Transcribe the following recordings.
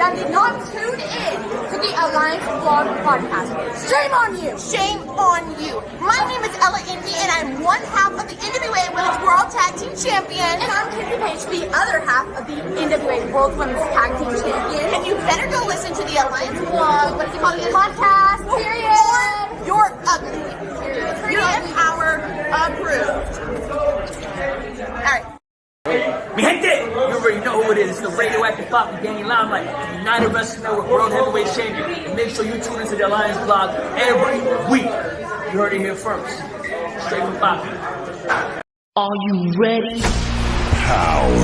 that did not tune in to the Alliance Vlog podcast. Shame on you! Shame on you! My name is Ella Indy, and I'm one half of the NWA Women's World Tag Team Champions. And I'm Kizzy Page, the other half of the NWA World Women's Tag Team Champions. And you better go listen to the Alliance Vlog, what do you call it? Podcast, period. Or you're ugly. Period. 3-hour approved. Alright. Mi gente, you already know who it is. It's the radioactive Papa Danny Limelight, United Wrestling Network World Heavyweight Champion. And make sure you tune into the Alliance Vlog every week. You heard it here first. Straight from Papa. Are you ready? Power.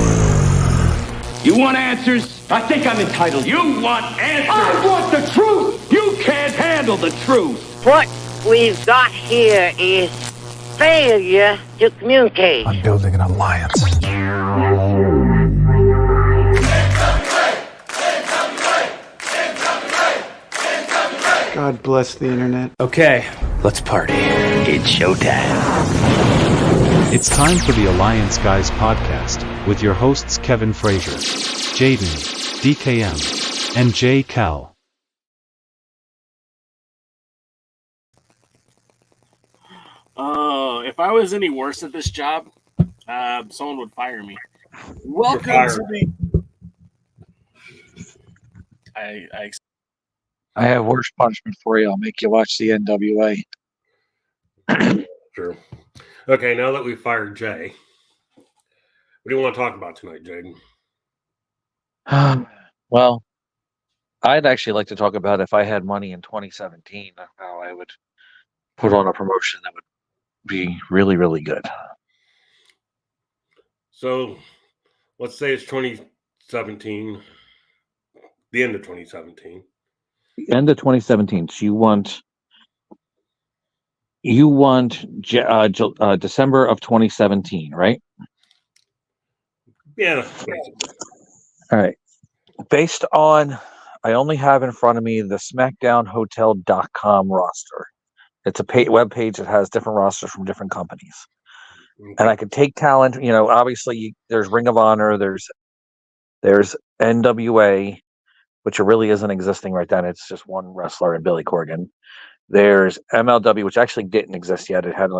You want answers? I think I'm entitled. You want answers? I want the truth! You can't handle the truth! What we've got here is failure to communicate. I'm building an alliance. God bless the internet. Okay, let's party. It's showtime. It's time for the Alliance Guys podcast with your hosts Kevin Frazier, Jaden, DKM, and J. Cal. If I was any worse at this job, someone would fire me. Welcome to the. I have worse punishment for you. I'll make you watch the NWA. True. Okay, now that we've fired Jay, what do you want to talk about tonight, Jaden? Well, I'd actually like to talk about if I had money in 2017, how I would put on a promotion that would be really, really good. So, let's say it's 2017, the end of 2017. The end of 2017. So you want December of 2017, right? Yeah. All right. Based on, I only have in front of me the SmackDownHotel.com roster. It's a web page that has different rosters from different companies. Okay. And I could take talent, obviously there's Ring of Honor, there's NWA, which really isn't existing right then. It's just one wrestler and Billy Corgan. There's MLW, which actually didn't exist yet. It had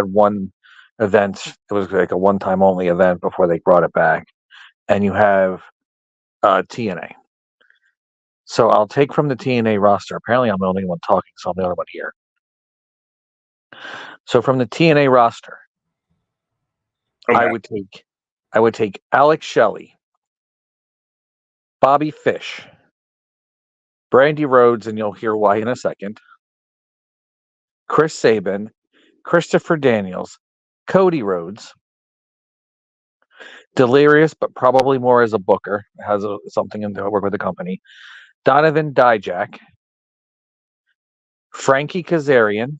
one event. It was like a one-time only event before they brought it back. And you have TNA. So I'll take from the TNA roster. Apparently I'm the only one talking, so I'm the only one here. So from the TNA roster, okay. I would take Alex Shelley, Bobby Fish, Brandy Rhodes, and you'll hear why in a second, Chris Sabin, Christopher Daniels, Cody Rhodes, Delirious, but probably more as a booker, has something to work with the company, Donovan Dijak, Frankie Kazarian,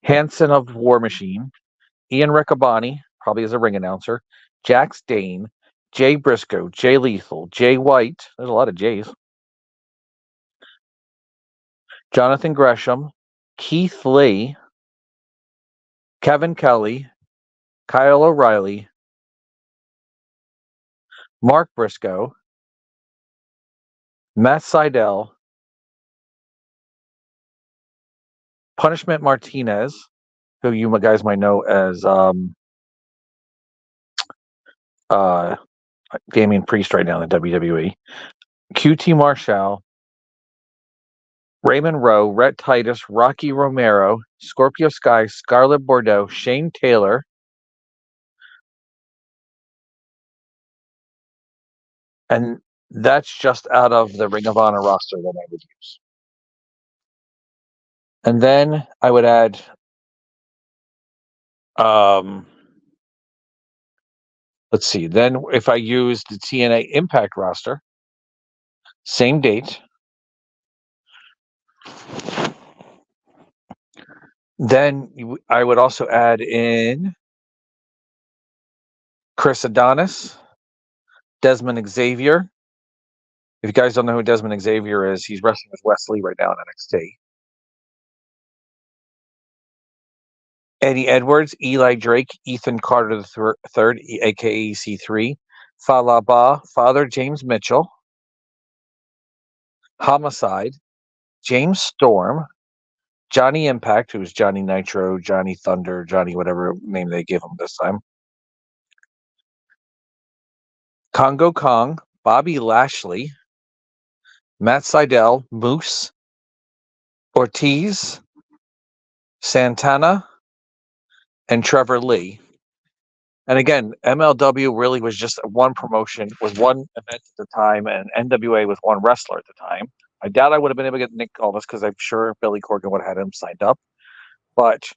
Hanson of War Machine, Ian Riccaboni, probably as a ring announcer, Jax Dane, Jay Briscoe, Jay Lethal, Jay White. There's a lot of Jays. Jonathan Gresham, Keith Lee, Kevin Kelly, Kyle O'Reilly, Mark Briscoe, Matt Seidel, Punishment Martinez, who you guys might know as Damian Priest right now in the WWE, QT Marshall, Raymond Rowe, Rhett Titus, Rocky Romero, Scorpio Sky, Scarlett Bordeaux, Shane Taylor, and that's just out of the Ring of Honor roster that I would use. And then I would add let's see. Then if I use the TNA Impact roster, same date. Then I would also add in Chris Adonis, Desmond Xavier. If you guys don't know who Desmond Xavier is, he's wrestling with Wesley right now in NXT. Eddie Edwards, Eli Drake, Ethan Carter III, aka C3, Falaba, Father James Mitchell, Homicide, James Storm, Johnny Impact, who's Johnny Nitro, Johnny Thunder, Johnny whatever name they give him this time, Congo Kong, Bobby Lashley, Matt Seidel, Moose, Ortiz, Santana, and Trevor Lee. And again, MLW really was just one promotion with one event at the time, and NWA with one wrestler at the time. I doubt I would have been able to get Nick Aldis because I'm sure Billy Corgan would have had him signed up. But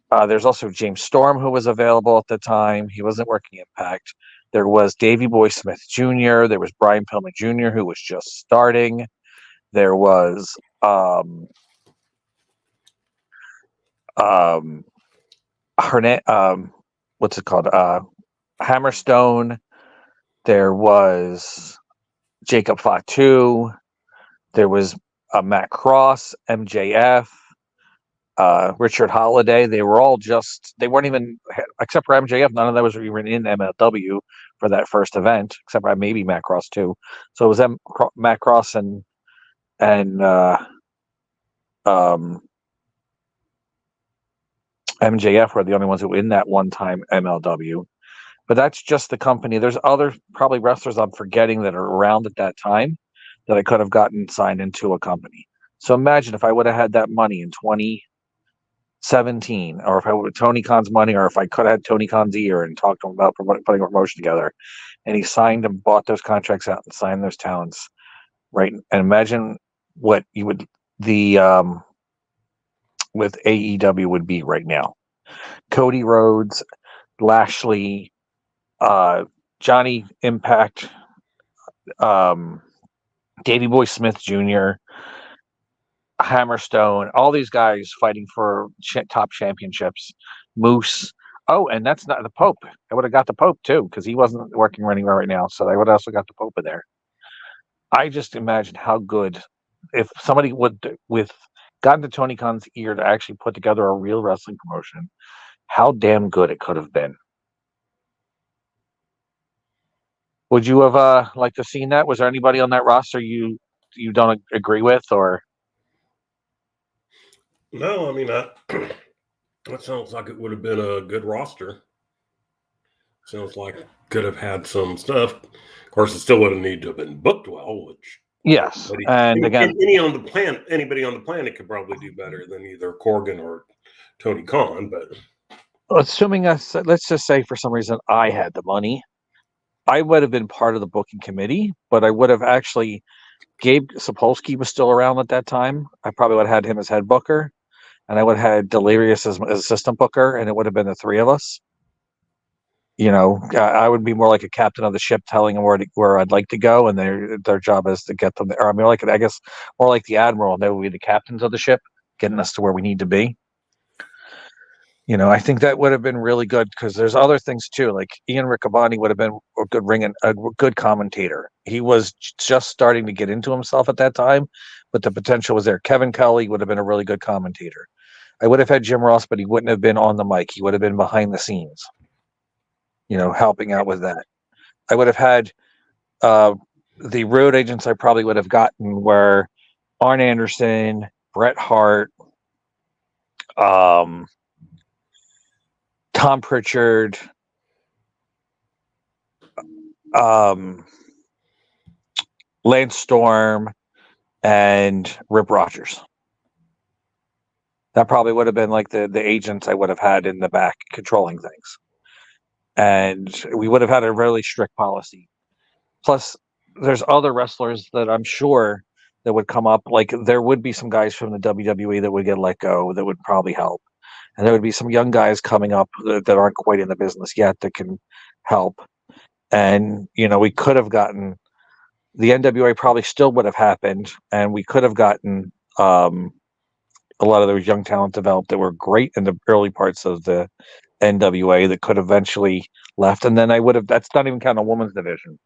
there's also James Storm, who was available at the time. He wasn't working Impact. There was Davey Boy Smith Jr. There was Brian Pillman Jr., who was just starting. There was what's it called? Hammerstone. There was Jacob Fatu. There was Matt Cross, MJF, Richard Holiday. They were all they weren't even, except for MJF, none of them was even in MLW for that first event, except for maybe Matt Cross too. So it was Matt Cross and MJF were the only ones who were in that one time MLW. But that's just the company. There's other probably wrestlers I'm forgetting that are around at that time that I could have gotten signed into a company. So imagine if I would have had that money in 2017, or if I would have Tony Khan's money, or if I could have had Tony Khan's ear and talked to him about putting a promotion together, and he signed and bought those contracts out and signed those talents, right? And imagine what you would with AEW would be right now. Cody Rhodes, Lashley, Johnny Impact, Davey Boy Smith Jr., Hammerstone, all these guys fighting for top championships. Moose. Oh, and that's not the Pope. I would have got the Pope too, because he wasn't working anywhere right now. So I would have also got the Pope in there. I just imagine how good if somebody would with gotten to Tony Khan's ear to actually put together a real wrestling promotion, how damn good it could have been. Would you have liked to have seen that? Was there anybody on that roster you don't agree with, or? No, I mean that sounds like it would have been a good roster. Sounds like could have had some stuff. Of course, it still would have needed to have been booked well, which yes, and again, anybody on the planet could probably do better than either Corgan or Tony Khan. But assuming let's just say for some reason I had the money, I would have been part of the booking committee, but I would have actually. Gabe Sapolsky was still around at that time. I probably would have had him as head booker, and I would have had Delirious as assistant booker, and it would have been the three of us. You know, I would be more like a captain of the ship, telling them where I'd like to go, and their job is to get them there. I mean, I guess more like the admiral, and they would be the captains of the ship, getting us to where we need to be. I think that would have been really good because there's other things too. Like Ian Riccaboni would have been a good a good commentator. He was just starting to get into himself at that time, but the potential was there. Kevin Kelly would have been a really good commentator. I would have had Jim Ross, but he wouldn't have been on the mic. He would have been behind the scenes, helping out with that. I would have had the road agents I probably would have gotten were Arn Anderson, Bret Hart, Tom Pritchard, Lance Storm, and Rip Rogers. That probably would have been like the agents I would have had in the back controlling things. And we would have had a really strict policy. Plus, there's other wrestlers that I'm sure that would come up. Like there would be some guys from the WWE that would get let go that would probably help. And there would be some young guys coming up that aren't quite in the business yet that can help. And, we could have gotten the NWA probably still would have happened. And we could have gotten a lot of those young talent developed that were great in the early parts of the NWA that could eventually left. And then that's not even counting a women's division.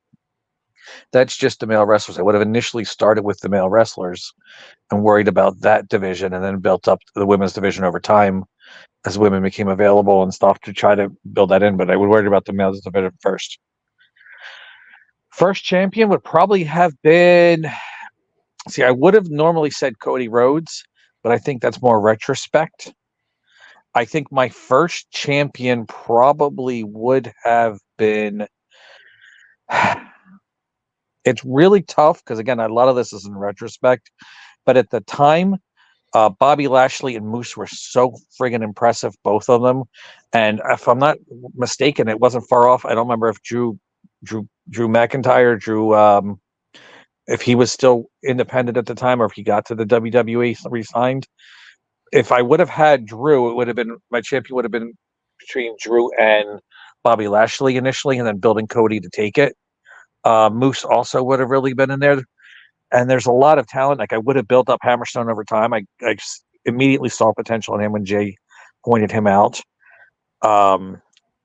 That's just the male wrestlers. I would have initially started with the male wrestlers and worried about that division and then built up the women's division over time as women became available and stuff to try to build that in. But I would worry about the males division first. First champion would probably have been, I would have normally said Cody Rhodes, but I think that's more retrospect. I think my first champion probably would have been, it's really tough because, again, a lot of this is in retrospect, but at the time, Bobby Lashley and Moose were so friggin' impressive, both of them. And if I'm not mistaken, it wasn't far off. I don't remember if Drew McIntyre, if he was still independent at the time or if he got to the WWE re-signed. If I would have had Drew, it would have been, my champion would have been between Drew and Bobby Lashley initially, and then building Cody to take it. Moose also would have really been in there. And there's a lot of talent. Like I would have built up Hammerstone over time. I immediately saw potential in him when Jay pointed him out.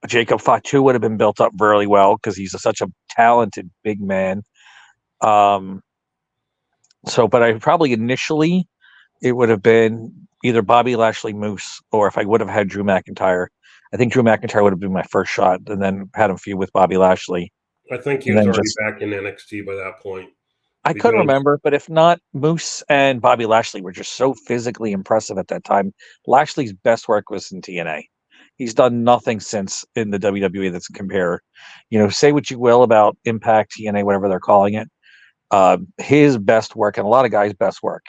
Jacob Fatu would have been built up really well because he's such a talented big man. But I probably initially it would have been either Bobby Lashley, Moose, or if I would have had Drew McIntyre, I think Drew McIntyre would have been my first shot, and then had him feud with Bobby Lashley. I think he was already back in NXT by that point. I couldn't remember, but if not, Moose and Bobby Lashley were just so physically impressive at that time. Lashley's best work was in TNA. He's done nothing since in the WWE that's compare. Say what you will about Impact, TNA, whatever they're calling it. His best work, and a lot of guys' best work.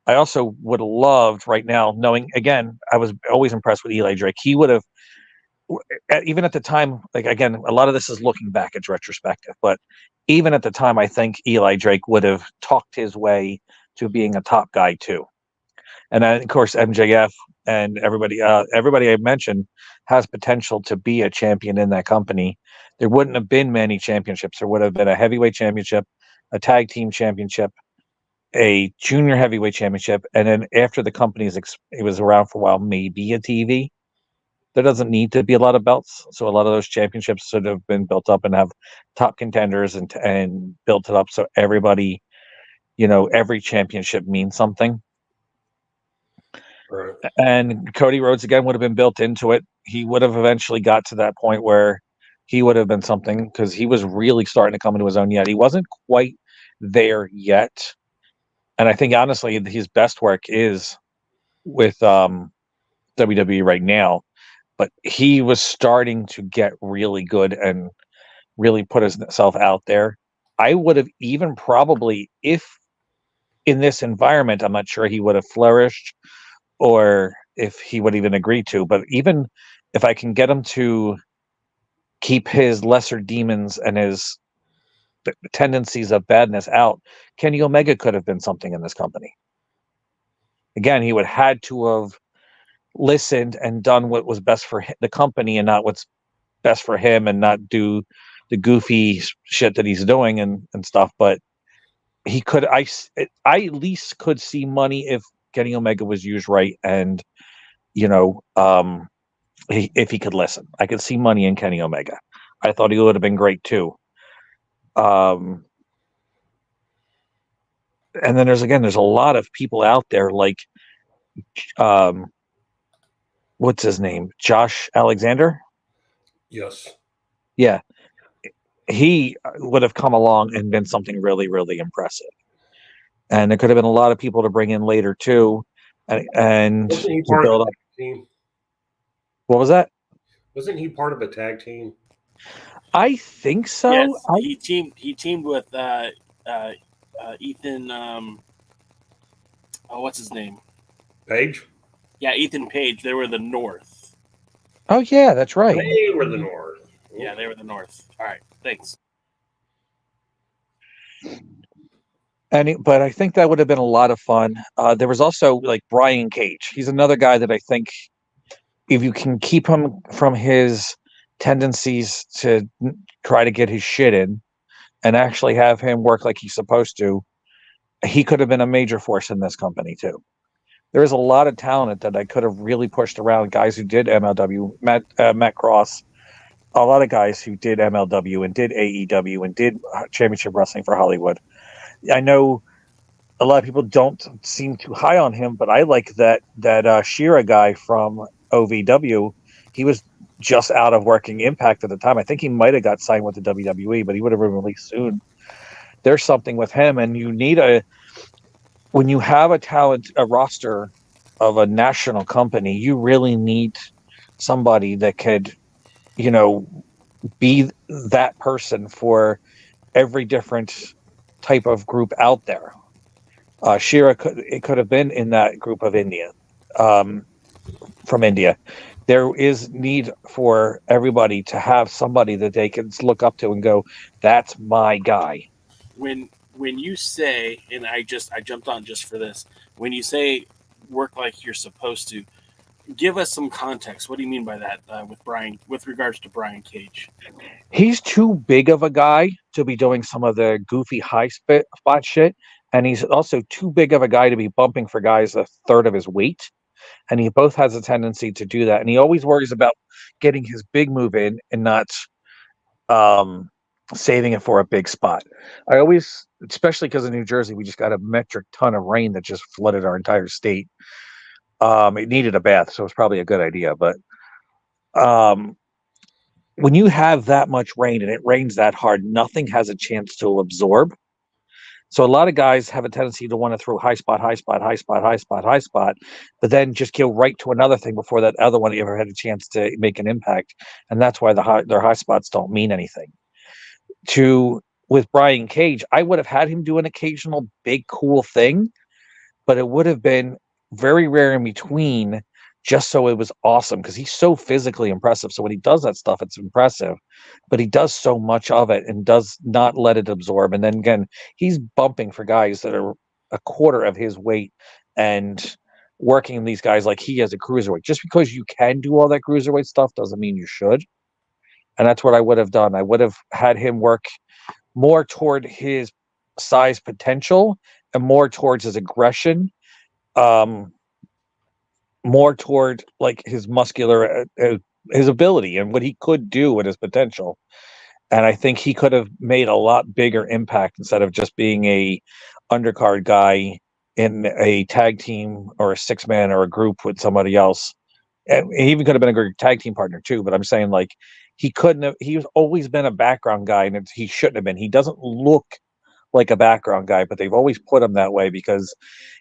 I also would have loved right now, knowing, again, I was always impressed with Eli Drake. He would have, even at the time, like, again, a lot of this is looking back, it's retrospective, but even at the time, I think Eli Drake would have talked his way to being a top guy too. And then, of course, MJF and everybody I mentioned has potential to be a champion in that company. There wouldn't have been many championships. There would have been a heavyweight championship, a tag team championship, a junior heavyweight championship, and then after the company it was around for a while, maybe a TV. There doesn't need to be a lot of belts, so a lot of those championships should have been built up and have top contenders and built it up so everybody, every championship means something. Right. And Cody Rhodes again would have been built into it. He would have eventually got to that point where he would have been something because he was really starting to come into his own yet. He wasn't quite there yet. And I think, honestly, his best work is with WWE right now. But he was starting to get really good and really put himself out there. I would have even probably, if in this environment, I'm not sure he would have flourished or if he would even agree to. But even if I can get him to keep his lesser demons and his tendencies of badness out, Kenny Omega could have been something in this company. Again, he would have had to have listened and done what was best for the company and not what's best for him, and not do the goofy shit that he's doing and stuff. But he could, I at least could see money if Kenny Omega was used right, and if he could listen. I could see money in Kenny Omega. I thought he would have been great too. And then there's a lot of people out there like, what's his name? Josh Alexander. Yes. Yeah. He would have come along and been something really, really impressive. And there could have been a lot of people to bring in later too. And wasn't he to part of build a up. tag team? What was that? Wasn't he part of a tag team? I think so. Yes, he teamed with Ethan. What's his name? Page. Yeah, Ethan Page. They were the North. Oh yeah, that's right. They were the North. Yeah, they were the North. All right, thanks. But I think that would have been a lot of fun. There was also like Brian Cage. He's another guy that I think if you can keep him from his tendencies to try to get his shit in and actually have him work like he's supposed to, he could have been a major force in this company too. There's a lot of talent that I could have really pushed around. Guys who did MLW, Matt Cross, a lot of guys who did MLW and did AEW and did Championship Wrestling for Hollywood. I know a lot of people don't seem too high on him, but I like that Shira guy from OVW. He was just out of working Impact at the time. I think he might have got signed with the WWE, but he would have been released soon. There's something with him, and you need when you have a roster of a national company, you really need somebody that could, be that person for every different type of group out there. Shira could have been in that group of India, from India. There is need for everybody to have somebody that they can look up to and go, "That's my guy." When you say, and I jumped on just for this, when you say work like you're supposed to, give us some context. What do you mean by that with regards to Brian Cage? He's too big of a guy to be doing some of the goofy high spot shit. And he's also too big of a guy to be bumping for guys a third of his weight. And he both has a tendency to do that. And he always worries about getting his big move in and not saving it for a big spot. I always, especially because in New Jersey, we just got a metric ton of rain that just flooded our entire state. It needed a bath, so it's probably a good idea. But when you have that much rain and it rains that hard, nothing has a chance to absorb. So a lot of guys have a tendency to want to throw high spot, but then just go right to another thing before that other one ever had a chance to make an impact. And that's why their high spots don't mean anything. With Brian Cage, I would have had him do an occasional big cool thing, but it would have been very rare in between, just so it was awesome, because he's so physically impressive. So when he does that stuff, it's impressive, but he does so much of it and does not let it absorb. And then again, he's bumping for guys that are a quarter of his weight and working these guys like he has a cruiserweight. Just because you can do all that cruiserweight stuff doesn't mean you should. And that's what I would have done. I would have had him work more toward his size potential and more towards his aggression, more toward like his muscular, his ability and what he could do with his potential. And I think he could have made a lot bigger impact instead of just being a undercard guy in a tag team or a 6-man or a group with somebody else. And he even could have been a great tag team partner too. But I'm saying, like, he's always been a background guy, and he shouldn't have been. He doesn't look like a background guy, but they've always put him that way because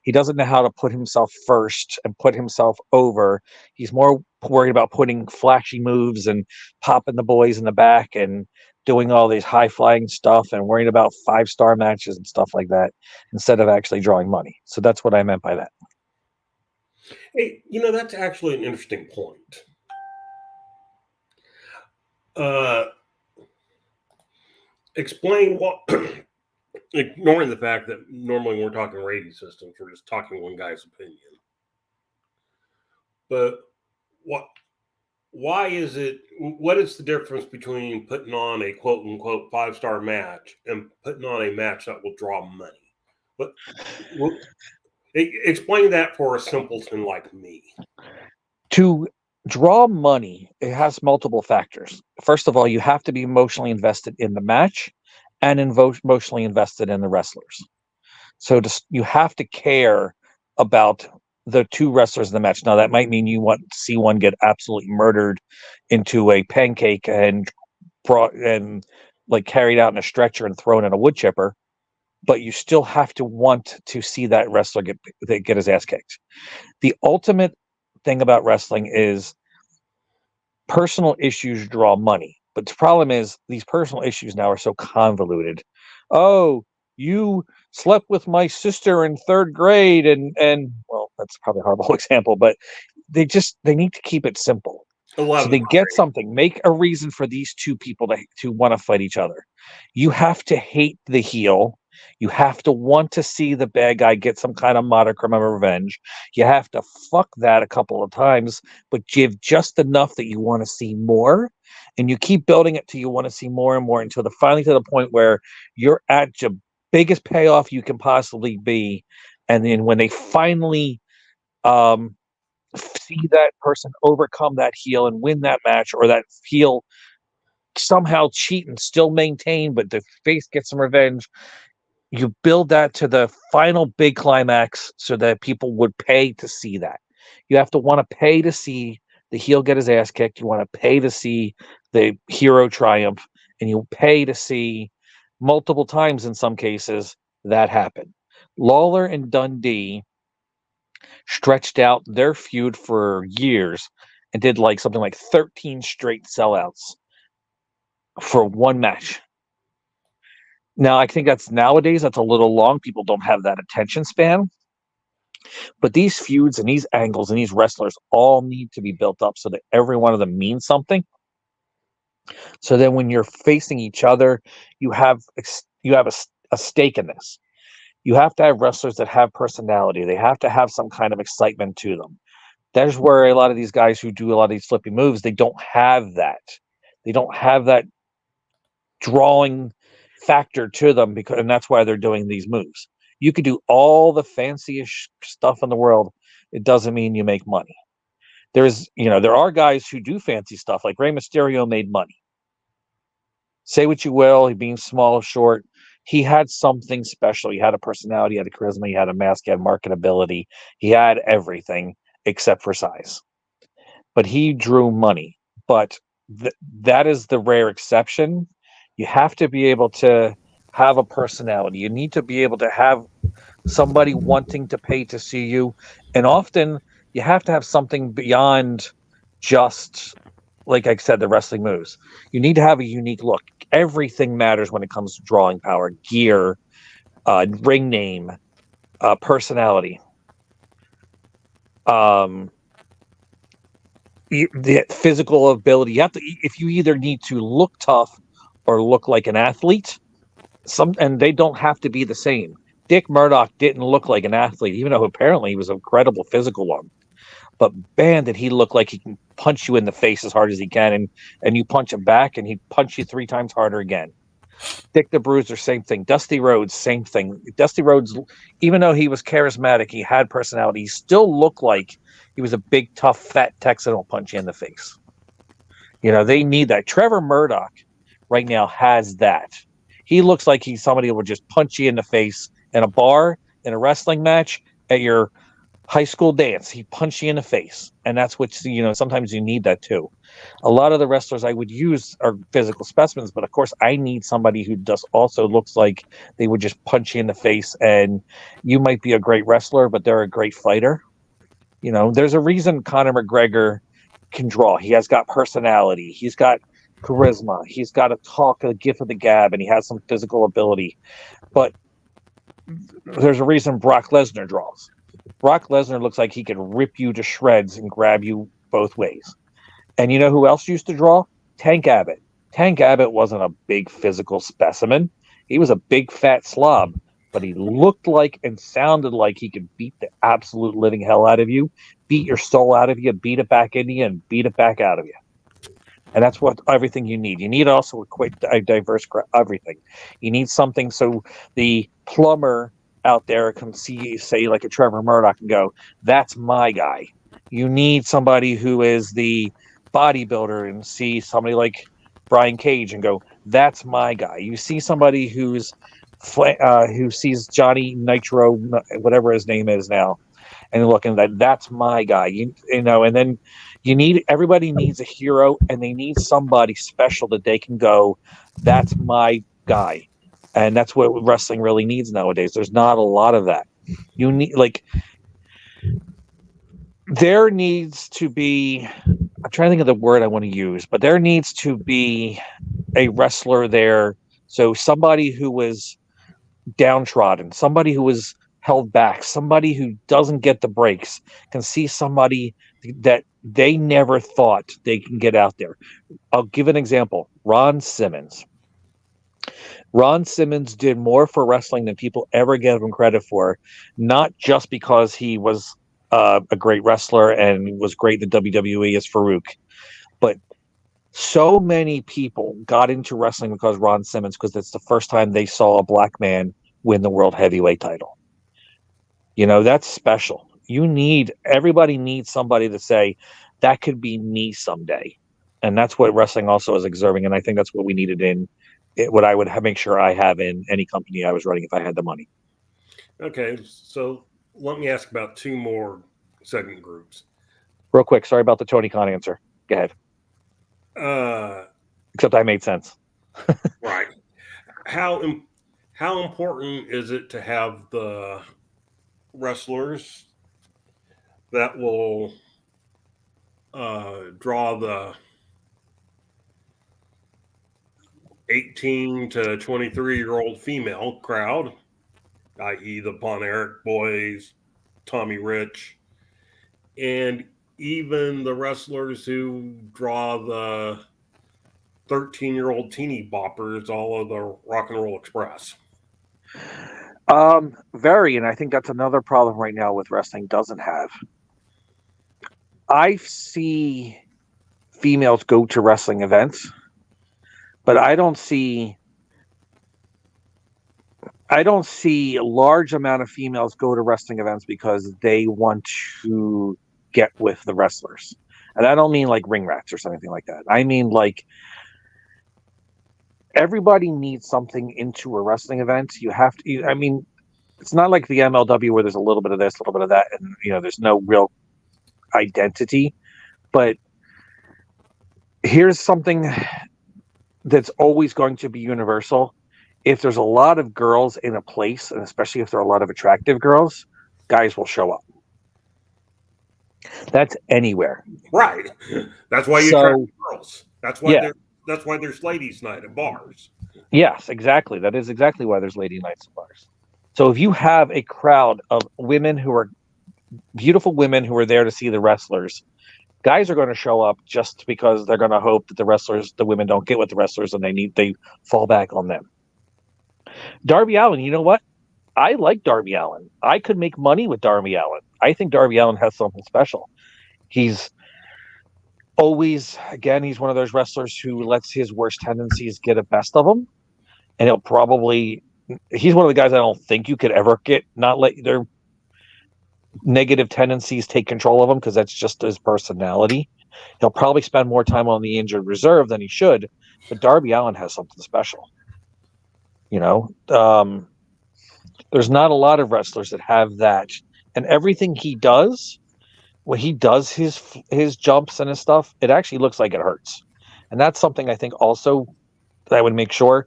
he doesn't know how to put himself first and put himself over. He's more worried about putting flashy moves and popping the boys in the back and doing all these high flying stuff and worrying about 5-star matches and stuff like that instead of actually drawing money. So that's what I meant by that. Hey, that's actually an interesting point. Explain what, ignoring the fact that normally when we're talking rating systems, we're just talking one guy's opinion. But why is it, what is the difference between putting on a quote unquote 5-star match and putting on a match that will draw money? Explain that for a simpleton like me. To draw money, it has multiple factors. First of all, you have to be emotionally invested in the match and emotionally invested in the wrestlers. So you have to care about the two wrestlers in the match. Now, that might mean you want to see one get absolutely murdered into a pancake and brought and like carried out in a stretcher and thrown in a wood chipper, but you still have to want to see that wrestler get his ass kicked. The ultimate thing about wrestling is personal issues draw money. But the problem is these personal issues now are so convoluted. Oh, you slept with my sister in third grade, and well, that's probably a horrible example, but they need to keep it simple. So they get something, make a reason for these two people to want to fight each other. You have to hate the heel. You have to want to see the bad guy get some kind of modicum of revenge. You have to fuck that a couple of times, but give just enough that you want to see more. And you keep building it till you want to see more and more until finally to the point where you're at your biggest payoff you can possibly be. And then when they finally see that person overcome that heel and win that match, or that heel somehow cheat and still maintain, but the face gets some revenge, you build that to the final big climax so that people would pay to see that. You have to want to pay to see the heel get his ass kicked. You want to pay to see the hero triumph, and you pay to see multiple times in some cases that happen. Lawler and Dundee stretched out their feud for years and did like something like 13 straight sellouts for one match. Now, I think nowadays that's a little long. People don't have that attention span. But these feuds and these angles and these wrestlers all need to be built up so that every one of them means something. So then when you're facing each other, you have a stake in this. You have to have wrestlers that have personality. They have to have some kind of excitement to them. That's where a lot of these guys who do a lot of these flippy moves, they don't have that. They don't have that drawing factor to them, and that's why they're doing these moves. You could do all the fanciest stuff in the world. It doesn't mean you make money. There are guys who do fancy stuff, like Rey Mysterio made money. Say what you will, he being small, short, he had something special. He had a personality, he had a charisma, he had a mask, he had marketability. He had everything except for size. But he drew money. But that is the rare exception. You have to be able to have a personality. You need to be able to have somebody wanting to pay to see you. And often you have to have something beyond just, like I said, the wrestling moves. You need to have a unique look. Everything matters when it comes to drawing power, gear, ring name, personality. The physical ability. You have to, if you either need to look tough or look like an athlete, and they don't have to be the same. Dick Murdoch didn't look like an athlete, even though apparently he was an incredible physical one. But man, did he look like he can punch you in the face as hard as he can, and you punch him back, and he'd punch you 3 times harder again. Dick the Bruiser, same thing. Dusty Rhodes, same thing. Dusty Rhodes, even though he was charismatic, he had personality, he still looked like he was a big, tough, fat Texan who'll punch you in the face. They need that. Trevor Murdoch right now has that. He looks like he's somebody who would just punch you in the face in a bar, in a wrestling match, at your high school dance. He punched you in the face. And that's what, sometimes you need that too. A lot of the wrestlers I would use are physical specimens, but of course I need somebody who also looks like they would just punch you in the face. And you might be a great wrestler, but they're a great fighter. There's a reason Conor McGregor can draw. He has got personality. He's got charisma. He's got a gift of the gab, and he has some physical ability. But there's a reason Brock Lesnar draws. Brock Lesnar looks like he could rip you to shreds and grab you both ways. And you know who else used to draw? Tank Abbott. Tank Abbott wasn't a big physical specimen. He was a big fat slob, but he looked like and sounded like he could beat the absolute living hell out of you, beat your soul out of you, beat it back into you, and beat it back out of you. And that's what everything you need. You need also a diverse everything. You need something so the plumber out there can see, say, like a Trevor Murdoch and go, that's my guy. You need somebody who is the bodybuilder and see somebody like Brian Cage and go, that's my guy. You see somebody who sees Johnny Nitro, whatever his name is now, and looking at that's my guy. You know, and then everybody needs a hero, and they need somebody special that they can go, that's my guy. And that's what wrestling really needs nowadays. There's not a lot of that. You need, like, there needs to be, I'm trying to think of the word I want to use, but there needs to be a wrestler there. So somebody who was downtrodden, somebody who was held back, somebody who doesn't get the breaks, can see somebody that they never thought they can get out there. I'll give an example. Ron Simmons. Ron Simmons did more for wrestling than people ever give him credit for, not just because he was a great wrestler and was great in the WWE as Farouk, but so many people got into wrestling because Ron Simmons, because it's the first time they saw a black man win the world heavyweight title. You know, that's special. Everybody needs somebody to say, that could be me someday. And that's what wrestling also is exerting. And I think that's what we needed what I would make sure I have in any company I was running if I had the money. Okay, so let me ask about two more segment groups. Real quick, sorry about the Tony Khan answer. Go ahead. Except I made sense. Right. How important is it to have the wrestlers that will draw the 18 to 23-year-old female crowd, i.e. the Von Erich boys, Tommy Rich, and even the wrestlers who draw the 13-year-old teeny boppers, all of the Rock and Roll Express? Very, and I think that's another problem right now with wrestling doesn't have. I see females go to wrestling events, but I don't see a large amount of females go to wrestling events because they want to get with the wrestlers. And I don't mean like ring rats or something like that. I mean, like, everybody needs something into a wrestling event. You have to, I mean, it's not like the MLW where there's a little bit of this, a little bit of that, and, you know, there's no real identity. But here's something that's always going to be universal. If there's a lot of girls in a place, and especially if there are a lot of attractive girls, guys will show up. That's anywhere. Right. That's why you attract girls. That's why that's why there's ladies' night at bars. Yes, exactly. That is exactly why there's lady nights at bars. So if you have a crowd of women who are beautiful women who are there to see the wrestlers, guys are going to show up just because they're going to hope that the women don't get with the wrestlers and they fall back on them. Darby Allin, you know what? I like Darby Allin. I could make money with Darby Allin. I think Darby Allin has something special. He's always, again, he's one of those wrestlers who lets his worst tendencies get the best of him. And he's one of the guys I don't think you could ever not let their negative tendencies take control of him, because that's just his personality. He'll probably spend more time on the injured reserve than he should, but Darby Allin has something special. You know, there's not a lot of wrestlers that have that. And everything he does, when he does his jumps and his stuff, it actually looks like it hurts. And that's something I think also that I would make sure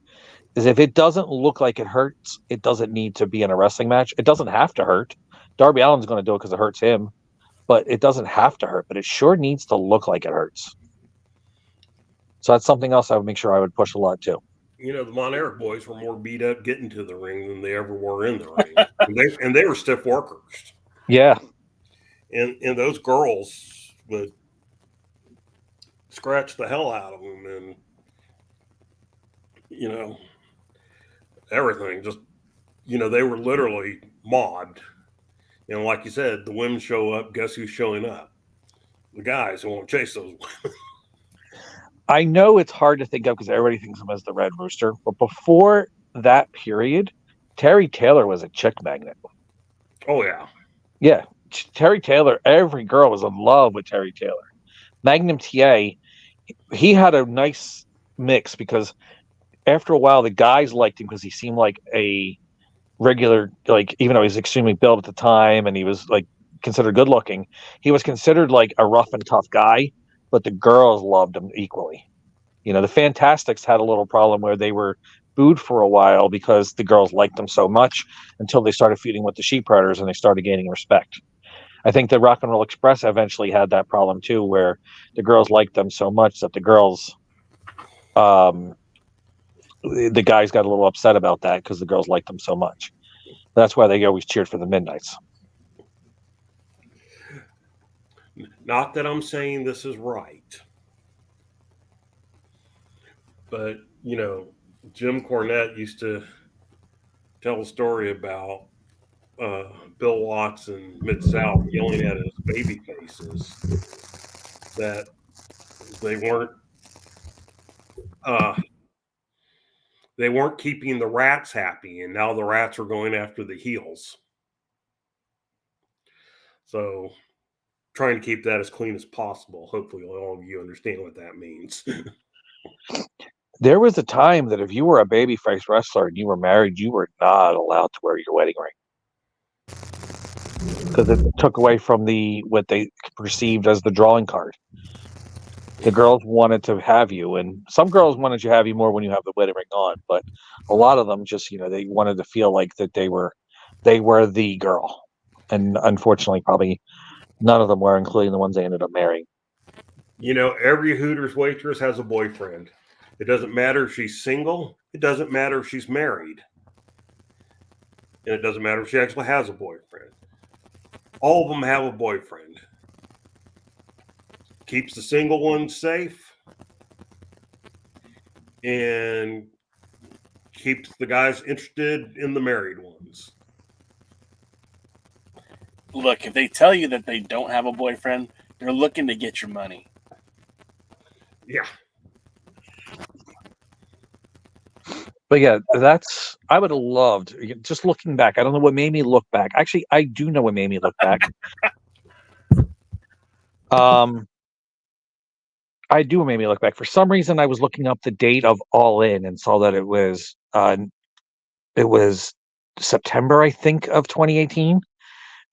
is if it doesn't look like it hurts, it doesn't need to be in a wrestling match. It doesn't have to hurt. Darby Allin's going to do it because it hurts him, but it doesn't have to hurt, but it sure needs to look like it hurts. So that's something else I would make sure I would push a lot too. You know, the Von Erich boys were more beat up getting to the ring than they ever were in the ring. and they were stiff workers. Yeah. And those girls would scratch the hell out of them, and, you know, everything. Just, you know, they were literally mobbed. And like you said, the women show up. Guess who's showing up? The guys who won't chase those women. I know it's hard to think of because everybody thinks of him as the Red Rooster, but before that period, Terry Taylor was a chick magnet. Oh, yeah. Yeah. Terry Taylor, every girl was in love with Terry Taylor. Magnum TA, he had a nice mix because after a while the guys liked him because he seemed like a regular, like, even though he was extremely built at the time and he was like considered good looking, he was considered like a rough and tough guy, but the girls loved him equally. The Fantastics had a little problem where they were booed for a while because the girls liked them so much until they started feuding with the Sheep Predators and they started gaining respect. I think the Rock and Roll Express eventually had that problem too, where the girls liked them so much that the guys got a little upset about that because the girls liked them so much. That's why they always cheered for the Midnights. Not that I'm saying this is right, but Jim Cornette used to tell a story about Bill Watts and Mid-South yelling at his baby faces that they weren't keeping the rats happy, and now the rats are going after the heels. So trying to keep that as clean as possible. Hopefully all of you understand what that means. There was a time that if you were a babyface wrestler and you were married, you were not allowed to wear your wedding ring because it took away from what they perceived as the drawing card. The girls wanted to have you, and some girls wanted to have you more when you have the wedding ring on, but a lot of them just, they wanted to feel like that they were the girl. And unfortunately, probably none of them were, including the ones they ended up marrying. Every Hooters waitress has a boyfriend. It doesn't matter if she's single. It doesn't matter if she's married. And it doesn't matter if she actually has a boyfriend. All of them have a boyfriend. Keeps the single ones safe and keeps the guys interested in the married ones. Look, if they tell you that they don't have a boyfriend, they're looking to get your money. Yeah. But yeah, I would have loved, just looking back, I don't know what made me look back. Actually, I do know what made me look back. I do made me look back. For some reason, I was looking up the date of All In and saw that it was September, I think, of 2018.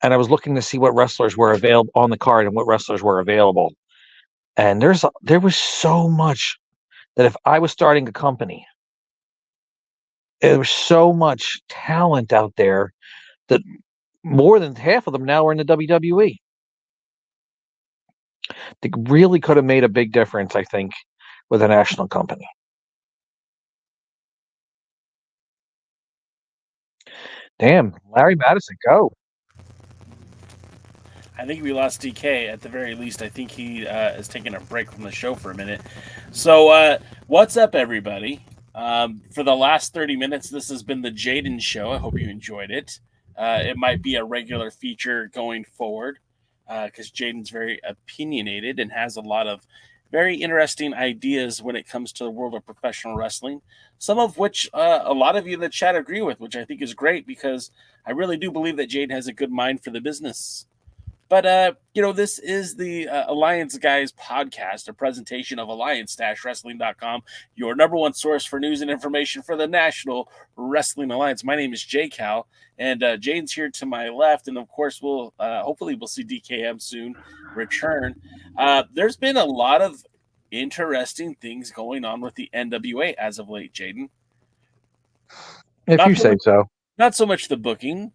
And I was looking to see what wrestlers were available on the card and what wrestlers were available. And there was so much that if I was starting a company, there was so much talent out there that more than half of them now are in the WWE. They really could have made a big difference, I think, with a national company. Damn, Larry Madison, go. I think we lost DK at the very least. I think he is taking a break from the show for a minute. So what's up, everybody? For the last 30 minutes, this has been the Jaden Show. I hope you enjoyed it. It might be a regular feature going forward because Jaden's very opinionated and has a lot of very interesting ideas when it comes to the world of professional wrestling, some of which a lot of you in the chat agree with, which I think is great because I really do believe that Jaden has a good mind for the business. But, this is the Alliance Guys podcast, a presentation of alliance-wrestling.com, your number one source for news and information for the National Wrestling Alliance. My name is Jay Cal, and Jaden's here to my left. And, of course, hopefully we'll see DKM soon return. There's been a lot of interesting things going on with the NWA as of late, Jaden. If you say so. Not so much the booking,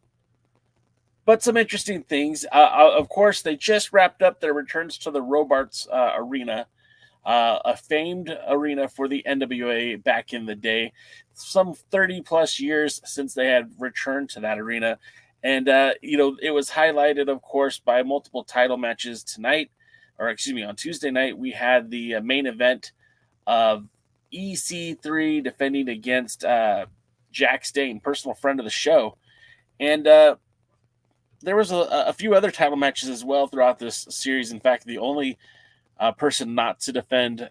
but some interesting things. Of course, they just wrapped up their returns to the Robarts arena, a famed arena for the NWA back in the day. Some 30-plus years since they had returned to that arena. And, it was highlighted, of course, by multiple title matches tonight. On Tuesday night, we had the main event of EC3 defending against Jack Stain, personal friend of the show. And there was a few other title matches as well throughout this series. In fact, the only person not to defend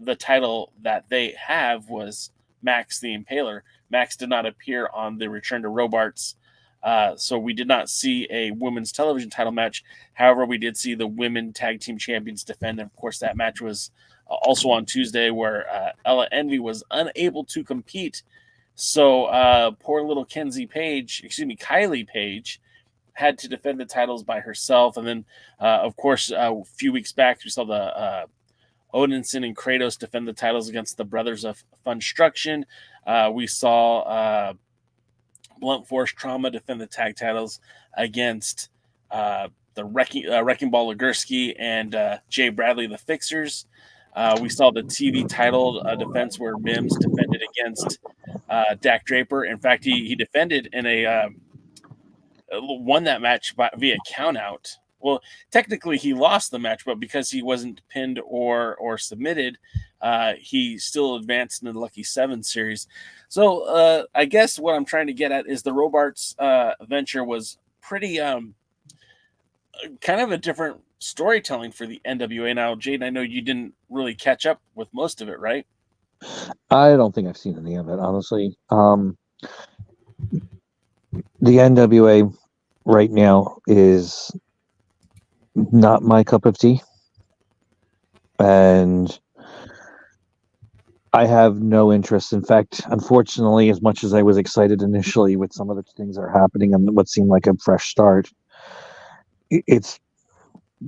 the title that they have was Max the Impaler. Max did not appear on the Return to Robarts So we did not see a women's television title match. However, we did see the women tag team champions defend. And of course, that match was also on Tuesday, where Ella Envy was unable to compete. So poor little Kylie Page had to defend the titles by herself. And then, of course, a few weeks back, we saw the Odinson and Kratos defend the titles against the Brothers of Funstruction. We saw Blunt Force Trauma defend the tag titles against the Wrecking Ball Legursky and Jay Bradley, the Fixers. We saw the TV title defense where Mims defended against Dak Draper. In fact, he defended in won that match via countout. Well, technically he lost the match, but because he wasn't pinned or submitted, he still advanced into the Lucky 7 series. So I guess what I'm trying to get at is the Robarts venture was pretty kind of a different storytelling for the NWA. Now, Jaden, I know you didn't really catch up with most of it, right? I don't think I've seen any of it, honestly. The NWA right now is not my cup of tea. And I have no interest. In fact, unfortunately, as much as I was excited initially with some of the things that are happening and what seemed like a fresh start, it's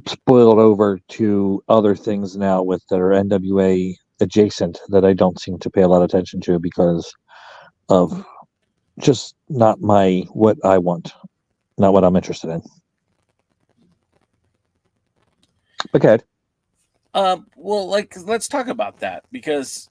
spoiled over to other things now that are NWA adjacent that I don't seem to pay a lot of attention to because of just not what I want, not what I'm interested in. Okay. Well, let's talk about that because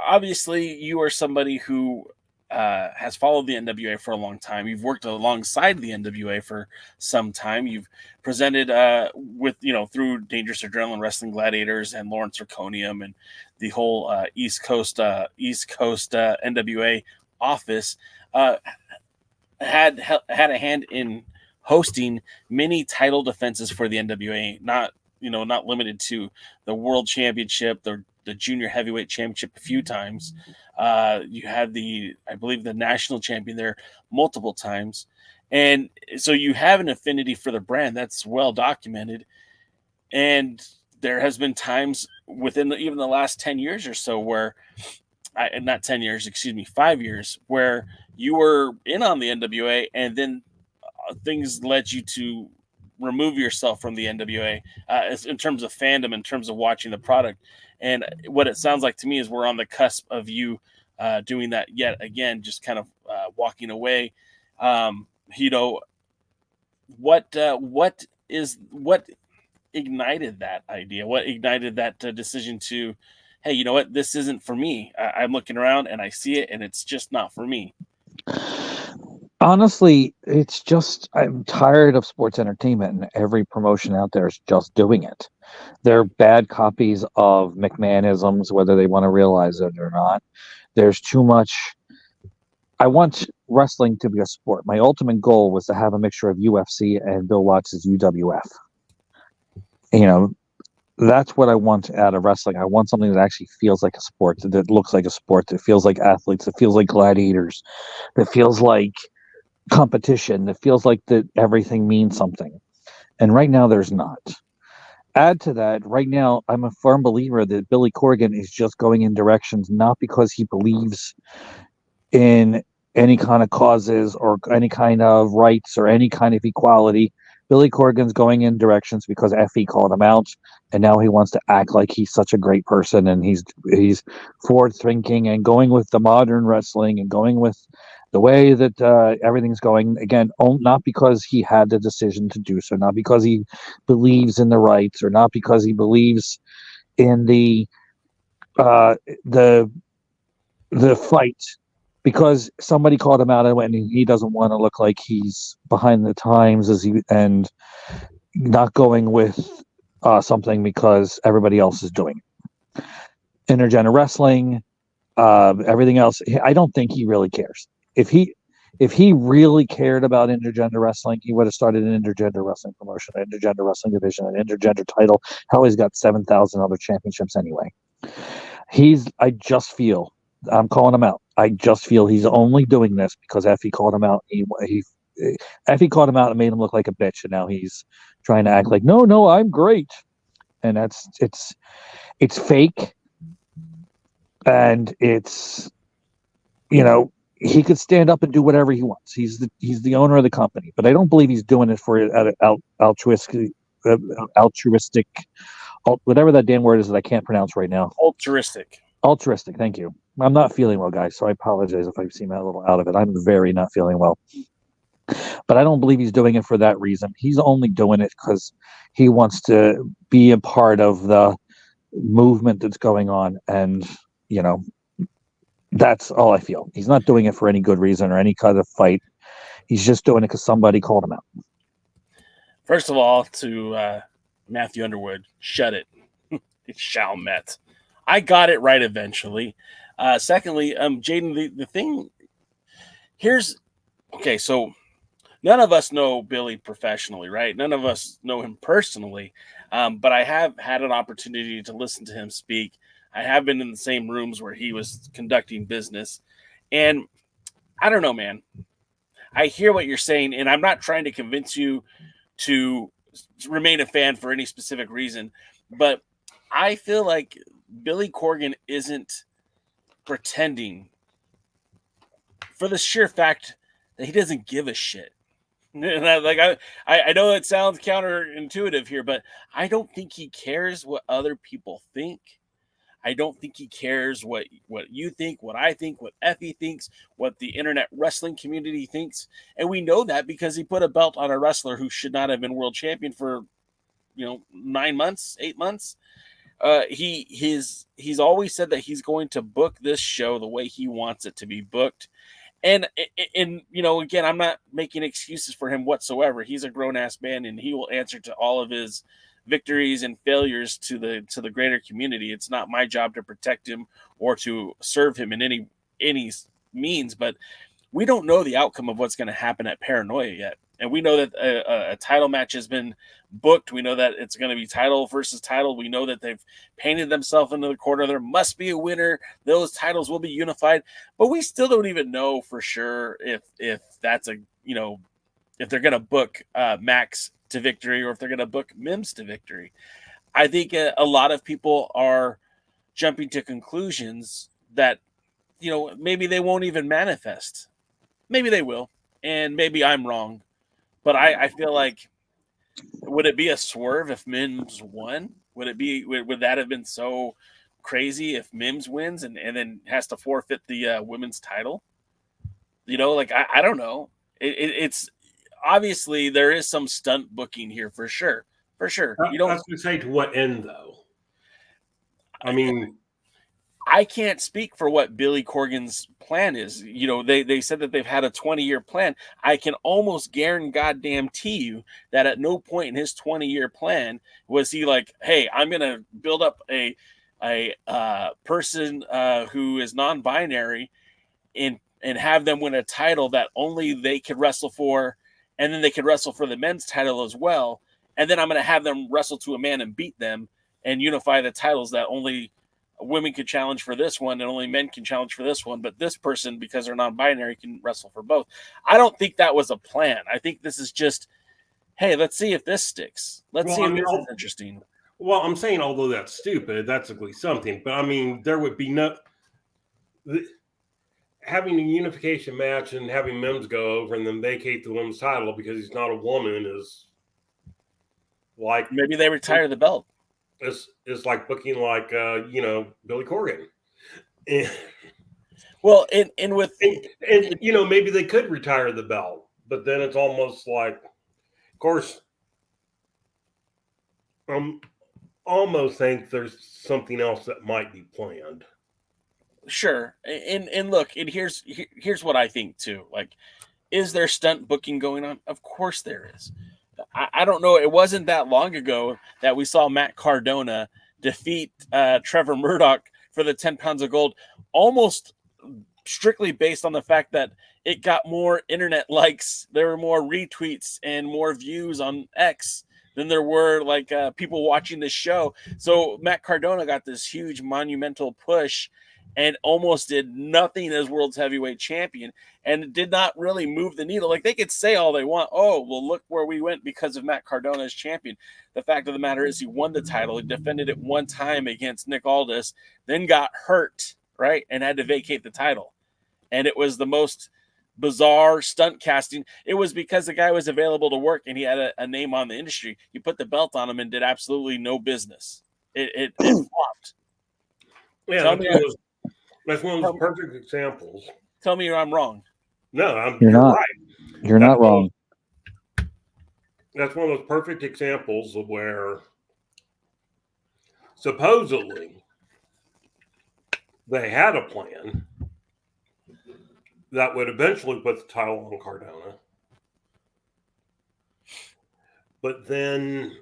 obviously you are somebody who has followed the NWA for a long time. You've worked alongside the NWA for some time. You've presented with, through Dangerous Adrenaline Wrestling Gladiators and Lawrence Zirconium and the whole East Coast NWA office. Had a hand in hosting many title defenses for the NWA, not limited to the World Championship, the Junior Heavyweight Championship a few times. You had I believe the National Champion there multiple times. And so you have an affinity for the brand that's well documented. And there has been times within even the last 10 years or so where, not 10 years, 5 years, where you were in on the NWA and then things led you to remove yourself from the NWA in terms of fandom, in terms of watching the product. And what it sounds like to me is we're on the cusp of you doing that yet again, just kind of walking away. What ignited that idea? What ignited that decision to, hey, you know what? This isn't for me. I'm looking around and I see it and it's just not for me. Honestly, it's just I'm tired of sports entertainment and every promotion out there is just doing it. They're bad copies of McMahonisms, whether they want to realize it or not. There's too much. I want wrestling to be a sport. My ultimate goal was to have a mixture of UFC and Bill Watts' UWF. That's what I want out of wrestling. I want something that actually feels like a sport, that looks like a sport, that feels like athletes, that feels like gladiators, that feels like competition, that feels like that everything means something. And right now there's not. Add to that, right now I'm a firm believer that Billy Corgan is just going in directions not because he believes in any kind of causes or any kind of rights or any kind of equality. Billy Corgan's going in directions because Effie called him out, and now he wants to act like he's such a great person, and he's forward thinking and going with the modern wrestling and going with the way that everything's going. Again, not because he had the decision to do so, not because he believes in the rights, or not because he believes in the fight, because somebody called him out and he doesn't want to look like he's behind the times and not going with something because everybody else is doing it. Intergender wrestling, everything else. I don't think he really cares. If he really cared about intergender wrestling, he would have started an intergender wrestling promotion, an intergender wrestling division, an intergender title. Hell, he's got 7,000 other championships anyway. I'm calling him out. I just feel he's only doing this because Effie called him out. He Effie called him out and made him look like a bitch, and now he's trying to act like, no, I'm great, and it's fake, and it's, he could stand up and do whatever he wants. He's the owner of the company, but I don't believe he's doing it for altruistic, whatever that damn word is that I can't pronounce right now. Altruistic. Thank you. I'm not feeling well, guys, so I apologize if I seem a little out of it. I'm very not feeling well. But I don't believe he's doing it for that reason. He's only doing it because he wants to be a part of the movement that's going on. And, that's all I feel. He's not doing it for any good reason or any kind of fight. He's just doing it because somebody called him out. First of all, to Matthew Underwood, shut it. It's Chalmette. I got it right eventually. Secondly, Jaden, the thing here's okay. So none of us know Billy professionally, right? None of us know him personally, but I have had an opportunity to listen to him speak. I have been in the same rooms where he was conducting business, and I don't know, man. I hear what you're saying, and I'm not trying to convince you to remain a fan for any specific reason, but I feel like Billy Corgan isn't pretending for the sheer fact that he doesn't give a shit. And I know it sounds counterintuitive here, but I don't think he cares what other people think. I don't think he cares what you think, what I think, what Effie thinks, what the internet wrestling community thinks. And we know that because he put a belt on a wrestler who should not have been world champion for 9 months, 8 months. He's always said that he's going to book this show the way he wants it to be booked. And again, I'm not making excuses for him whatsoever. He's a grown-ass man, and he will answer to all of his victories and failures to the greater community. It's not my job to protect him or to serve him in any means, but we don't know the outcome of what's going to happen at Paranoia yet. And we know that a title match has been booked. We know that it's going to be title versus title. We know that they've painted themselves into the corner. There must be a winner. Those titles will be unified. But we still don't even know for sure if that's if they're going to book Max to victory or if they're going to book Mims to victory. I think a lot of people are jumping to conclusions that, maybe they won't even manifest. Maybe they will. And maybe I'm wrong. But I feel like, would it be a swerve if Mims won? Would that have been so crazy if Mims wins and then has to forfeit the women's title? I don't know. It's obviously there is some stunt booking here for sure. For sure. I was going to say, to what end though? I mean, I can't speak for what Billy Corgan's plan is. They said that they've had a 20-year plan. I can almost guarantee you that at no point in his 20-year plan was he like, hey, I'm going to build up a person who is non-binary and have them win a title that only they could wrestle for, and then they could wrestle for the men's title as well. And then I'm going to have them wrestle to a man and beat them and unify the titles that only women could challenge for this one and only men can challenge for this one, but this person, because they're non-binary, can wrestle for both. I don't think that was a plan. I think this is just, hey, let's see if this sticks. Let's see if this is interesting. Well, I'm saying, although that's stupid, that's at least something. But I mean, there would be having a unification match and having Mims go over and then vacate the women's title because he's not a woman is like, maybe they retire the belt. It's like booking like Billy Corgan. And, well, and maybe they could retire the belt, but then it's almost like, of course, almost think there's something else that might be planned. Sure. And look, and here's what I think too. Like, is there stunt booking going on? Of course there is. I don't know. It wasn't that long ago that we saw Matt Cardona defeat Trevor Murdoch for the 10 pounds of gold, almost strictly based on the fact that it got more internet likes. There were more retweets and more views on X than there were like people watching this show. So Matt Cardona got this huge monumental push and almost did nothing as world's heavyweight champion, and did not really move the needle. Like, they could say all they want. Oh, well, look where we went because of Matt Cardona as champion. The fact of the matter is he won the title. He defended it one time against Nick Aldis, then got hurt, right, and had to vacate the title. And it was the most bizarre stunt casting. It was because the guy was available to work and he had a name on the industry. You put the belt on him and did absolutely no business. It flopped. Yeah, that's one of those perfect examples. Tell me I'm wrong. No, you're not right. You're not wrong. That's one of those perfect examples of where supposedly they had a plan that would eventually put the title on Cardona. But then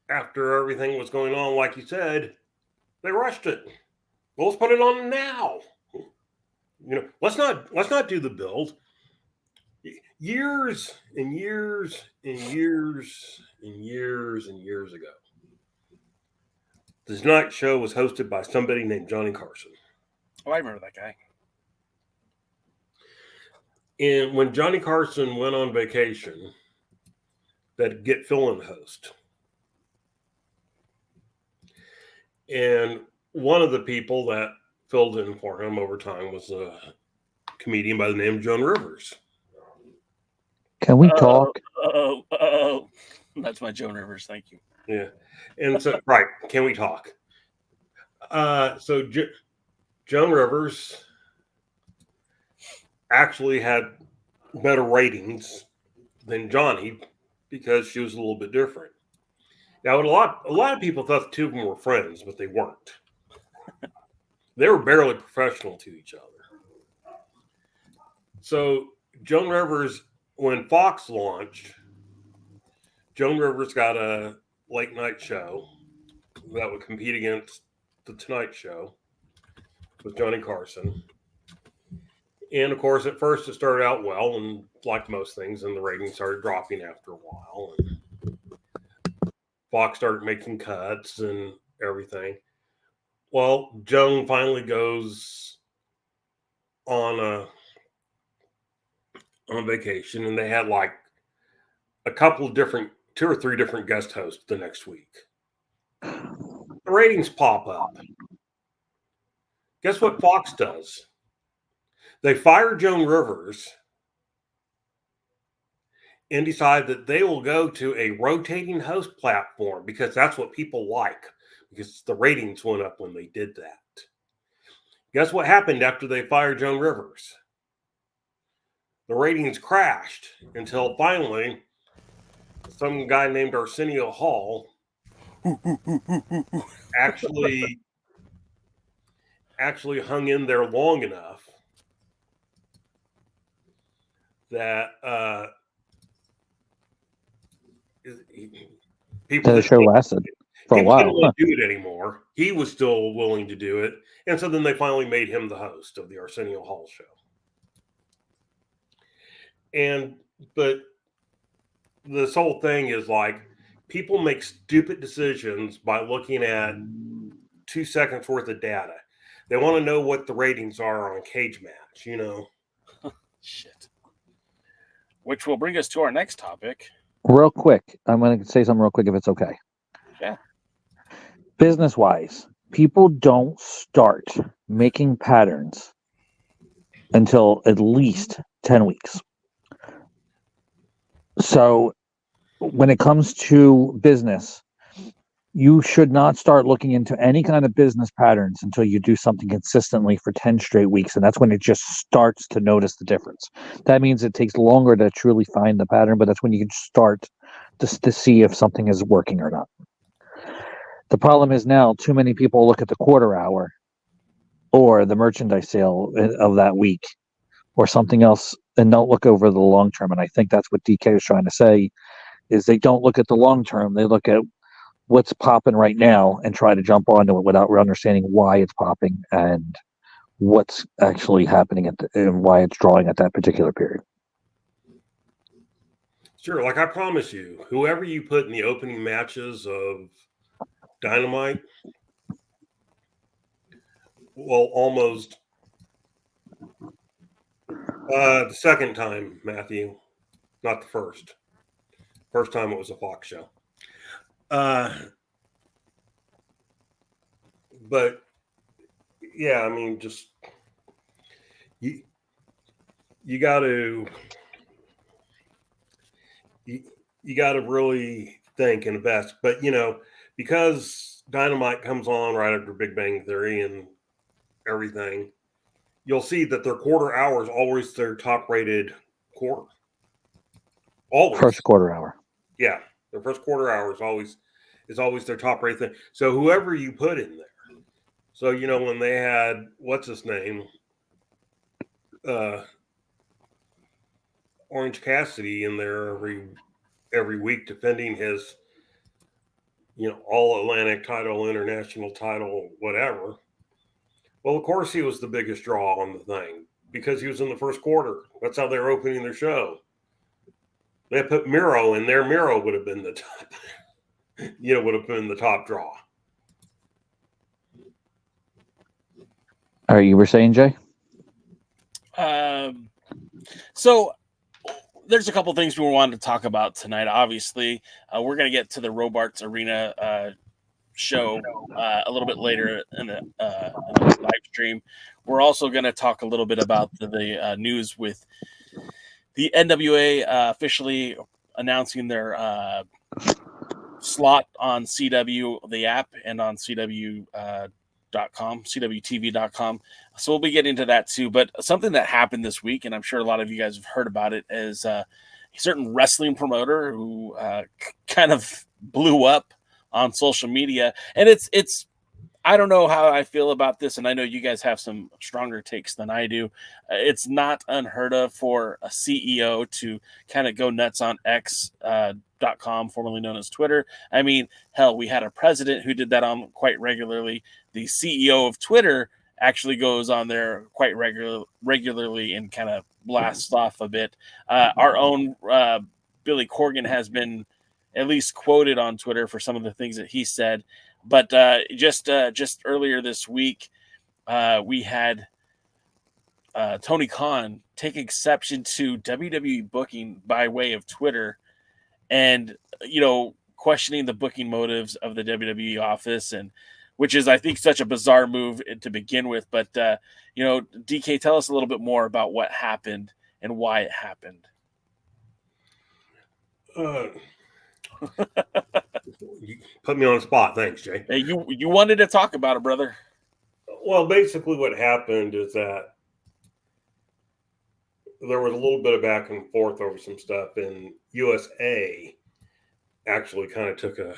after everything was going on, like you said, they rushed it. Well, let's put it on now. You know, let's not do the build. Years and years and years and years and years ago, the Tonight Show was hosted by somebody named Johnny Carson. Oh, I remember that guy. And when Johnny Carson went on vacation, that'd get fill-in host. And one of the people that filled in for him over time was a comedian by the name of Joan Rivers. Can we talk? Oh, that's my Joan Rivers. Thank you. Yeah. And so, right. Can we talk? So Joan Rivers actually had better ratings than Johnny because she was a little bit different. Now, a lot of people thought the two of them were friends, but they weren't. They were barely professional to each other. So Joan Rivers, when Fox launched, Joan Rivers got a late night show that would compete against the Tonight Show with Johnny Carson. And of course, at first it started out well, and like most things, and the ratings started dropping after a while. And Fox started making cuts and everything. Well, Joan finally goes on vacation, and they had like a couple of different, 2 or 3 different guest hosts the next week. The ratings pop up. Guess what Fox does? They fire Joan Rivers and decide that they will go to a rotating host platform because that's what people like, because the ratings went up when they did that. Guess what happened after they fired Joan Rivers? The ratings crashed until finally some guy named Arsenio Hall actually hung in there long enough that people The show lasted for a while. Didn't want to do it anymore. He was still willing to do it, and so then they finally made him the host of the Arsenio Hall show. But this whole thing is like people make stupid decisions by looking at 2 seconds worth of data. They want to know what the ratings are on a cage match, you know. Shit. Which will bring us to our next topic. Real quick, I'm going to say something real quick if it's okay. Yeah. Business-wise, people don't start making patterns until at least 10 weeks. So when it comes to business, you should not start looking into any kind of business patterns until you do something consistently for 10 straight weeks. And that's when it just starts to notice the difference. That means it takes longer to truly find the pattern, but that's when you can start to see if something is working or not. The problem is now too many people look at the quarter hour or the merchandise sale of that week or something else and don't look over the long term. And I think that's what DK is trying to say, is they don't look at the long term. They look at what's popping right now and try to jump onto it without understanding why it's popping and what's actually happening and why it's drawing at that particular period. Sure, like I promise you, whoever you put in the opening matches of Dynamite will almost the second time, Matthew, not the first. First time it was a Fox show. But yeah, I mean, just you got to you got to really think and invest. But because Dynamite comes on right after Big Bang Theory and everything, you'll see that their quarter hour is always their top rated quarter. Always. First quarter hour. Yeah, their first quarter hour is always their top rated thing. So whoever you put in there. So when they had what's his name, Orange Cassidy in there every week defending his all Atlantic title, international title, whatever. Well, of course he was the biggest draw on the thing because he was in the first quarter. That's how they were opening their show. They put Miro in there. Miro would have been the top, would have been the top draw. All right, you were saying, Jay? So there's a couple things we wanted to talk about tonight. Obviously, we're going to get to the Robarts Arena show a little bit later in the live stream. We're also going to talk a little bit about the news with the NWA officially announcing their slot on CW, the app, and on CWTV.com. So we'll be getting to that too. But something that happened this week, and I'm sure a lot of you guys have heard about it, is a certain wrestling promoter who kind of blew up on social media. And it's I don't know how I feel about this, and I know you guys have some stronger takes than I do. It's not unheard of for a CEO to kind of go nuts on X.com, formerly known as Twitter. I mean, hell, we had a president who did that on quite regularly. The CEO of Twitter actually goes on there quite regularly and kind of blasts off a bit. Our own Billy Corgan has been at least quoted on Twitter for some of the things that he said. But just earlier this week, we had Tony Khan take exception to WWE booking by way of Twitter, and questioning the booking motives of the WWE office, and which is, I think, such a bizarre move to begin with. But DK, tell us a little bit more about what happened and why it happened. You put me on the spot. Thanks, Jay. Hey, you wanted to talk about it, brother. Well, basically what happened is that there was a little bit of back and forth over some stuff, and USA actually kind of took a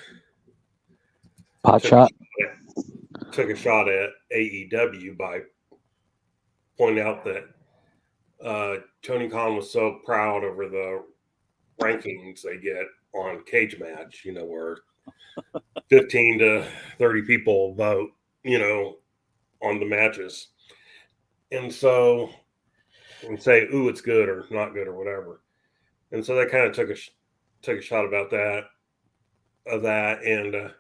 shot at AEW by pointing out that Tony Khan was so proud over the rankings they get on Cage Match, where 15 to 30 people vote, on the matches. And so, and say, ooh, it's good or not good or whatever. And so they kind of took a shot about that, and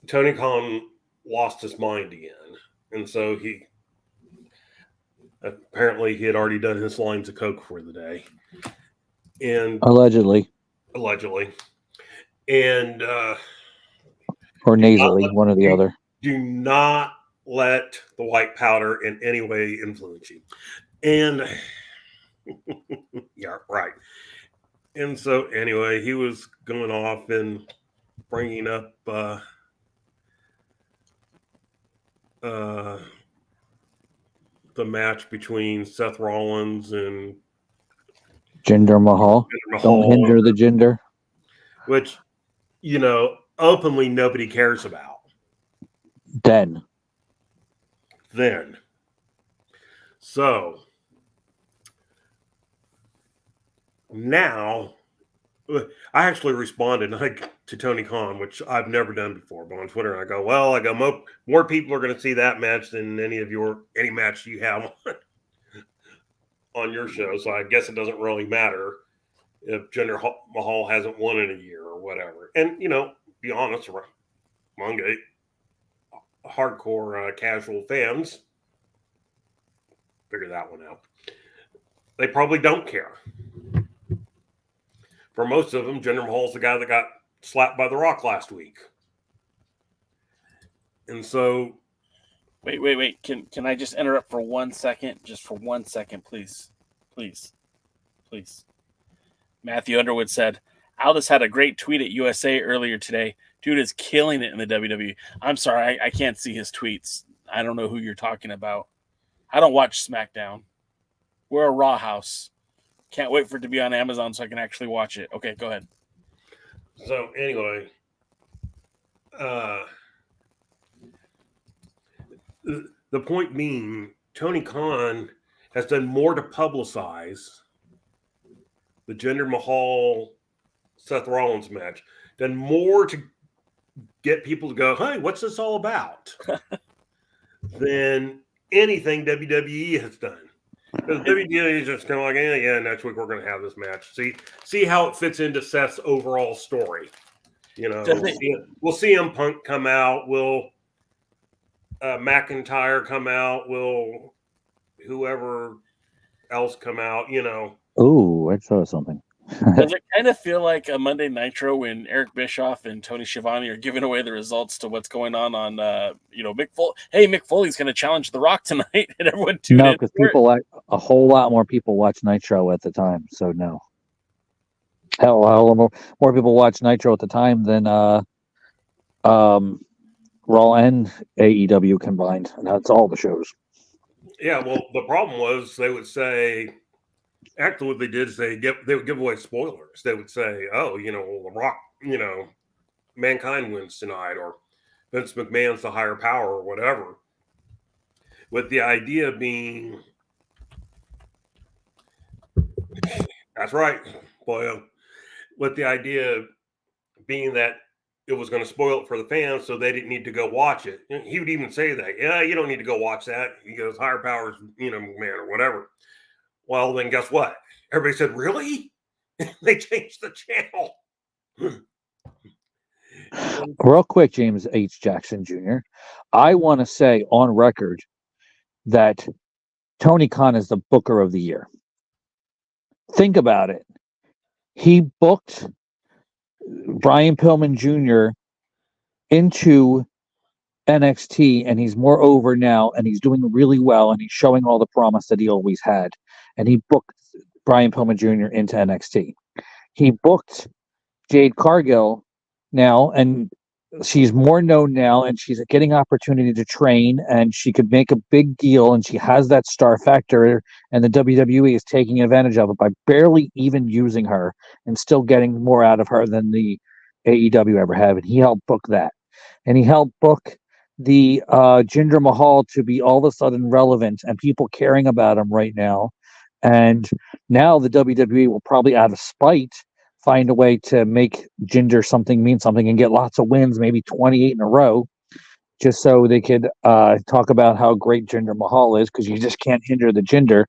Tony Khan lost his mind again. And so he had already done his lines of coke for the day. And Allegedly. And or nasally, one or the other. Do not let the white powder in any way influence you. And yeah, right. And so anyway, he was going off and bringing up the match between Seth Rollins and Jinder Mahal. Don't hinder the Jinder. Which, openly nobody cares about. Then. So now I actually responded to Tony Khan, which I've never done before, but on Twitter, I go, more people are going to see that match than any match you have on your show. So I guess it doesn't really matter if Jinder Mahal hasn't won in a year or whatever. And, be honest, among hardcore casual fans, figure that one out. They probably don't care. For most of them, Jinder Mahal's the guy that got slapped by The Rock last week. And so... Wait. Can I just interrupt for 1 second? Just for 1 second, please. Please. Matthew Underwood said, Aldis had a great tweet at USA earlier today. Dude is killing it in the WWE. I'm sorry, I can't see his tweets. I don't know who you're talking about. I don't watch SmackDown. We're a Raw house. Can't wait for it to be on Amazon so I can actually watch it. Okay, go ahead. So anyway, the point being, Tony Khan has done more to publicize the Jinder Mahal Seth Rollins match, done more to get people to go, hey, what's this all about? than anything WWE has done. Because WWE is just kind of like, yeah, next week we're going to have this match. See how it fits into Seth's overall story. We'll see him Punk come out. Will McIntyre come out? Will whoever else come out? Oh, I saw something. Does it kind of feel like a Monday Nitro when Eric Bischoff and Tony Schiavone are giving away the results to what's going on Mick Foley? Hey, Mick Foley's going to challenge The Rock tonight, and everyone tuned in. No, because a whole lot more people watch Nitro at the time, so no. Hell, more people watch Nitro at the time than Raw and AEW combined, and that's all the shows. Yeah, well, the problem was they would say. Actually, what they did is they would give away spoilers. They would say, "Oh, The Rock, Mankind wins tonight," or Vince McMahon's the higher power, or whatever. With the idea being, that's right, boy. With the idea being that it was going to spoil it for the fans, so they didn't need to go watch it. He would even say that, "Yeah, you don't need to go watch that." He goes, "Higher powers, McMahon or whatever." Well, then guess what? Everybody said, really? They changed the channel. Real quick, James H. Jackson Jr., I want to say on record that Tony Khan is the booker of the year. Think about it. He booked Brian Pillman Jr. into NXT, and he's more over now, and he's doing really well, and he's showing all the promise that he always had. And he booked Brian Pillman Jr. into NXT. He booked Jade Cargill now, and she's more known now, and she's getting opportunity to train, and she could make a big deal, and she has that star factor, and the WWE is taking advantage of it by barely even using her and still getting more out of her than the AEW ever have. And he helped book that. And he helped book the Jinder Mahal to be all of a sudden relevant and people caring about him right now. And now the WWE will probably, out of spite, find a way to make Jinder mean something and get lots of wins, maybe 28 in a row, just so they could talk about how great Jinder Mahal is, because you just can't hinder the Jinder.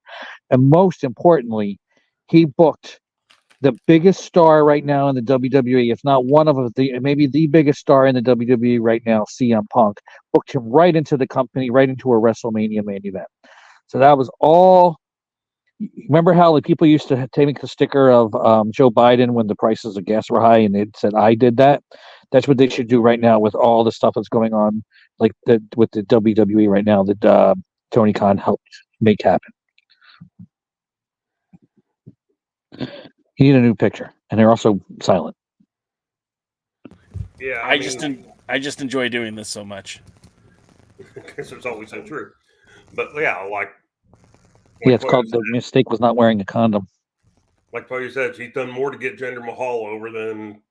And most importantly, he booked the biggest star right now in the WWE, if not one of maybe the biggest star in the WWE right now, CM Punk, booked him right into the company, right into a WrestleMania main event. So that was all. Remember how people used to take a sticker of Joe Biden when the prices of gas were high, and it said, "I did that"? That's what they should do right now with all the stuff that's going on, with the WWE right now that Tony Khan helped make happen. You need a new picture, and they're also silent. Yeah, I just enjoy doing this so much. Because it's always so true. But yeah, Yeah, it's called the mistake was not wearing a condom. Like Tony said, he's done more to get Jinder Mahal over than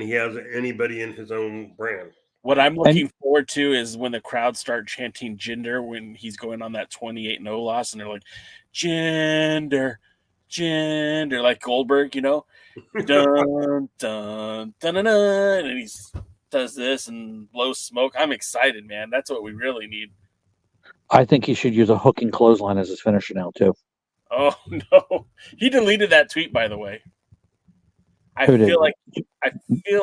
he has anybody in his own brand. What I'm looking forward to is when the crowd start chanting Jinder when he's going on that 28-0 loss, and they're like, Jinder, Jinder, like Goldberg, dun, dun, dun, dun, dun, and he does this and blows smoke. I'm excited, man. That's what we really need. I think he should use a hooking clothesline as his finisher now, too. Oh no, he deleted that tweet. By the way, I Who did? feel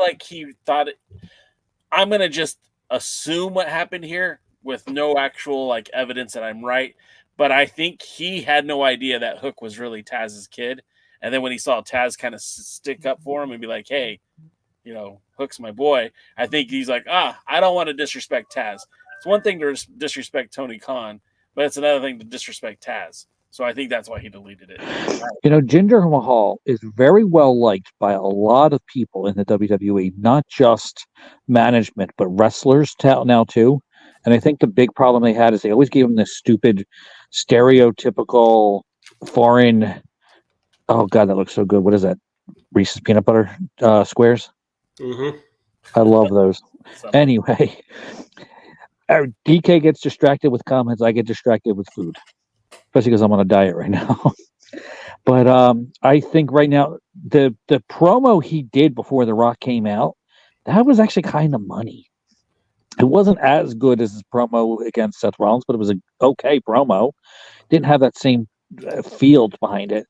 like he thought it. I'm gonna just assume what happened here with no actual like evidence that I'm right, but I think he had no idea that Hook was really Taz's kid. And then when he saw Taz kind of stick up for him and be like, "Hey, Hook's my boy," I think he's like, I don't want to disrespect Taz. It's one thing to disrespect Tony Khan, but it's another thing to disrespect Taz. So I think that's why he deleted it. Jinder Mahal is very well liked by a lot of people in the WWE, not just management, but wrestlers now too. And I think the big problem they had is they always gave him this stupid, stereotypical foreign. Oh God, that looks so good. What is that? Reese's peanut butter squares. Mm-hmm. I love those. Anyway, DK gets distracted with comments. I get distracted with food, especially because I'm on a diet right now. But I think right now the promo he did before The Rock came out, that was actually kind of money. It wasn't as good as his promo against Seth Rollins, but it was an okay promo. Didn't have that same field behind it.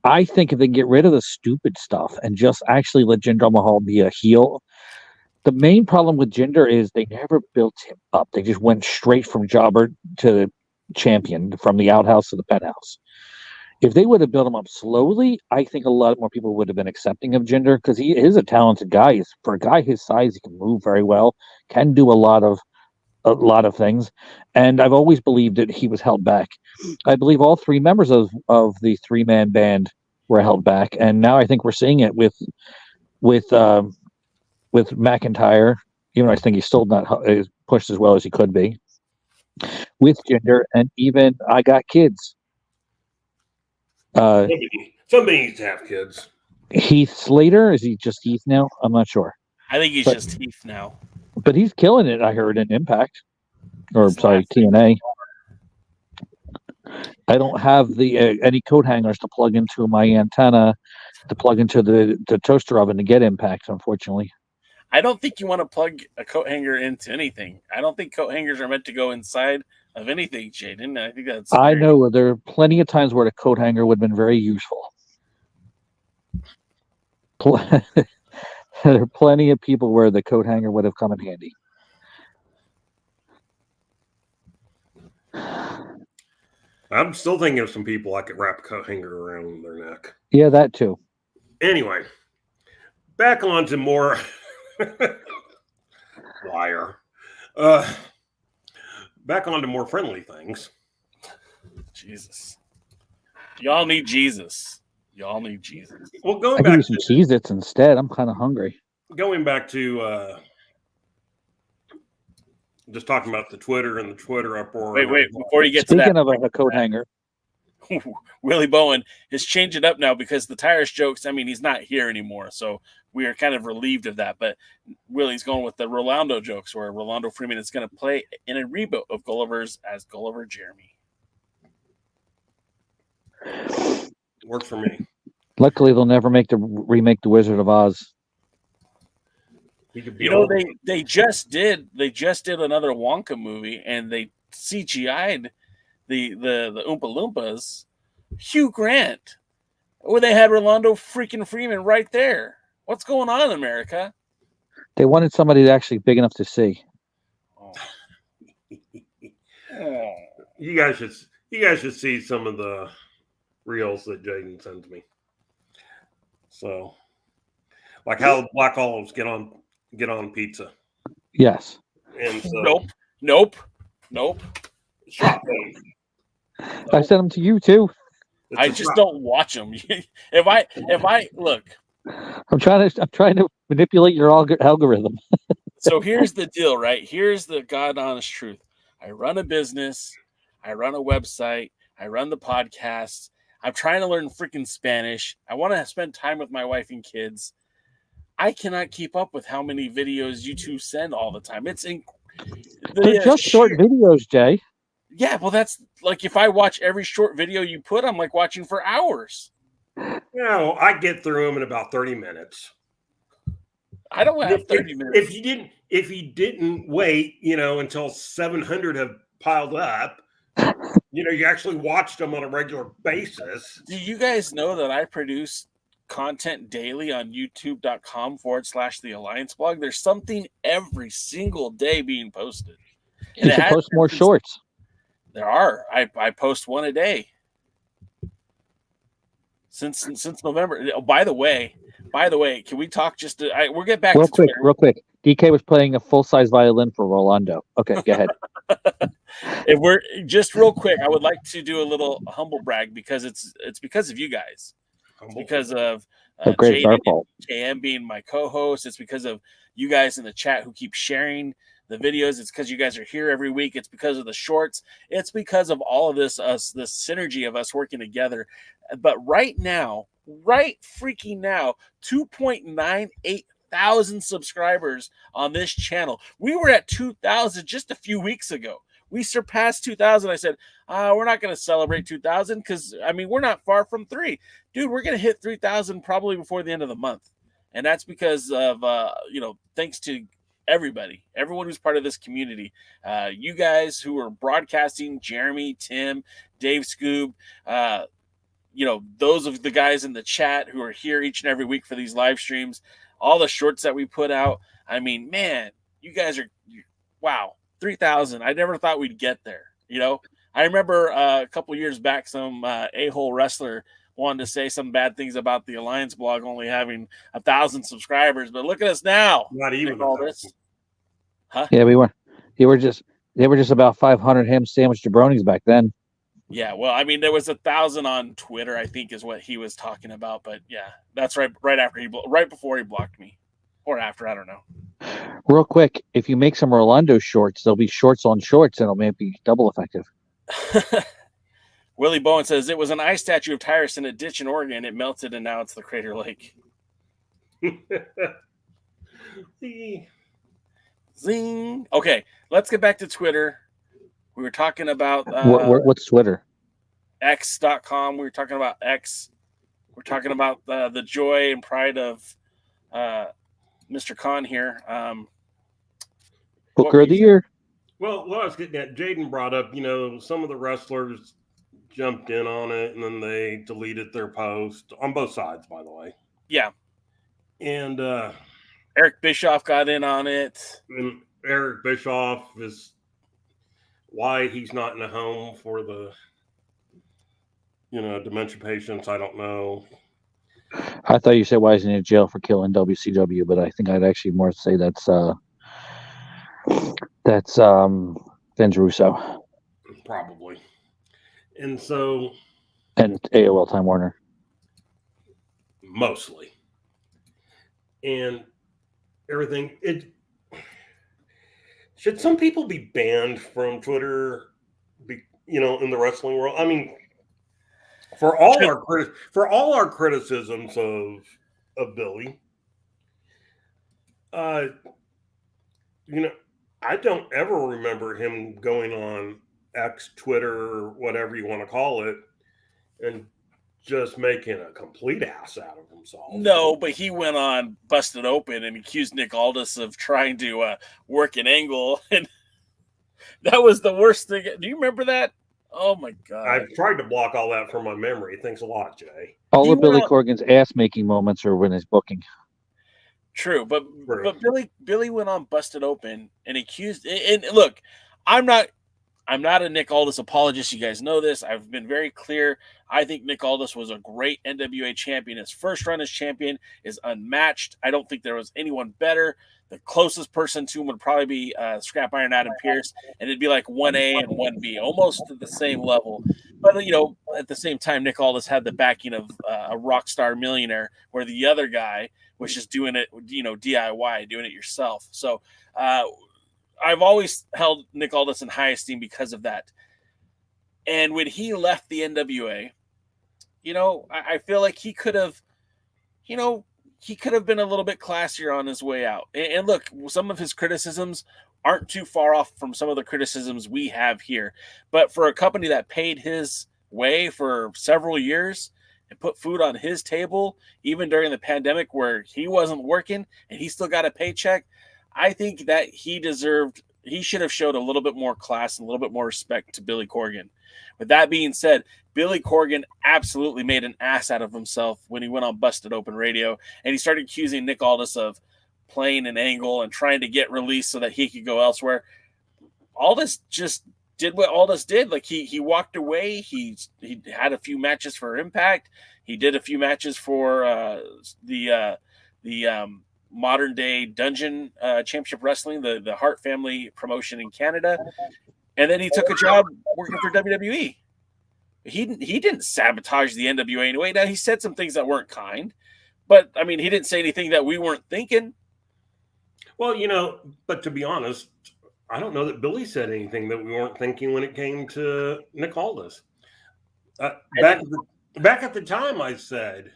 I think if they get rid of the stupid stuff and just actually let Jinder Mahal be a heel. The main problem with Jinder is they never built him up. They just went straight from jobber to champion, from the outhouse to the penthouse. If they would have built him up slowly, I think a lot more people would have been accepting of Jinder, because he is a talented guy. For a guy his size, he can move very well, can do a lot of things, and I've always believed that he was held back. I believe all three members of the 3-man band were held back, and now I think we're seeing it with McIntyre. Even though I think he's still not pushed as well as he could be, with Jinder, and even I Got Kids. Somebody needs to have kids. Heath Slater, is he just Heath now? I'm not sure. I think he's just Heath now. But he's killing it, I heard, in Impact. Or, sorry, TNA. I don't have the any coat hangers to plug into my antenna, to plug into the toaster oven to get Impact, unfortunately. I don't think you want to plug a coat hanger into anything. I don't think coat hangers are meant to go inside of anything, Jaden. I think that's. I know there are plenty of times where the coat hanger would have been very useful. There are plenty of people where the coat hanger would have come in handy. I'm still thinking of some people I could wrap a coat hanger around their neck. Yeah, that too. Anyway, back on to more liar. Back on to more friendly things. Jesus. Y'all need Jesus. Y'all need Jesus. Well, going I back give you some Cheez-Its instead. I'm kind of hungry. Going back to just talking about the Twitter and the Twitter uproar. Wait, before you get Speaking to that. of a coat hanger. Willie Bowen is changing it up now because the Tires jokes, I mean, he's not here anymore. So we are kind of relieved of that. But Willie's going with the Rolando jokes, where Rolando Freeman is going to play in a reboot of Gulliver's as Gulliver Jeremy. Works for me. Luckily, they'll never remake the Wizard of Oz. They just did another Wonka movie, and they CGI'd the Oompa Loompas. Hugh Grant, where they had Rolando freaking Freeman right there. What's going on in America? They wanted somebody actually big enough to see. You guys should see some of the reels that Jaden sends me. So, like how Black Olives get on pizza. Yes. And so, Nope. I sent them to you too. I just don't watch them. if I look, I'm trying to manipulate your algorithm. So here's the deal, right? Here's the God honest truth. I run a business. I run a website. I run the podcast. I'm trying to learn freaking Spanish. I want to spend time with my wife and kids. I cannot keep up with how many videos you two send all the time. They're just short videos, Jay. Yeah, well, that's like if I watch every short video you put, I'm like watching for hours. No, I get through them in about 30 minutes. I don't have 30 minutes. If you didn't wait, until 700 have piled up, You actually watched them on a regular basis. Do you guys know that I produce content daily on youtube.com/the Alliance blog? There's something every single day being posted. You should post more shorts. There are. I post one a day since November. Oh, by the way, can we talk just we'll get back real to quick, Twitter. real quick. DK was playing a full-size violin for Rolando. Okay, go ahead. If we're just real quick, I would like to do a little humble brag because it's because of you guys. It's because of great, Jade our fault. KM being my co-host. It's because of you guys in the chat who keep sharing the videos. It's because you guys are here every week. It's because of the shorts. It's because of all of this synergy of us working together. But right freaking now, 2.98 thousand subscribers on this channel. We were at 2,000 just a few weeks ago. We surpassed 2,000. I said, we're not going to celebrate 2,000 because, we're not far from 3. Dude, we're going to hit 3,000 probably before the end of the month. And that's because of, thanks to everyone who's part of this community. You guys who are broadcasting, Jeremy, Tim, Dave Scoob, those of the guys in the chat who are here each and every week for these live streams, all the shorts that we put out. Man, you guys are, wow, 3,000. I never thought we'd get there. I remember a couple years back, some a-hole wrestler wanted to say some bad things about the Alliance blog only having 1,000 subscribers, but look at us now. Not even all this. Huh? Yeah, we were. They were just about 500 ham sandwich jabronis back then. Yeah, well, there was 1,000 on Twitter, I think, is what he was talking about. But yeah, that's right before he blocked me, or after, I don't know. Real quick, if you make some Rolando shorts, there'll be shorts on shorts, and it'll maybe be double effective. Willie Bowen says it was an ice statue of Tyrus in a ditch in Oregon. It melted, and now it's the Crater Lake. Zing. Okay, let's get back to Twitter. We were talking about what's Twitter? X.com. We were talking about X. We're talking about the joy and pride of Mr. Khan here. Booker of the year. Well, what I was getting at, Jaden brought up, some of the wrestlers jumped in on it and then they deleted their post on both sides, by the way. Yeah. And Eric Bischoff got in on it. And Eric Bischoff is why he's not in a home for the, dementia patients. I don't know. I thought you said why he's in jail for killing WCW, but I think I'd actually more say that's Vince Russo. Probably. And so. And AOL Time Warner. Mostly. And everything. Should some people be banned from Twitter, in the wrestling world? For all our criticisms of Billy, I don't ever remember him going on X, Twitter, whatever you want to call it, and just making a complete ass out of himself. No, but he went on Busted Open and accused Nick Aldis of trying to work an angle, and that was the worst thing. Do you remember that? Oh my God! I've tried to block all that from my memory. Thanks a lot, Jay. All of Billy Corgan's ass-making moments are when he's booking. True, but Billy went on Busted Open and accused. And look, I'm not a Nick Aldis apologist. You guys know this. I've been very clear. I think Nick Aldis was a great NWA champion. His first run as champion is unmatched. I don't think there was anyone better. The closest person to him would probably be Scrap Iron Adam Pearce, and it'd be like 1A and 1B, almost at the same level. But, at the same time, Nick Aldis had the backing of a rock star millionaire, where the other guy was just doing it, DIY, doing it yourself. So I've always held Nick Aldis in high esteem because of that. And when he left the NWA, I feel like he could have, been a little bit classier on his way out. And look, some of his criticisms aren't too far off from some of the criticisms we have here. But for a company that paid his way for several years and put food on his table, even during the pandemic where he wasn't working and he still got a paycheck, I think that he should have showed a little bit more class and a little bit more respect to Billy Corgan. With that being said, Billy Corgan absolutely made an ass out of himself when he went on Busted Open Radio, and he started accusing Nick Aldis of playing an angle and trying to get released so that he could go elsewhere. Aldis just did what Aldis did. Like he walked away. He had a few matches for Impact. He did a few matches for the modern day Dungeon Championship Wrestling, the Hart family promotion in Canada. And then he took a job working for WWE. He didn't sabotage the NWA anyway. Now, he said some things that weren't kind, but I mean, he didn't say anything that we weren't thinking. Well, but to be honest, I don't know that Billy said anything that we weren't thinking when it came to Nick Aldis. Back at the time, I said,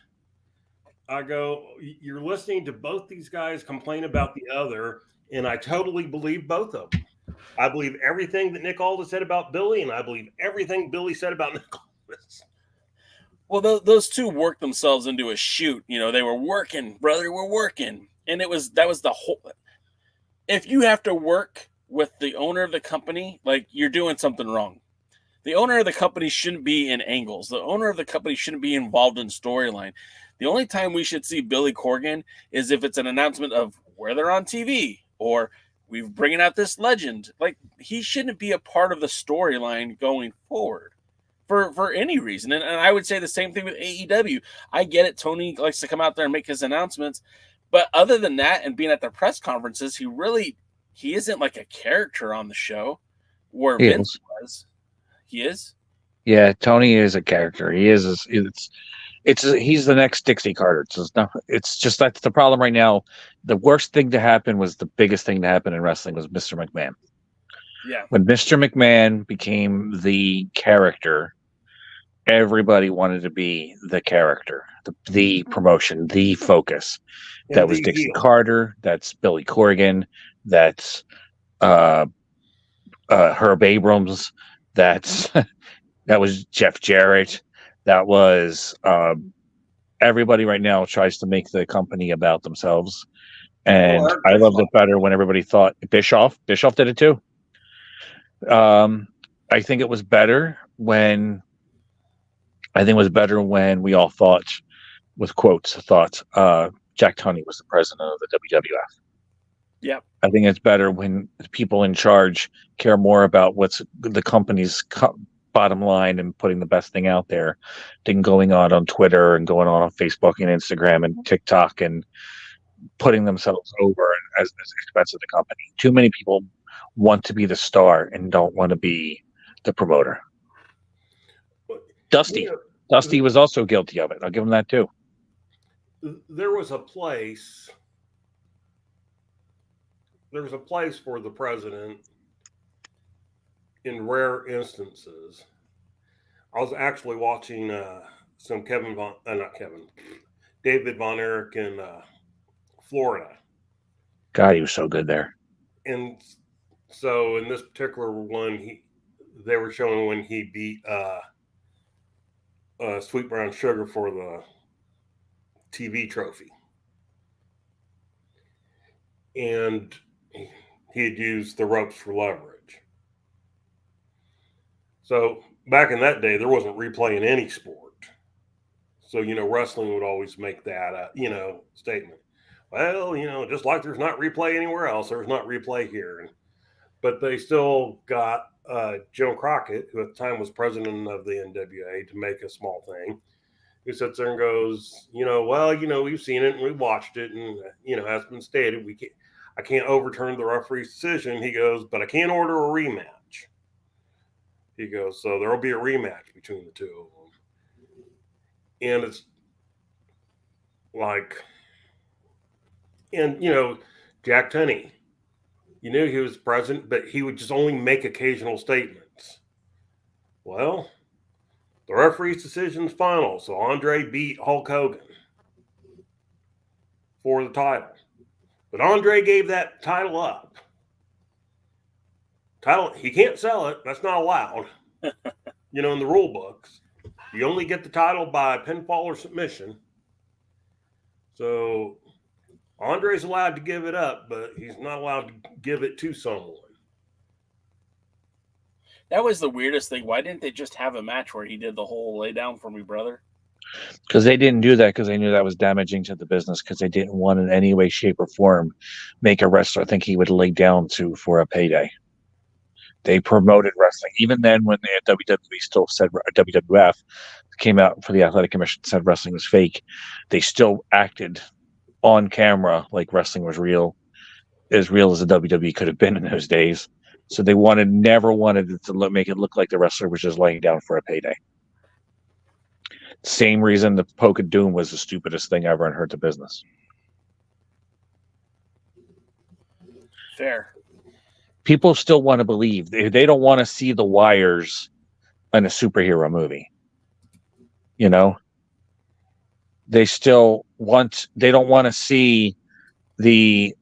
you're listening to both these guys complain about the other, and I totally believe both of them. I believe everything that Nick Aldis said about Billy, and I believe everything Billy said about Nick Aldis. Well, those two worked themselves into a shoot. They were working, brother, we're working. And that was the whole. If you have to work with the owner of the company, like, you're doing something wrong. The owner of the company shouldn't be in angles. The owner of the company shouldn't be involved in storyline. The only time we should see Billy Corgan is if it's an announcement of where they're on TV or we're bringing out this legend. Like, he shouldn't be a part of the storyline going forward for any reason. And I would say the same thing with AEW. I get it. Tony likes to come out there and make his announcements. But other than that and being at the press conferences, he isn't like a character on the show where Vince was. He is? Yeah, Tony is a character. He is. He's the next Dixie Carter. It's just that's the problem right now. The worst thing to happen was the biggest thing to happen in wrestling was Mr. McMahon. Yeah. When Mr. McMahon became the character, everybody wanted to be the character, the promotion, the focus. That was Dixie Carter. That's Billy Corgan. That's Herb Abrams. That was Jeff Jarrett. That was everybody right now tries to make the company about themselves. And I loved it better when everybody thought Bischoff did it too. I think it was better when we all thought, with quotes, Jack Tunney was the president of the WWF. Yeah. I think it's better when people in charge care more about what's the company's bottom line and putting the best thing out there than going on Twitter and going on Facebook and Instagram and TikTok and putting themselves over as expense of the company. Too many people want to be the star and don't want to be the promoter. Dusty was also guilty of it. I'll give him that too. There was a place for the president in rare instances. I was actually watching some David Von Erich in Florida. God, he was so good there. And so in this particular one, they were showing when he beat Sweet Brown Sugar for the TV trophy. And he had used the ropes for leverage. So back in that day, there wasn't replay in any sport. So, wrestling would always make that, statement. Well, just like there's not replay anywhere else, there's not replay here. But they still got Joe Crockett, who at the time was president of the NWA, to make a small thing, who sits there and goes, we've seen it and we've watched it, and, has been stated, I can't overturn the referee's decision. He goes, but I can't order a rematch. He goes, so there will be a rematch between the two of them. And it's like, Jack Tunney, he was president, but he would just only make occasional statements. Well, the referee's decision's final. So Andre beat Hulk Hogan for the title. But Andre gave that title up. He can't sell it. That's not allowed. In the rule books, you only get the title by pinfall or submission. So Andre's allowed to give it up, but he's not allowed to give it to someone. That was the weirdest thing. Why didn't they just have a match where he did the whole lay down for me, brother? Because they didn't do that because they knew that was damaging to the business because they didn't want in any way, shape, or form make a wrestler think he would lay down for a payday. They promoted wrestling. Even then, when the WWE still said WWF came out for the Athletic Commission said wrestling was fake, they still acted on camera like wrestling was real as the WWE could have been in those days. So they never wanted it to make it look like the wrestler was just laying down for a payday. Same reason the Poke of Doom was the stupidest thing ever and hurt the business. Fair. People still want to believe. They don't want to see the wires in a superhero movie. You know? They don't want to see the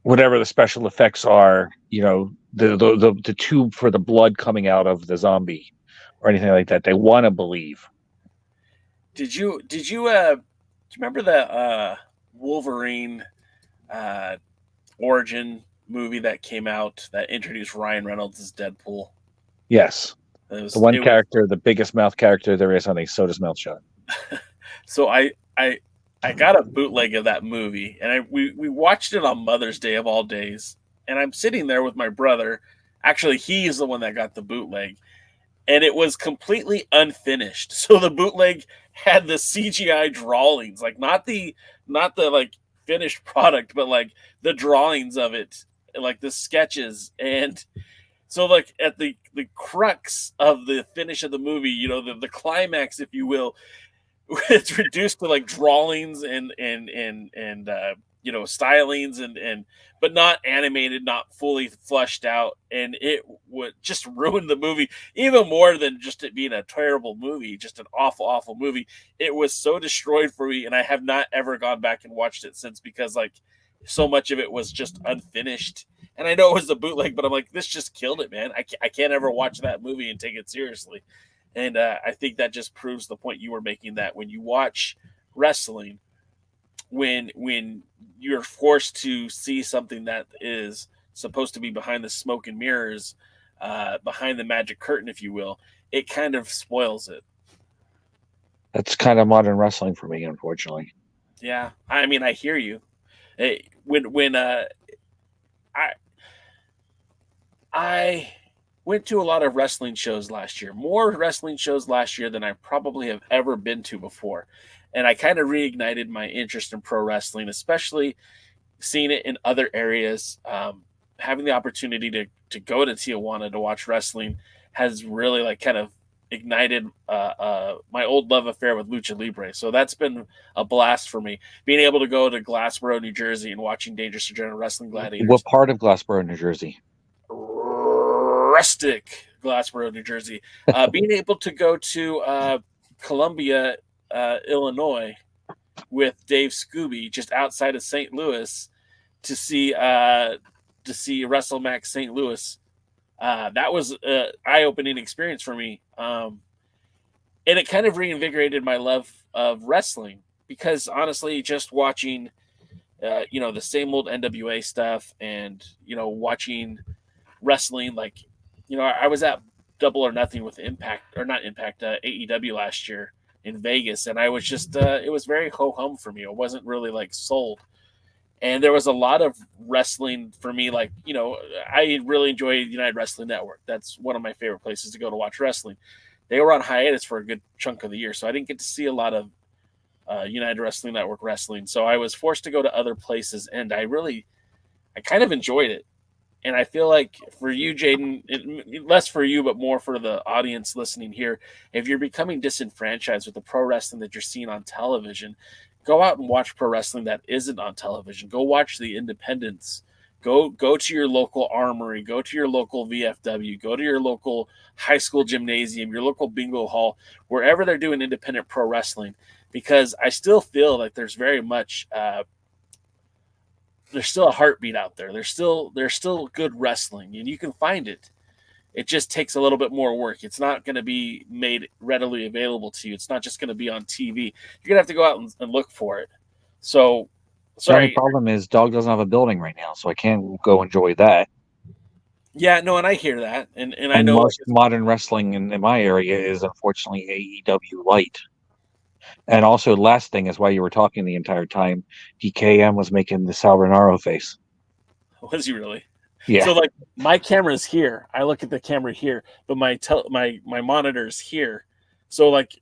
whatever the special effects are, you know, the tube for the blood coming out of the zombie or anything like that. They want to believe. Did you remember the Wolverine origin movie that came out that introduced Ryan Reynolds as Deadpool? Yes. The biggest mouth character there is on a Soda's Mouth Shot. So I got a bootleg of that movie, and we watched it on Mother's Day of all days. And I'm sitting there with my brother. Actually, he's the one that got the bootleg, and it was completely unfinished. So the bootleg had the CGI drawings, like not the like finished product, but like the drawings of it, like the sketches. And so like at the crux of the finish of the movie, you know, the climax, if you will, it's reduced to like drawings and you know, stylings and but not animated, not fully fleshed out, and it would just ruin the movie even more than just it being a terrible movie, just an awful movie. It was so destroyed for me, and I have not ever gone back and watched it since because like so much of it was just unfinished. And I know it was the bootleg, but I'm like, this just killed it, man. I can't ever watch that movie and take it seriously. And I think that just proves the point you were making, that when you watch wrestling, when you're forced to see something that is supposed to be behind the smoke and mirrors, behind the magic curtain, if you will, it kind of spoils it. That's kind of modern wrestling for me, unfortunately. Yeah, I mean, I hear you. I went to a lot of wrestling shows last year, more wrestling shows last year than I probably have ever been to before. And I kind of reignited my interest in pro wrestling, especially seeing it in other areas. Having the opportunity to go to Tijuana to watch wrestling has really like kind of ignited my old love affair with Lucha Libre. So that's been a blast for me. Being able to go to Glassboro, New Jersey and watching Dangerous General Wrestling Gladiators. What part of Glassboro, New Jersey? Rustic Glassboro, New Jersey. Being able to go to Columbia, Illinois with Dave Scooby just outside of St. Louis to see WrestleMax St. Louis. That was an eye-opening experience for me. And it kind of reinvigorated my love of wrestling because honestly, just watching, the same old NWA stuff and, watching wrestling, like, I was at Double or Nothing with AEW last year in Vegas. And I was just, it was very ho-hum for me. It wasn't really like sold. And there was a lot of wrestling for me. Like, I really enjoy United Wrestling Network. That's one of my favorite places to go to watch wrestling. They were on hiatus for a good chunk of the year, so I didn't get to see a lot of United Wrestling Network wrestling. So I was forced to go to other places, and I kind of enjoyed it. And I feel like for you, Jaden, less for you, but more for the audience listening here, if you're becoming disenfranchised with the pro wrestling that you're seeing on television, go out and watch pro wrestling that isn't on television. Go watch the independents. Go to your local armory. Go to your local VFW. Go to your local high school gymnasium, your local bingo hall, wherever they're doing independent pro wrestling. Because I still feel like there's very much there's still a heartbeat out there. There's still good wrestling, and you can find it. It just takes a little bit more work. It's not going to be made readily available to you. It's not just going to be on TV. You're going to have to go out and look for it. So The only Sorry. problem is Dog doesn't have a building right now, so I can't go enjoy that. Yeah, no, and I hear that, and I And know. most modern wrestling in my area is unfortunately AEW light. And also, last thing is while you were talking the entire time, DKM was making the Sal Rinauro face. Was he really? Yeah. So like my camera's here. I look at the camera here, but my monitor's here. So like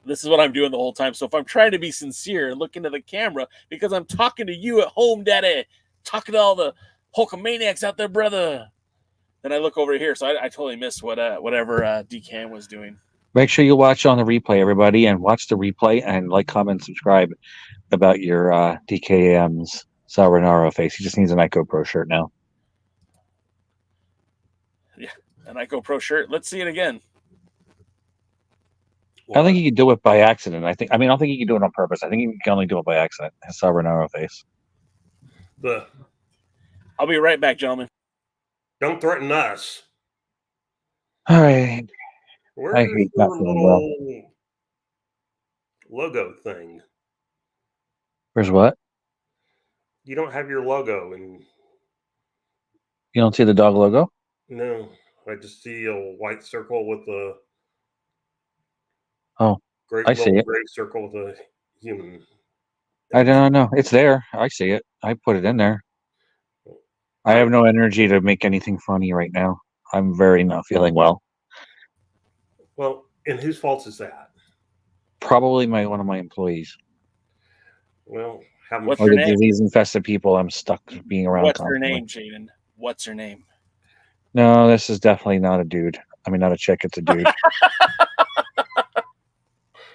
this is what I'm doing the whole time. So if I'm trying to be sincere and look into the camera because I'm talking to you at home, Daddy, talking to all the Hulkamaniacs out there, brother, then I look over here. So I totally missed whatever DKM was doing. Make sure you watch on the replay, everybody, and watch the replay and like, comment, subscribe about your DKM's Sal Rinauro face. He just needs an Ico Pro shirt now. Yeah, an Ico Pro shirt. Let's see it again. I think he could do it by accident. I don't think he can do it on purpose. I think he can only do it by accident. His Sal Rinauro face. I'll be right back, gentlemen. Don't threaten us. All right. Where's I hate your not feeling well. little logo thing? Where's what? You don't have your logo, and You don't see the dog logo? no, I just see a white circle with a great I see little it. gray circle with a human. I don't know. It's there. I see it. I put it in there. I have no energy to make anything funny right now. I'm very not feeling well. Well, and whose fault is that? Probably one of my employees. Well, have What's Or her the name? disease-infested people I'm stuck being around. What's her constantly. name, Jaden? What's her name? No, this is definitely not a dude. I mean, not a chick. It's a dude.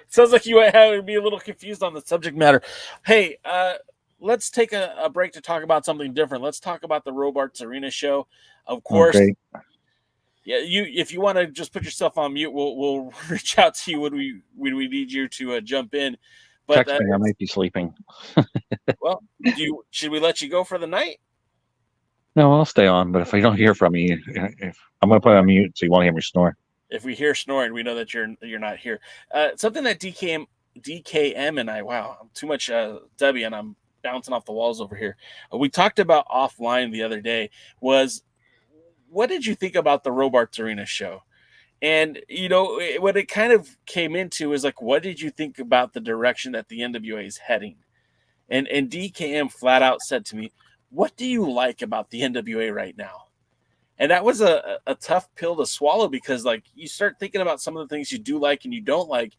Sounds like you would be a little confused on the subject matter. Hey, let's take a break to talk about something different. Let's talk about the Robarts Arena show. Of course, Okay. yeah. If you want to just put yourself on mute, we'll reach out to you when we need you to jump in. But Text me. I might be sleeping. well, should we let you go for the night? No, I'll stay on. But if I don't hear from you, I'm gonna put it on mute so you won't hear me snore. If we hear snoring, we know that you're not here. Something that DKM and I, wow, I'm too much W, and I'm bouncing off the walls over here. We talked about offline the other day. Was what did you think about the Robarts Arena show? And what it kind of came into is like, what did you think about the direction that the NWA is heading? And DKM flat out said to me, "What do you like about the NWA right now?" And that was a tough pill to swallow because, like, you start thinking about some of the things you do like and you don't like.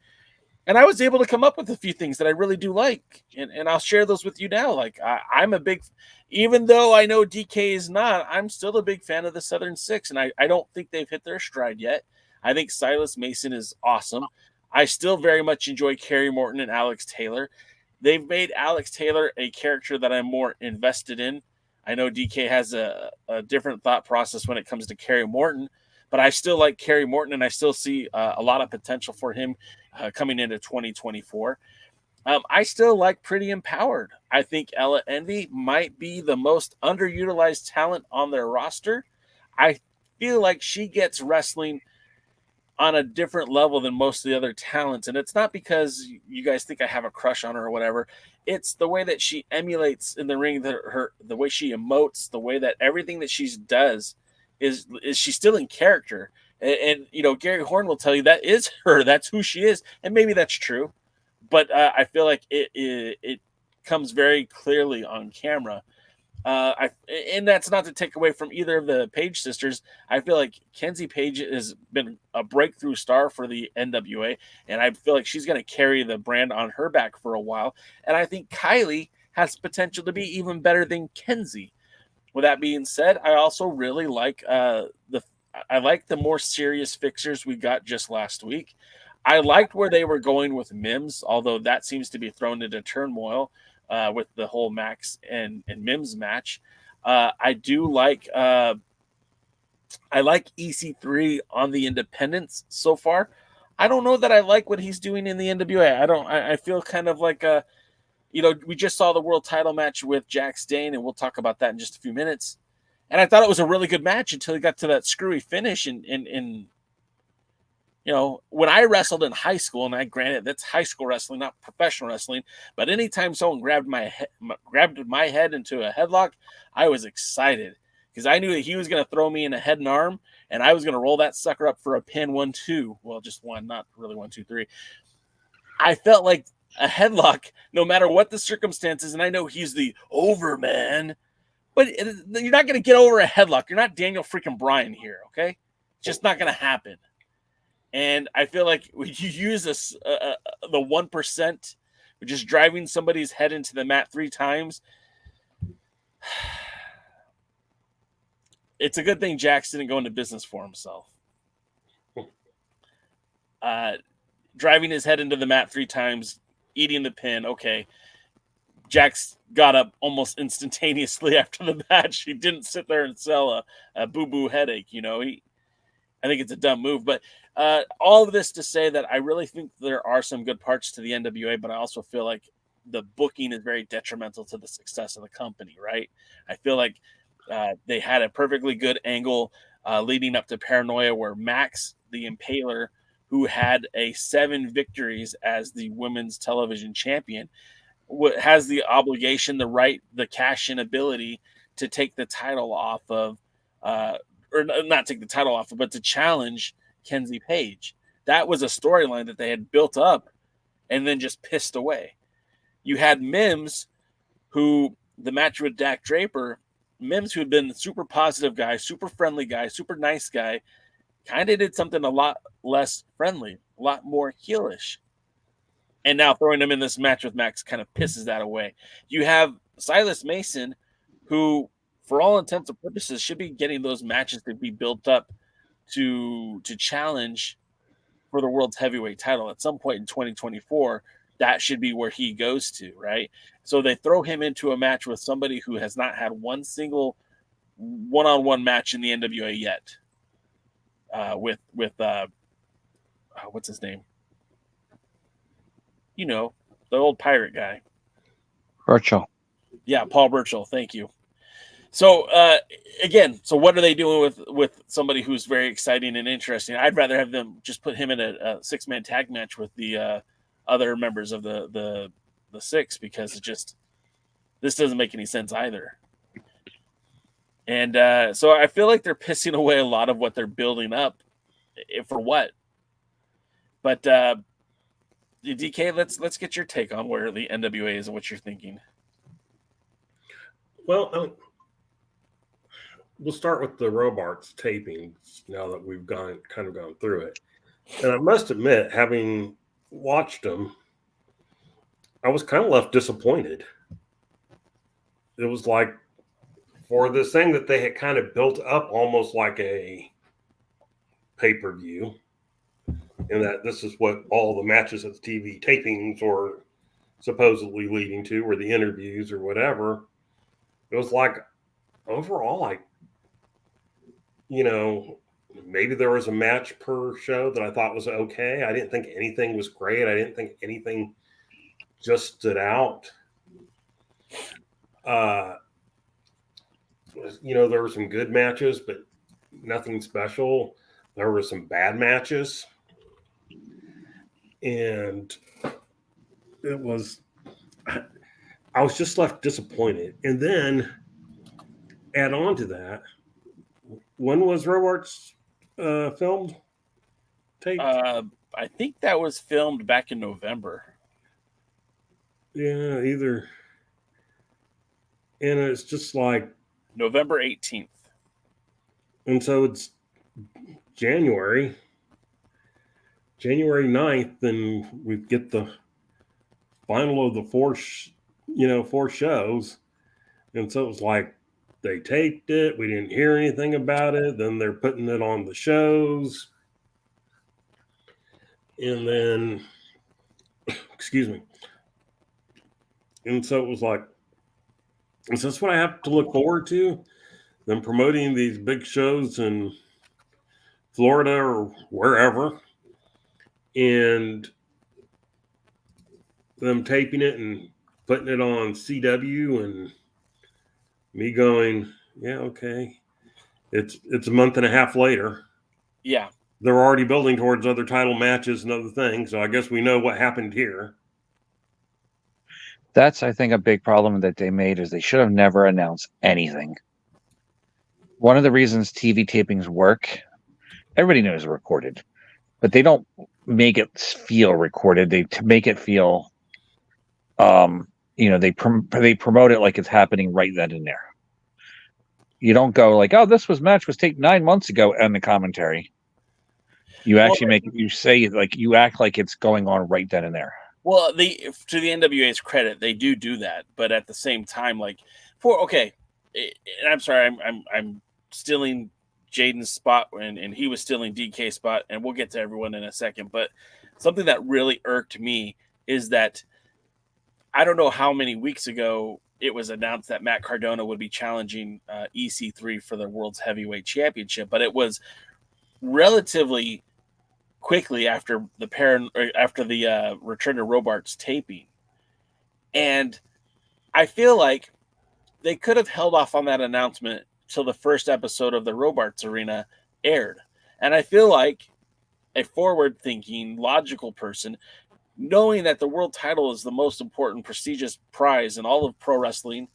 And I was able to come up with a few things that I really do like. And I'll share those with you now. Like, I'm a big, even though I know DK is not, I'm still a big fan of the Southern Six. And I don't think they've hit their stride yet. I think Silas Mason is awesome. I still very much enjoy Kerry Morton and Alex Taylor. They've made Alex Taylor a character that I'm more invested in. I know DK has a different thought process when it comes to Kerry Morton, but I still like Kerry Morton, and I still see a lot of potential for him coming into 2024. I still like Pretty Empowered. I think Ella Envy might be the most underutilized talent on their roster. I feel like she gets wrestling on a different level than most of the other talents. And it's not because you guys think I have a crush on her or whatever. It's the way that she emulates in the ring, the way she emotes, the way that everything that she does is she's still in character. And Gary Horn will tell you that is her. That's who she is. And maybe that's true. But I feel like it comes very clearly on camera. And that's not to take away from either of the Page sisters. I feel like Kenzie Page has been a breakthrough star for the NWA, and I feel like she's going to carry the brand on her back for a while. And I think Kylie has potential to be even better than Kenzie. With that being said, I also really like the more serious fixers we got just last week. I liked where they were going with Mims, although that seems to be thrown into turmoil. With the whole Max and Mims match. I do like I like EC3 on the independents so far. I don't know that I like what he's doing in the NWA. I feel kind of like we just saw the world title match with Jack Stane, and we'll talk about that in just a few minutes. And I thought it was a really good match until he got to that screwy finish and You know, when I wrestled in high school, and I granted that's high school wrestling, not professional wrestling, but anytime someone grabbed my head into a headlock, I was excited because I knew that he was going to throw me in a head and arm, and I was going to roll that sucker up for a pin 1-2. Well, just one, not really 1-2-3. I felt like a headlock, no matter what the circumstances, and I know he's the overman, but you're not going to get over a headlock. You're not Daniel freaking Bryan here, okay? It's just not going to happen. And I feel like when you use this, the 1%, just driving somebody's head into the mat 3 times, it's a good thing Jax didn't go into business for himself. Driving his head into the mat 3 times, eating the pin, okay. Jax got up almost instantaneously after the match. He didn't sit there and sell a boo-boo headache, you know. I think it's a dumb move, but all of this to say that I really think there are some good parts to the NWA, but I also feel like the booking is very detrimental to the success of the company, right? I feel like they had a perfectly good angle leading up to Paranoia where Max, the Impaler, who had 7 victories as the women's television champion, has the obligation, the right, the cash-in ability to take the title off of or not take the title off, but to challenge Kenzie Page. That was a storyline that they had built up and then just pissed away. You had Mims, who the match with Dak Draper, Mims, who had been a super positive guy, super friendly guy, super nice guy, kind of did something a lot less friendly, a lot more heelish. And now throwing him in this match with Max kind of pisses that away. You have Silas Mason, who, for all intents and purposes, should be getting those matches to be built up to challenge for the world's heavyweight title at some point in 2024. That should be where he goes to, right? So they throw him into a match with somebody who has not had one single one-on-one match in the NWA yet. With what's his name? You know, the old pirate guy. Burchill. Yeah, Paul Burchill. Thank you. So again, so what are they doing with somebody who's very exciting and interesting? I'd rather have them just put him in a 6-man tag match with the other members of the 6, because this doesn't make any sense either. And so I feel like they're pissing away a lot of what they're building up. For what? But DK, let's get your take on where the NWA is and what you're thinking. Well, we'll start with the Robarts tapings now that we've gone through it. And I must admit, having watched them, I was kind of left disappointed. It was like, for this thing that they had kind of built up almost like a pay-per-view, and that this is what all the matches at the TV tapings were supposedly leading to, or the interviews or whatever. It was like, overall, like, you know, maybe there was a match per show that I thought was okay. I didn't think anything was great. I didn't think anything just stood out. You know, there were some good matches, but nothing special. There were some bad matches. And I was just left disappointed. And then add on to that, when was Robarts filmed? Taped? I think that was filmed back in November. Yeah, either. And it's just like November 18th. And so it's January 9th, and we get the final of the 4 shows. And so it was like, they taped it. We didn't hear anything about it. Then they're putting it on the shows. And then, excuse me. And so it was like, is this what I have to look forward to? Them promoting these big shows in Florida or wherever, and them taping it and putting it on CW, and me going, yeah, okay. It's a month and a half later. Yeah. they're already building towards other title matches and other things. So I guess we know what happened here. That's, I think, a big problem that they made is they should have never announced anything. One of the reasons TV tapings work, everybody knows they're recorded, but they don't make it feel recorded. They to make it feel, they promote it like it's happening right then and there. You don't go like, "Oh, this match was taped 9 months ago," and the commentary. You actually you act like it's going on right then and there. Well, to the NWA's credit, they do that, but at the same time, and I'm sorry, I'm stealing Jaden's spot, and he was stealing DK's spot, and we'll get to everyone in a second. But something that really irked me is that I don't know how many weeks ago it was announced that Matt Cardona would be challenging EC3 for the World's Heavyweight Championship, but it was relatively quickly after the Return to Robarts taping. And I feel like they could have held off on that announcement till the first episode of the Robarts Arena aired. And I feel like a forward-thinking, logical person, knowing that the world title is the most important, prestigious prize in all of pro wrestling,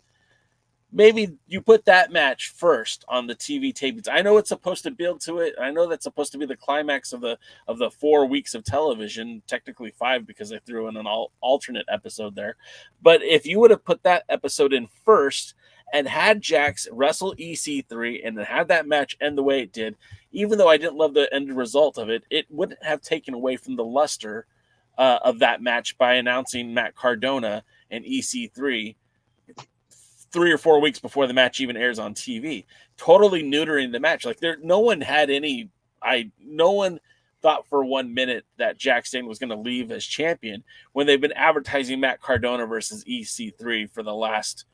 maybe you put that match first on the TV tapings. I know it's supposed to build to it. I know that's supposed to be the climax of the 4 weeks of television, technically 5 because they threw in an alternate episode there. But if you would have put that episode in first and had Jax wrestle EC3 and then had that match end the way it did, even though I didn't love the end result of it, it wouldn't have taken away from the luster of that match by announcing Matt Cardona and EC3 3 or 4 weeks before the match even airs on TV, totally neutering the match. Like no one thought for 1 minute that Jax Dane was going to leave as champion when they've been advertising Matt Cardona versus EC3 for the last,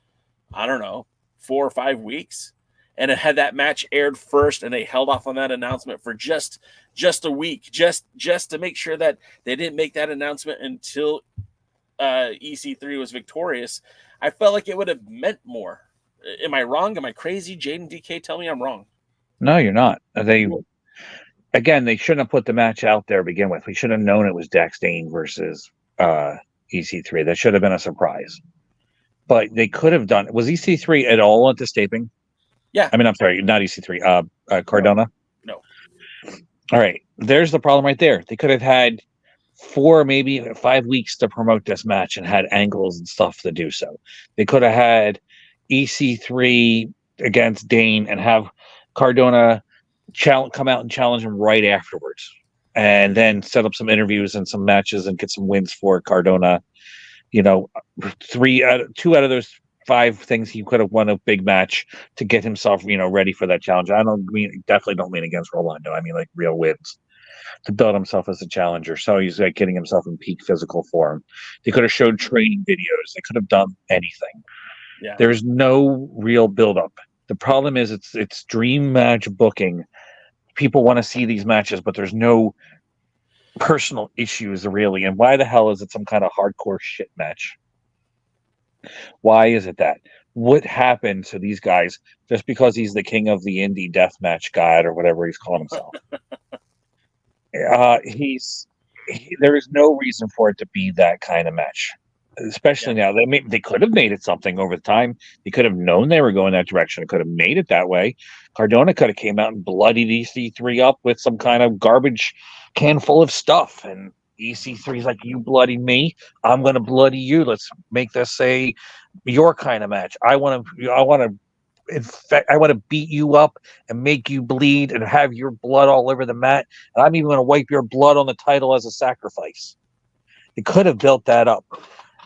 4 or 5 weeks. And it had that match aired first, and they held off on that announcement for just a week, just to make sure that they didn't make that announcement until EC3 was victorious. I felt like it would have meant more. Am I wrong? Am I crazy? Jaden, DK, tell me I'm wrong. No, you're not. They shouldn't have put the match out there to begin with. We should have known it was Jax Dane versus EC3. That should have been a surprise. But they could have done. Was EC3 at all at this taping? Yeah. I mean, I'm sorry, not EC3. Cardona? No. All right. There's the problem right there. They could have had 4, maybe 5 weeks to promote this match and had angles and stuff to do so. They could have had EC3 against Dane and have Cardona come out and challenge him right afterwards, and then set up some interviews and some matches and get some wins for Cardona. 2 out of those 5 things he could have won a big match to get himself, ready for that challenge. Definitely don't mean against Rolando. I mean like real wins to build himself as a challenger. So he's like getting himself in peak physical form. They could have showed training videos. They could have done anything. Yeah. There's no real buildup. The problem is it's dream match booking. People want to see these matches, but there's no personal issues really. And why the hell is it some kind of hardcore shit match? Why is it that? What happened to these guys just because he's the king of the indie deathmatch god or whatever he's calling himself? There is no reason for it to be that kind of match, especially now. They could have made it something over time. They could have known they were going that direction. It could have made it that way. Cardona could have came out and bloodied EC3 up with some kind of garbage can full of stuff, and EC3's like, "You bloody me, I'm going to bloody you. Let's make this your kind of match. I want to beat you up and make you bleed and have your blood all over the mat. And I'm even going to wipe your blood on the title as a sacrifice." They could have built that up.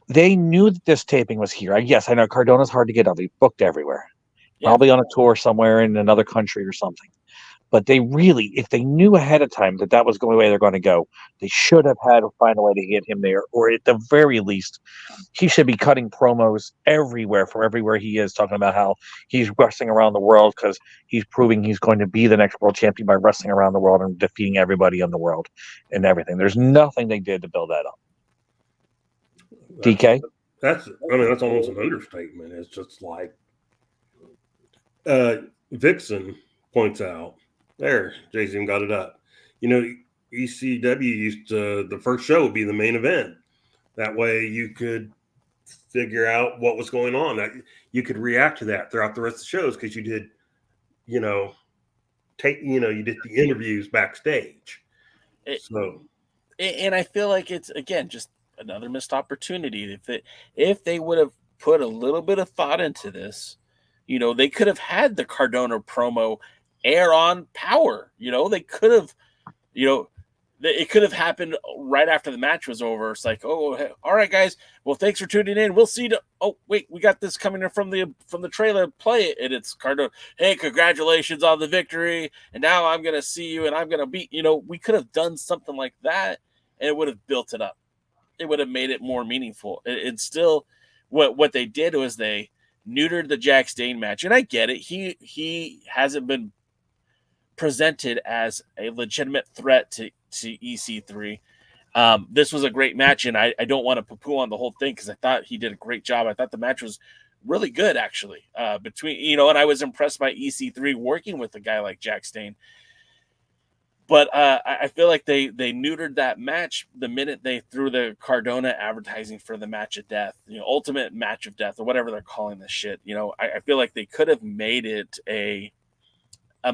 They knew that this taping was here. Yes, I know Cardona's hard to get up. He's booked everywhere. Yeah. Probably on a tour somewhere in another country or something. But they really, if they knew ahead of time that was the way they're going to go, they should have had to find a way to get him there. Or at the very least, he should be cutting promos everywhere from everywhere he is, talking about how he's wrestling around the world because he's proving he's going to be the next world champion by wrestling around the world and defeating everybody in the world and everything. There's nothing they did to build that up. DK? That's almost an understatement. It's just like Vixen points out. There, Jason got it up. ECW used to, the first show would be the main event. That way you could figure out what was going on. That you could react to that throughout the rest of the shows because you did, you did the interviews backstage. And I feel like it's, again, just another missed opportunity. If they would have put a little bit of thought into this, they could have had the Cardona promo air on Power. They could have, it could have happened right after the match was over. It's like, oh, hey, all right, guys. Well, thanks for tuning in. We'll see. Oh, wait, we got this coming in from the trailer. Play it, and it's Cardona. Hey, congratulations on the victory. And now I'm gonna see you, and I'm gonna beat. We could have done something like that, and it would have built it up. It would have made it more meaningful. It's still what they did was they neutered the Jack Stain match, and I get it. He hasn't been presented as a legitimate threat to EC3. This was a great match, and I don't want to poo-poo on the whole thing because I thought he did a great job. I thought the match was really good, actually. And I was impressed by EC3 working with a guy like Jack Stain. But I feel like they neutered that match the minute they threw the Cardona advertising for the match of death, ultimate match of death, or whatever they're calling this shit. I feel like they could have made it a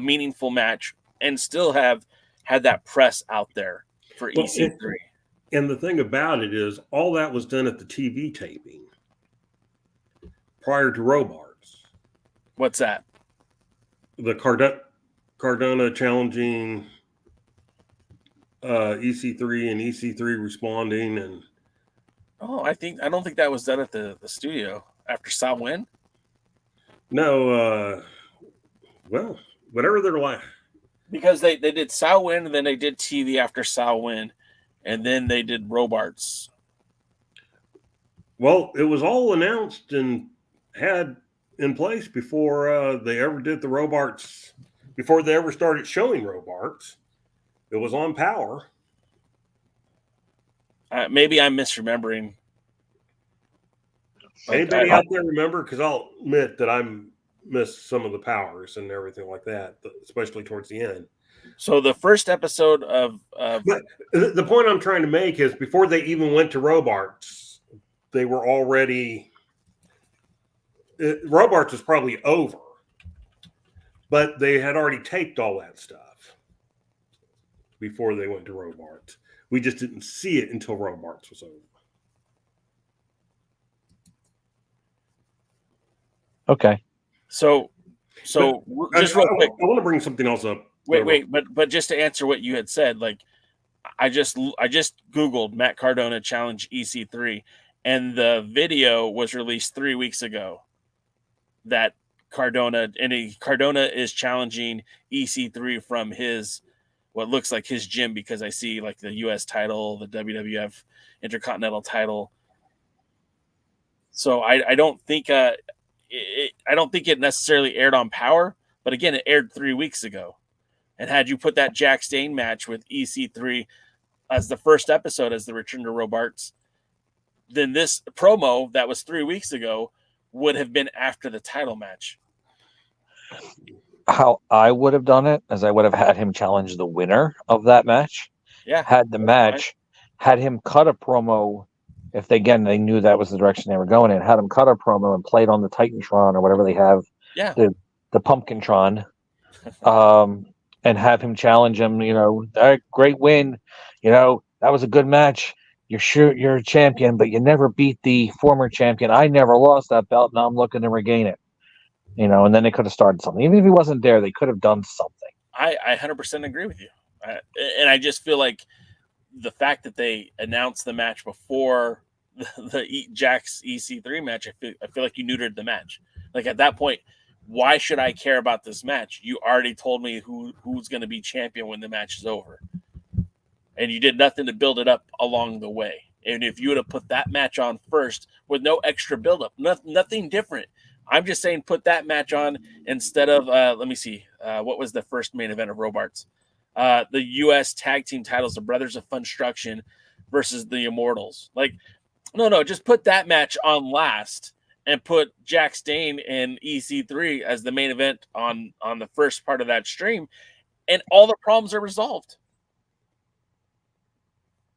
meaningful match and still have had that press out there for EC3. And the thing about it is, all that was done at the TV taping prior to Robarts. What's that? The Cardona challenging EC3 and EC3 responding, and I don't think that was done at the studio after Samhain. No, well, whatever they're like. Because they did Samhain, and then they did TV after Samhain, and then they did Robarts. Well, it was all announced and had in place before they ever did the Robarts, before they ever started showing Robarts. It was on Power. Maybe I'm misremembering. Anybody out there remember? Because I'll admit that I'm missed some of the powers and everything like that, especially towards the end. So the first episode of but the point I'm trying to make is before they even went to Robarts, they were already Robarts was probably over, but they had already taped all that stuff before they went to Robarts. We just didn't see it until Robarts was over. Okay. So just real quick, I want to bring something else up. Wait, but just to answer what you had said, like I just Googled Matt Cardona challenge EC3, and the video was released 3 weeks ago. That Cardona is challenging EC3 from his what looks like his gym, because I see like the US title, the WWF Intercontinental title. So I don't think it necessarily aired on Power, but again, it aired 3 weeks ago. And had you put that Jack Stain match with EC3 as the first episode, as the return to Robarts, then this promo that was 3 weeks ago would have been after the title match. How I would have done it is I would have had him challenge the winner of that match. Yeah. Had the match, had him cut a promo. If they knew that was the direction they were going in, had him cut a promo and played on the Titantron or whatever they have, the Pumpkintron, and have him challenge him. Great win. That was a good match. You're a champion, but you never beat the former champion. I never lost that belt. Now I'm looking to regain it. And then they could have started something. Even if he wasn't there, they could have done something. I 100% agree with you. And I just feel like the fact that they announced the match before the Jack's EC3 match, I feel like you neutered the match. Like at that point, why should I care about this match? You already told me who's going to be champion when the match is over. And you did nothing to build it up along the way. And if you would have put that match on first with no extra buildup, nothing different. I'm just saying put that match on instead of, let me see, what was the first main event of Robarts? The U.S. tag team titles, the Brothers of Funstruction versus the Immortals. Like, no, just put that match on last and put Jack Stain and EC3 as the main event on the first part of that stream, and all the problems are resolved.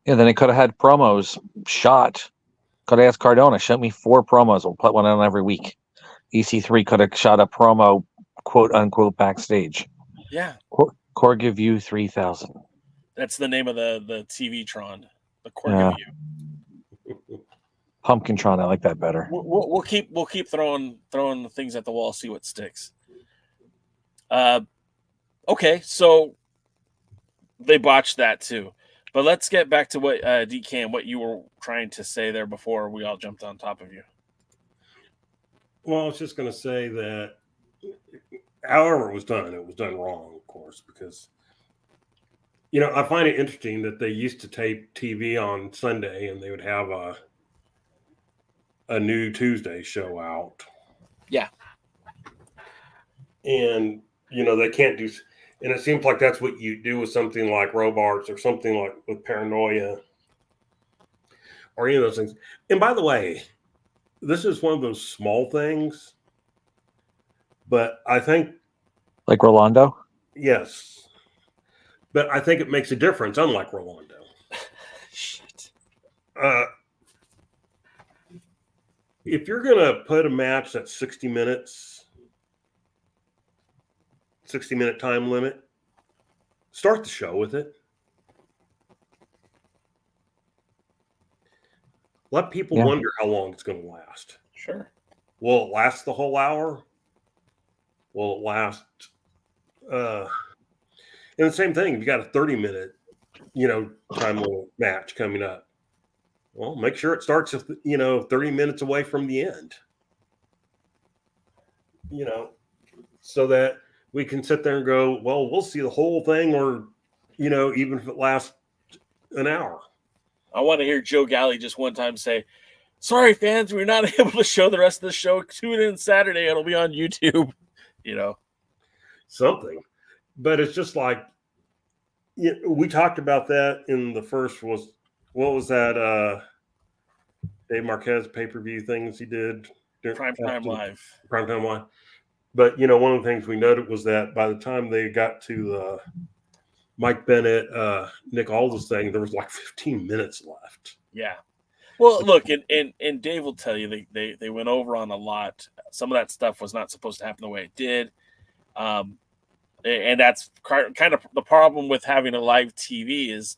Yeah, then he could have had promos shot. Could have asked Cardona, show me 4 promos. We'll put one on every week. EC3 could have shot a promo, quote unquote, backstage. Yeah, Core give you 3,000. that's the name of the TV Tron, the Cork Yeah. of You. Pumpkintron, I like that better. We'll keep throwing the things at the wall, see what sticks. Okay, so they botched that too. But let's get back to what DK, what you were trying to say there before we all jumped on top of you. Well, I was just going to say that however it was done wrong, of course, because, I find it interesting that they used to tape TV on Sunday and they would have a new Tuesday show out. Yeah. And, they can't do, and it seems like that's what you do with something like Robarts or something like with Paranoia or any of those things. And by the way, this is one of those small things, but I think, like Rolando? Yes. But I think it makes a difference, unlike Rolando. Shit. If you're going to put a match that's 60 minutes, 60-minute time limit, start the show with it. Let people wonder how long it's going to last. Sure. Will it last the whole hour? Will it last? And the same thing, if you got a 30-minute, time limit match coming up, well, make sure it starts, 30 minutes away from the end. So that we can sit there and go, well, we'll see the whole thing, or, even if it lasts an hour. I want to hear Joe Galley just one time say, sorry, fans, we're not able to show the rest of the show. Tune in Saturday. It'll be on YouTube. Something. But it's just like, we talked about that in the first what was that Dave Marquez pay-per-view things he did? Primetime Live. Primetime Live. But, one of the things we noted was that by the time they got to the Mike Bennett, Nick Aldis thing, there was like 15 minutes left. Yeah. Well, look, and Dave will tell you they went over on a lot. Some of that stuff was not supposed to happen the way it did. And that's kind of the problem with having a live TV is,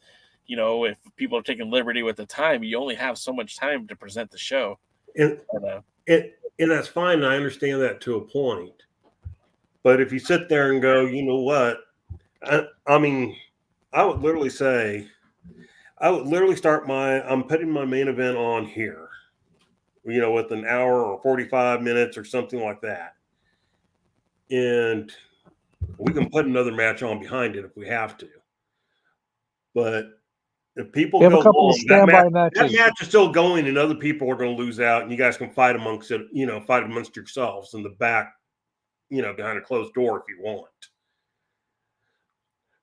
if people are taking liberty with the time, you only have so much time to present the show. And that's fine. And I understand that to a point. But if you sit there and go, you know what? I mean, I would literally start I'm putting my main event on here, with an hour or 45 minutes or something like that. And we can put another match on behind it if we have to. But if people go long, that match is still going and other people are going to lose out, and you guys can fight amongst yourselves in the back, behind a closed door if you want.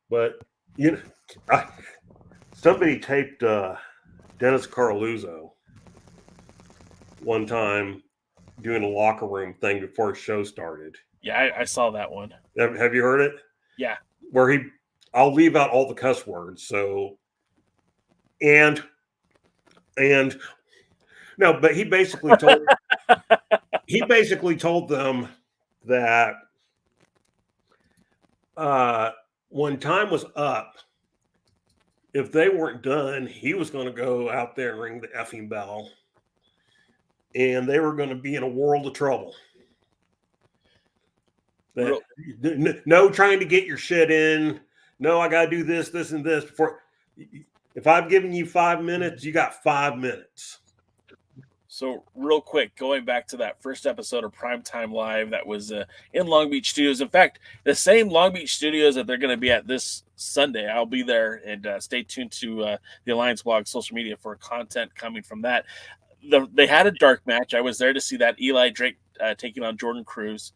But, somebody taped Dennis Carluzzo one time doing a locker room thing before his show started. Yeah, I saw that one. Have you heard it? Yeah. Where I'll leave out all the cuss words. So, and no, but he basically told them that when time was up, if they weren't done, he was going to go out there and ring the effing bell, and they were going to be in a world of trouble. No trying to get your shit in. No, I got to do this, and this before. If I've given you 5 minutes, you got 5 minutes. So real quick, going back to that first episode of Primetime Live that was in Long Beach Studios. In fact, the same Long Beach Studios that they're going to be at this Sunday. I'll be there, and stay tuned to the Alliance Blog social media for content coming from that. They had a dark match. I was there to see that Eli Drake taking on Jordan Cruz.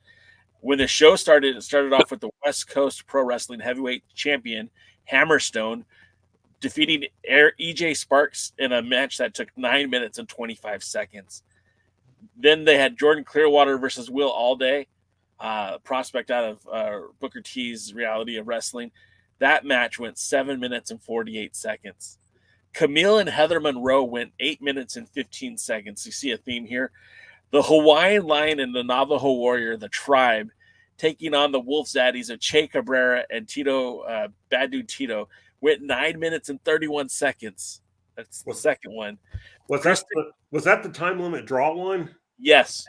When the show started, it started off with the West Coast Pro Wrestling Heavyweight Champion, Hammerstone, defeating EJ Sparks in a match that took 9 minutes and 25 seconds. Then they had Jordan Clearwater versus Will Allday, prospect out of Booker T's Reality of Wrestling. That match went 7 minutes and 48 seconds. Camille and Heather Monroe went 8 minutes and 15 seconds. You see a theme here. The Hawaiian Lion and the Navajo Warrior, the Tribe, taking on the Wolf Zaddies of Che Cabrera and Tito, Bad Dude Tito, went 9 minutes and 31 seconds. That's the second one. Was that the time limit draw one? Yes.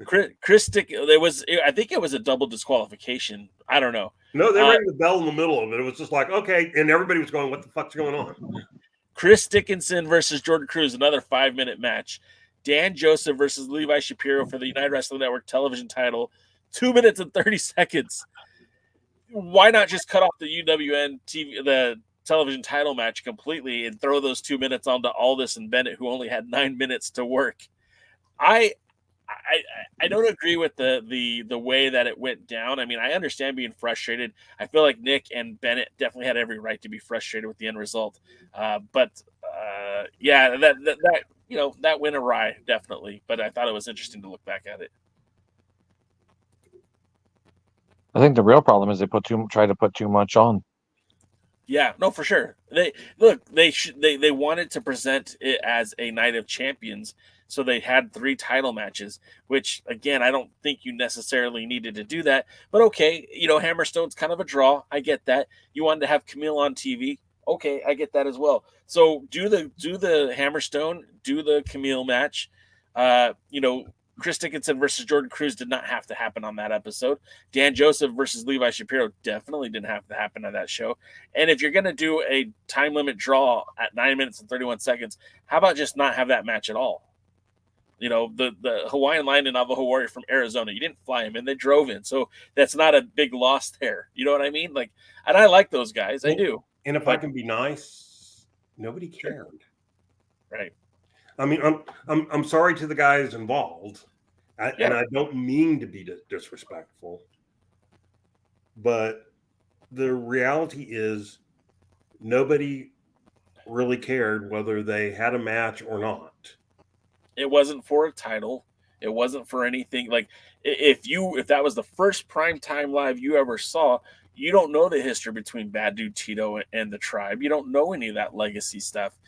Chris Stick, I think it was a double disqualification. I don't know. No, they rang the bell in the middle of it. It was just like, okay, and everybody was going, what the fuck's going on? Chris Dickinson versus Jordan Cruz, another 5-minute match. Dan Joseph versus Levi Shapiro for the United Wrestling Network television title, 2 minutes and 30 seconds. Why not just cut off the UWN TV, the television title match completely and throw those 2 minutes onto Aldis and Bennett, who only had 9 minutes to work? I don't agree with the way that it went down. I mean, I understand being frustrated. I feel like Nick and Bennett definitely had every right to be frustrated with the end result. But that went awry, definitely. But I thought it was interesting to look back at it. I think the real problem is they try to put too much on. Yeah, no, for sure. They wanted to present it as a night of champions, so they had 3 title matches, which again, I don't think you necessarily needed to do that. But okay, Hammerstone's kind of a draw. I get that. You wanted to have Camille on TV. Okay, I get that as well. So do the Hammerstone, do the Camille match. Chris Dickinson versus Jordan Cruz did not have to happen on that episode. Dan Joseph versus Levi Shapiro definitely didn't have to happen on that show. And if you're going to do a time limit draw at 9 minutes and 31 seconds, how about just not have that match at all? The Hawaiian Lion and Navajo Warrior from Arizona, you didn't fly him in, they drove in. So that's not a big loss there. You know what I mean? And I like those guys. I do. And if I can be nice, nobody cared. Right. I mean, I'm sorry to the guys involved, and I don't mean to be disrespectful, but the reality is nobody really cared whether they had a match or not. It wasn't for a title. It wasn't for anything. Like if that was the first primetime live you ever saw, you don't know the history between Bad Dude Tito and the Tribe. You don't know any of that legacy stuff.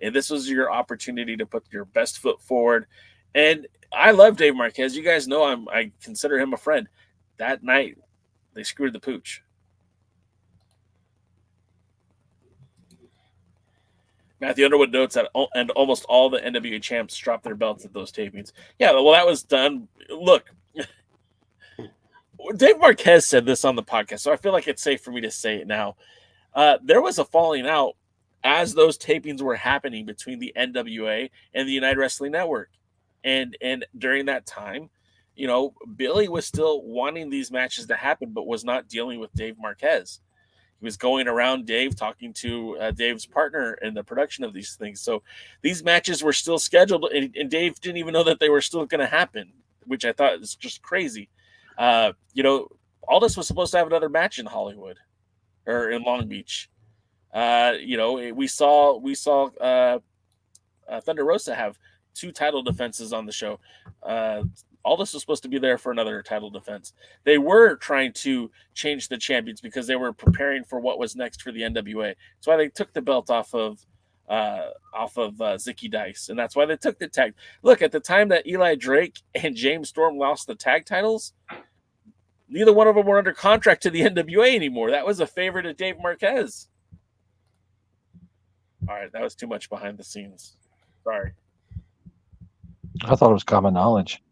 And this was your opportunity to put your best foot forward. And I love Dave Marquez. You guys know I consider him a friend. That night, they screwed the pooch. Matthew Underwood notes that and almost all the NWA champs dropped their belts at those tapings. Yeah, well, that was done. Look, Dave Marquez said this on the podcast, so I feel like it's safe for me to say it now. There was a falling out as those tapings were happening between the NWA and the United Wrestling Network. And during that time, Billy was still wanting these matches to happen, but was not dealing with Dave Marquez. He was going around Dave, talking to Dave's partner in the production of these things. So these matches were still scheduled, and Dave didn't even know that they were still going to happen, which I thought was just crazy. Aldis was supposed to have another match in Hollywood or in Long Beach. We saw Thunder Rosa have 2 title defenses on the show. Aldis was supposed to be there for another title defense. They were trying to change the champions because they were preparing for what was next for the NWA. That's why they took the belt off of Zicky Dice, and that's why they took the tag. Look, at the time that Eli Drake and James Storm lost the tag titles, neither one of them were under contract to the NWA anymore. That was a favor to Dave Marquez. All right, that was too much behind the scenes. Sorry. I thought it was common knowledge.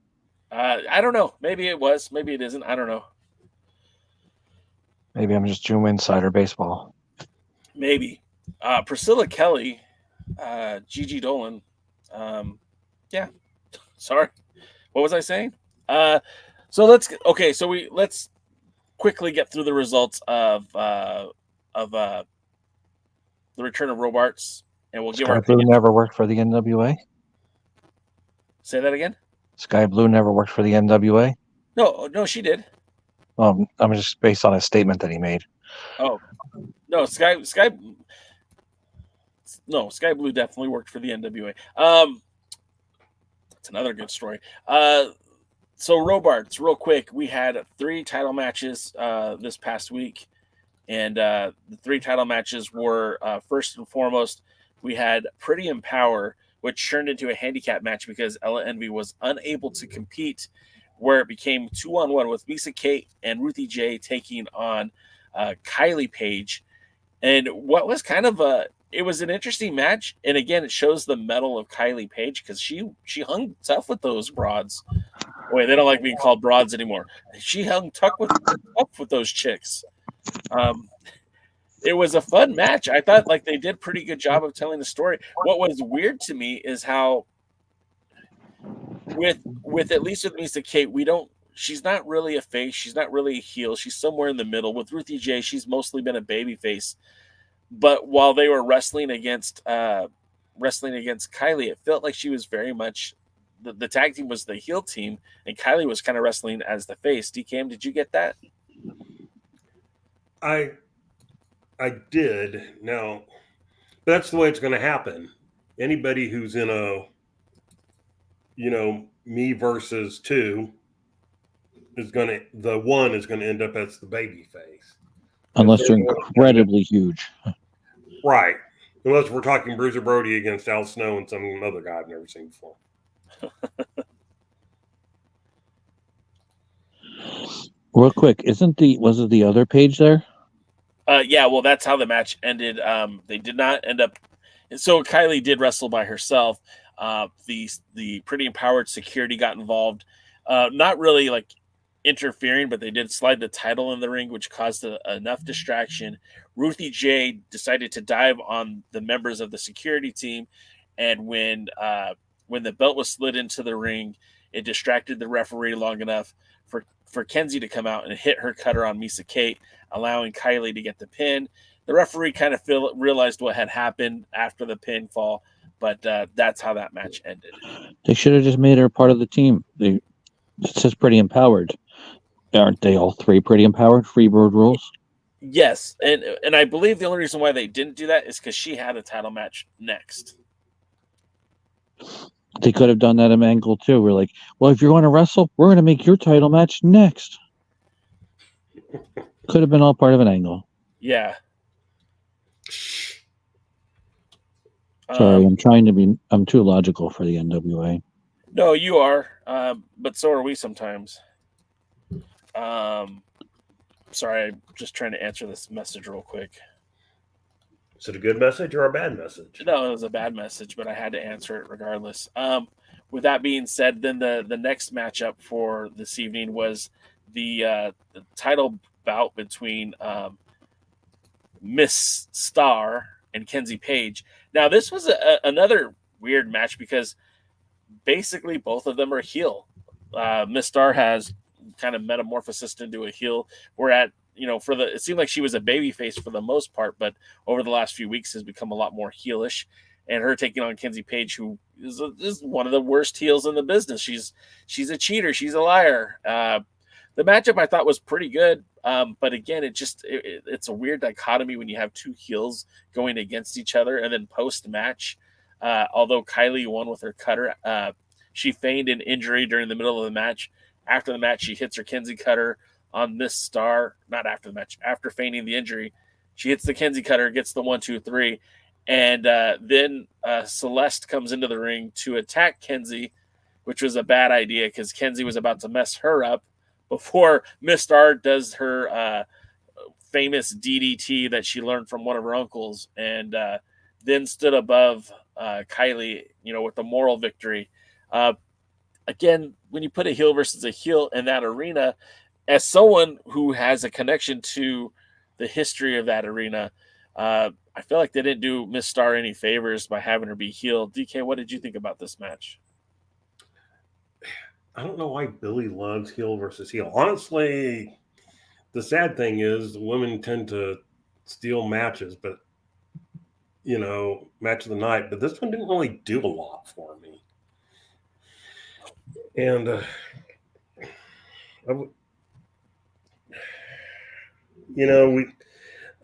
I don't know. Maybe it was. Maybe it isn't. I don't know. Maybe I'm just Zoom Insider Baseball. Maybe. Priscilla Kelly, Gigi Dolan. Yeah. Sorry. What was I saying? So let's quickly get through the results of the return of Robarts, and we'll give our Blue opinion. never worked for the NWA. Say that again. Sky Blue never worked for the NWA. No, she did. I'm just based on a statement that he made. Oh, no, Sky Blue definitely worked for the NWA. That's another good story. So Robarts, real quick, we had 3 title matches this past week, and the 3 title matches were first and foremost we had Pretty in Power, which turned into a handicap match because Ella Envy was unable to compete, where it became 2-on-1 with Misa Kate and Ruthie J taking on Kylie Page. And what was kind of it was an interesting match. And again, it shows the mettle of Kylie Page because she hung tough with those broads. Wait, they don't like being called broads anymore. She hung tough with those chicks. It was a fun match. I thought like they did a pretty good job of telling the story. What was weird to me is how with at least with Misa Kate, she's not really a face, she's not really a heel, she's somewhere in the middle. With Ruthie J, she's mostly been a baby face. But while they were wrestling against Kylie, it felt like she was very much the tag team was the heel team, and Kylie was kind of wrestling as the face. DKM, did you get that? I did. Now, that's the way it's going to happen. Anybody who's in a, me versus two the one is going to end up as the baby face. Unless they're incredibly huge. Right. Unless we're talking Bruiser Brody against Al Snow and some other guy I've never seen before. Real quick, was it the other page there? Yeah, well, that's how the match ended. They did not end up. So Kylie did wrestle by herself. The Pretty Empowered security got involved. Not really like interfering, but they did slide the title in the ring, which caused enough distraction. Ruthie J decided to dive on the members of the security team, and when the belt was slid into the ring, it distracted the referee long enough for Kenzie to come out and hit her cutter on Misa Kate, allowing Kylie to get the pin. The referee kind of realized what had happened after the pinfall, but that's how that match ended. They should have just made her part of the team. It says Pretty Empowered. Aren't they all three Pretty Empowered? Freebird rules? Yes, and I believe the only reason why they didn't do that is because she had a title match next. They could have done that in Angle too. We're like, well, if you're going to wrestle, we're going to make your title match next. Could have been all part of an Angle. Yeah. Sorry, I'm too logical for the NWA. No, you are, but so are we sometimes. Sorry, I'm just trying to answer this message real quick. Is it a good message or a bad message? No, it was a bad message, but I had to answer it regardless. With that being said, then the next matchup for this evening was the title bout between Miss Star and Kenzie Page. Now, this was another weird match because basically both of them are heel. Miss Star has kind of metamorphosis into a heel. It seemed like she was a baby face for the most part, but over the last few weeks has become a lot more heelish. And her taking on Kenzie Page, who is one of the worst heels in the business. She's a cheater. She's a liar. The matchup I thought was pretty good. But again, it's a weird dichotomy when you have two heels going against each other. And then post-match, although Kylie won with her cutter, she feigned an injury during the middle of the match. After the match, she hits her Kenzie cutter on Miss Star. Not after the match. After feigning the injury, she hits the Kenzie cutter, gets the 1-2-3. And then Celeste comes into the ring to attack Kenzie, which was a bad idea because Kenzie was about to mess her up before Miss Star does her famous DDT that she learned from one of her uncles, and then stood above Kylie, with the moral victory. Again, when you put a heel versus a heel in that arena, as someone who has a connection to the history of that arena, I feel like they didn't do Miss Star any favors by having her be heel. DK, what did you think about this match? I don't know why Billy loves heel versus heel. Honestly, the sad thing is women tend to steal matches, but match of the night. But this one didn't really do a lot for me. And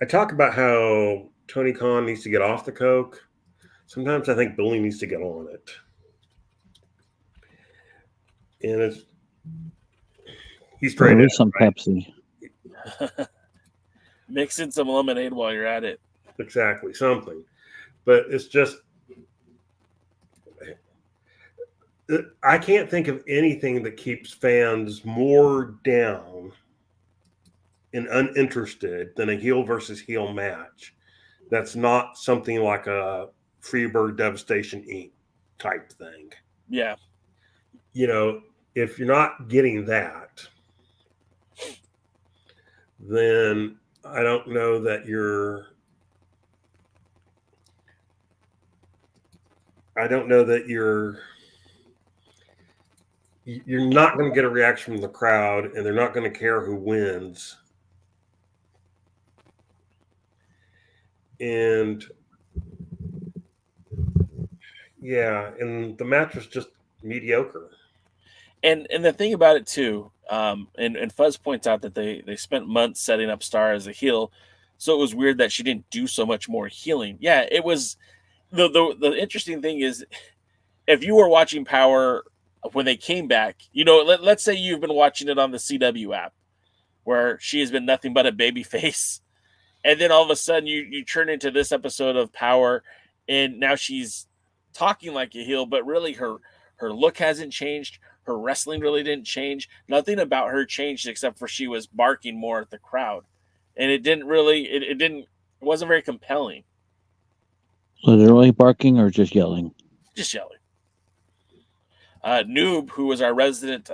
I talk about how Tony Khan needs to get off the coke. Sometimes I think Billy needs to get on it. And he's trying to some Pepsi. Mix in some lemonade while you're at it. Exactly, something. But it's just, I can't think of anything that keeps fans more down and uninterested than a heel versus heel match. That's not something like a Freebird Devastation Inc. type thing. Yeah. You know, if you're not getting that, then I don't know that you're not going to get a reaction from the crowd, and they're not going to care who wins. And yeah, and the match was just mediocre. And the thing about it too, and Fuzz points out that they spent months setting up Star as a heel, so it was weird that she didn't do so much more healing. Yeah, it was. The interesting thing is, if you were watching Powerrr when they came back, you know, let's say you've been watching it on the CW app, where she has been nothing but a baby face, and then all of a sudden you turn into this episode of Powerrr, and now she's talking like a heel, but really her look hasn't changed. Her wrestling really didn't change. Nothing about her changed except for she was barking more at the crowd, and it didn't really. It wasn't very compelling. Literally barking or just yelling? Just yelling. Noob, who was our resident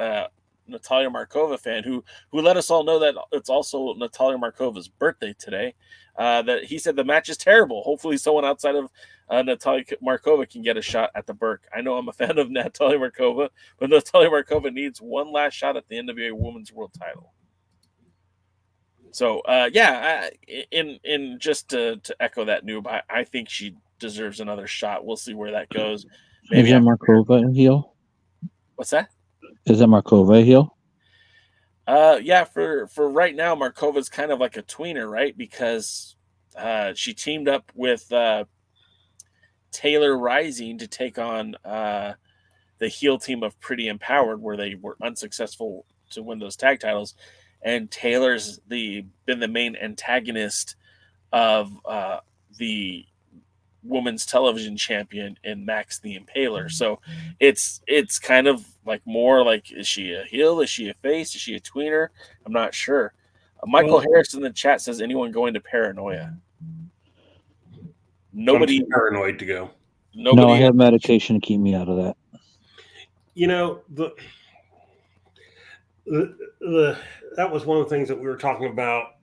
Natalia Markova fan, who let us all know that it's also Natalia Markova's birthday today, that he said the match is terrible. Hopefully someone outside of Natalia Markova can get a shot at the Burke. I know I'm a fan of Natalia Markova, but Natalia Markova needs one last shot at the NWA Women's World Title. So, in just to echo that, Noob, I think she deserves another shot. We'll see where that goes. Maybe is that Markova a heel? What's that? Is that Markova a heel? Yeah, for right now, Markova's kind of like a tweener, right? Because she teamed up with Taylor Rising to take on the heel team of Pretty Empowered, where they were unsuccessful to win those tag titles. And Taylor's been the main antagonist of the women's television champion in Max the Impaler. So it's kind of like more like, is she a heel? Is she a face? Is she a tweener? I'm not sure. Michael Harris in the chat says, anyone going to Paranoia? Nobody. I'm paranoid to go. Nobody. No, I have medication to keep me out of that. You know, the that was one of the things that we were talking about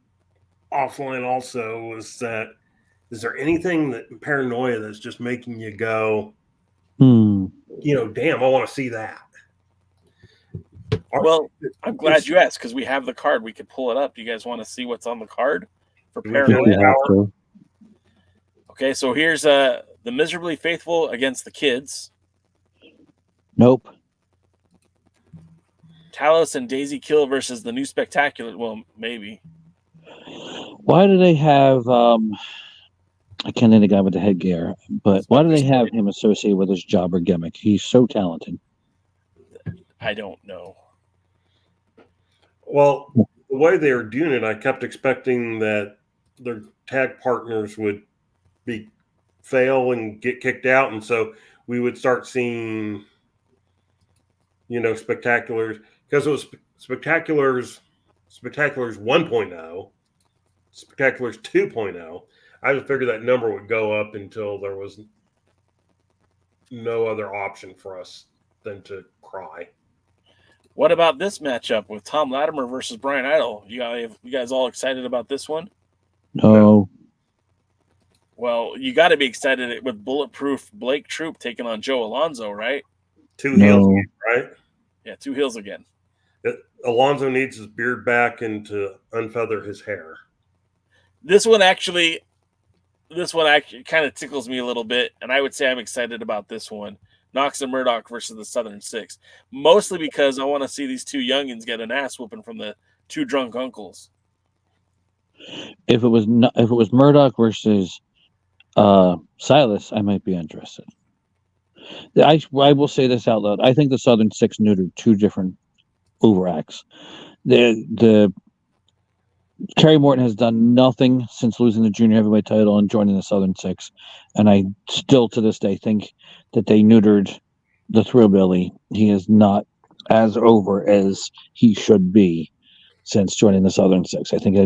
offline also, was that, is there anything that Paranoia that's just making you go, you know, damn, I want to see that? Well, I'm glad you asked, because we have the card. We could pull it up. Do you guys want to see what's on the card for Paranoia? Okay, so here's the Miserably Faithful against the Kids. Nope. Talos and Daisy Kill versus the New Spectacular. Well, maybe. Why do they have I can't name the guy with the headgear, but why do they have him associated with his jobber gimmick? He's so talented. I don't know. Well, the way they were doing it, I kept expecting that their tag partners would fail and get kicked out, and so we would start seeing, you know, Spectaculars, because it was Spectaculars 1.0, Spectaculars 2.0. I just figured that number would go up until there was no other option for us than to cry. What about this matchup with Tom Latimer versus Brian Idol? You guys all excited about this one? No. Well, you got to be excited with Bulletproof Blake Troop taking on Joe Alonzo, right? Two heels again, right? Yeah, two heels again. Alonzo needs his beard back and to unfeather his hair. This one actually kind of tickles me a little bit, and I would say I'm excited about this one. Knox and Murdoch versus the Southern Six, mostly because I want to see these two youngins get an ass whooping from the two drunk uncles. If it was Murdoch versus Silas, I might be interested. I will say this out loud. I think the Southern Six neutered two different overacts. The Kerry Morton has done nothing since losing the junior heavyweight title and joining the Southern Six, and I still to this day think that they neutered the Thrillbilly. He is not as over as he should be since joining the Southern Six. I think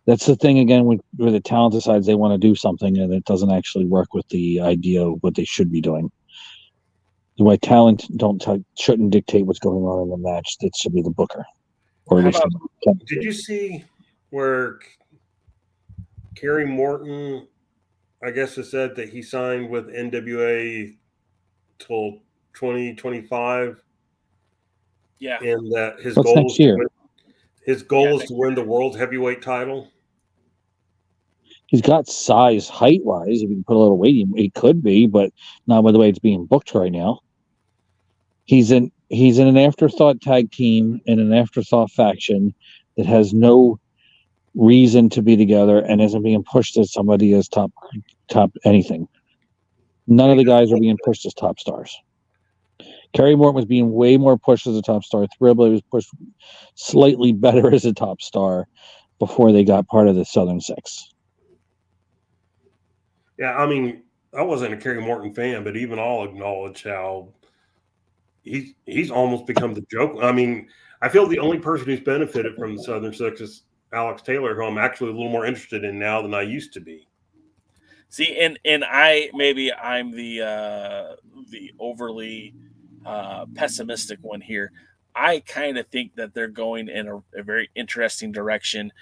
that's the thing again where the talent decides they want to do something and it doesn't actually work with the idea of what they should be doing. The way talent shouldn't dictate what's going on in the match. That should be the booker. Or at least did you see where Kerry Morton, I guess, has said that he signed with NWA till 2025? Yeah, and that his What's goal next year? His goal is to win the world heavyweight title. He's got size, height wise. If you can put a little weight, he could be, but not by the way it's being booked right now. He's in an afterthought tag team in an afterthought faction that has no reason to be together and isn't being pushed as somebody as top anything. None of the guys are being pushed as top stars. Kerry Morton was being way more pushed as a top star. Thrillbilly was pushed slightly better as a top star before they got part of the Southern Six. Yeah, I mean, I wasn't a Kerry Morton fan, but even I'll acknowledge how he's almost become the joke. I mean, I feel the only person who's benefited from the Southern Six is Alex Taylor, who I'm actually a little more interested in now than I used to be. See, and I'm the overly pessimistic one here. I kind of think that they're going in a very interesting direction,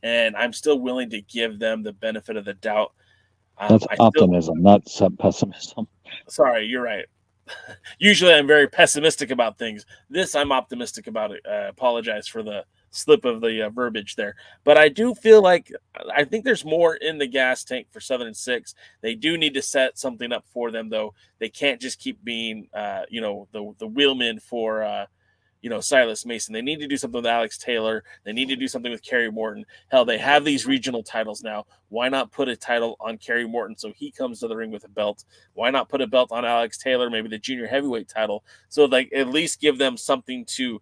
and I'm still willing to give them the benefit of the doubt. That's optimism, not pessimism. Sorry, you're right. Usually I'm very pessimistic about things. This I'm optimistic about it. Apologize for the slip of the verbiage there. But I do feel like I think there's more in the gas tank for Southern Six. They do need to set something up for them, though. They can't just keep being, the wheelman for, Silas Mason. They need to do something with Alex Taylor. They need to do something with Kerry Morton. Hell, they have these regional titles now. Why not put a title on Kerry Morton so he comes to the ring with a belt? Why not put a belt on Alex Taylor, maybe the junior heavyweight title, so like at least give them something to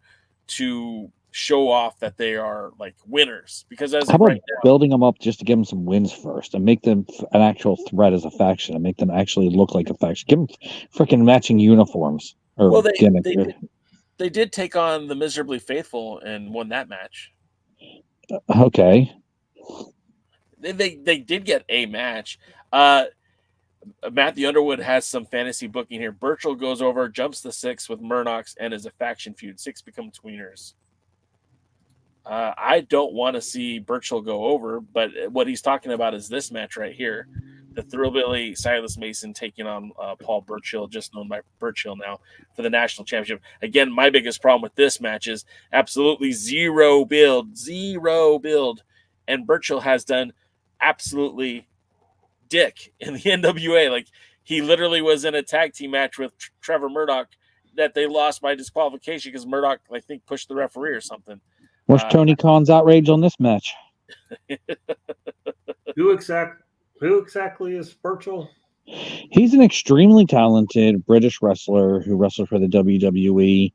show off that they are like winners? Because as how about right now, building them up just to give them some wins first and make them an actual threat as a faction and make them actually look like a faction? Give them freaking matching uniforms or gimmicks. They did take on the Miserably Faithful and won that match. Okay. They did get a match. Matthew Underwood has some fantasy booking here. Burchill goes over, jumps the Six with Murdoch's, and is a faction feud. Six become tweeners. I don't want to see Burchill go over, but what he's talking about is this match right here. The Thrillbilly Silas Mason taking on Paul Burchill, just known by Burchill now, for the national championship. Again, my biggest problem with this match is absolutely zero build. And Burchill has done absolutely dick in the NWA. Like, he literally was in a tag team match with Trevor Murdoch that they lost by disqualification because Murdoch, I think, pushed the referee or something. What's Tony Khan's outrage on this match? Who exactly is Burchill? He's an extremely talented British wrestler who wrestled for the WWE,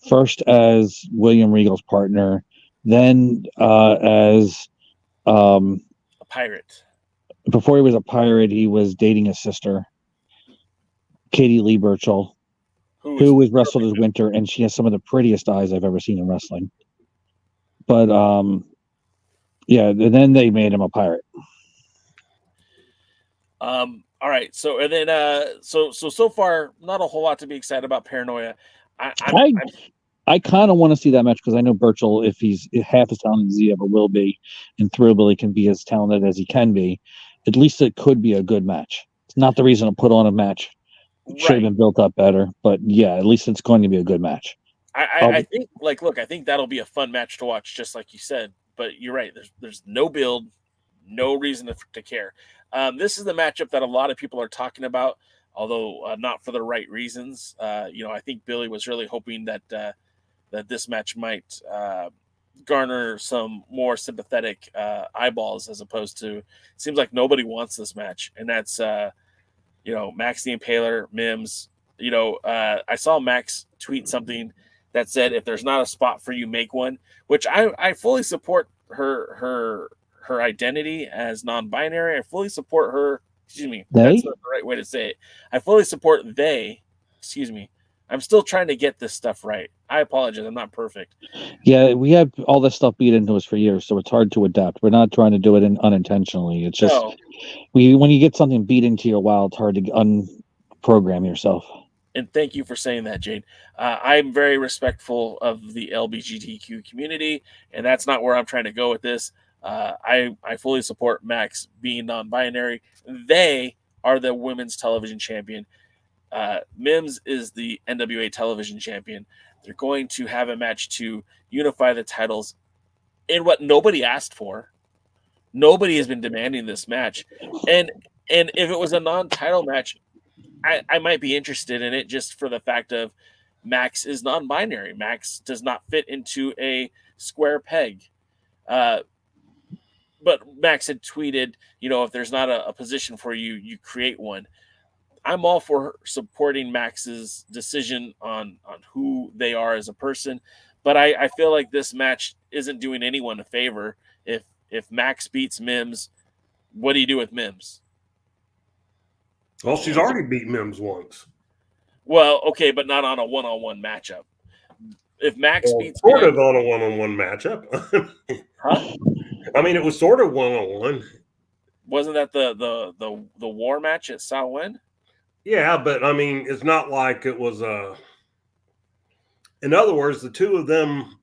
first as William Regal's partner, then as a pirate. Before he was a pirate, he was dating his sister, Katie Lee Burchill, who was wrestled as Winter, and she has some of the prettiest eyes I've ever seen in wrestling. But then they made him a pirate. All right. So and then so far, not a whole lot to be excited about Paranoia. I kind of want to see that match because I know Burchill, if he's half as talented as he ever will be, and Thrillbilly can be as talented as he can be, at least it could be a good match. It's not the reason to put on a match. It should have been built up better, but yeah, at least it's going to be a good match. I think, I think that'll be a fun match to watch, just like you said. But you're right. There's no build, no reason to care. This is the matchup that a lot of people are talking about, although not for the right reasons. I think Billy was really hoping that this match might garner some more sympathetic eyeballs, as opposed to, it seems like nobody wants this match, and that's Max the Impaler, Mims. I saw Max tweet something that said, if there's not a spot for you, make one, which I fully support her identity as non-binary. I fully support her. Excuse me. They? That's not the right way to say it. I fully support they. Excuse me. I'm still trying to get this stuff right. I apologize. I'm not perfect. Yeah, we have all this stuff beat into us for years, so it's hard to adapt. We're not trying to do it unintentionally. It's just No. when you get something beat into your while, it's hard to unprogram yourself. And thank you for saying that, Jade. I'm very respectful of the LGBTQ community, and that's not where I'm trying to go with this. I fully support Max being non-binary. They are the women's television champion. Mims is the NWA television champion. They're going to have a match to unify the titles in what nobody asked for. Nobody has been demanding this match. And if it was a non-title match, I might be interested in it just for the fact of Max is non-binary. Max does not fit into a square peg. But Max had tweeted, if there's not a position for you, you create one. I'm all for supporting Max's decision on who they are as a person. But I feel like this match isn't doing anyone a favor. If Max beats Mims, what do you do with Mims? Well, she's already beat Mims once. Well, okay, but not on a one-on-one matchup. If Max beats sort Mims, of on a one-on-one matchup. huh? I mean, it was sort of one-on-one. Wasn't that the war match at Samhain? Yeah, but I mean, it's not like it was a. In other words, the two of them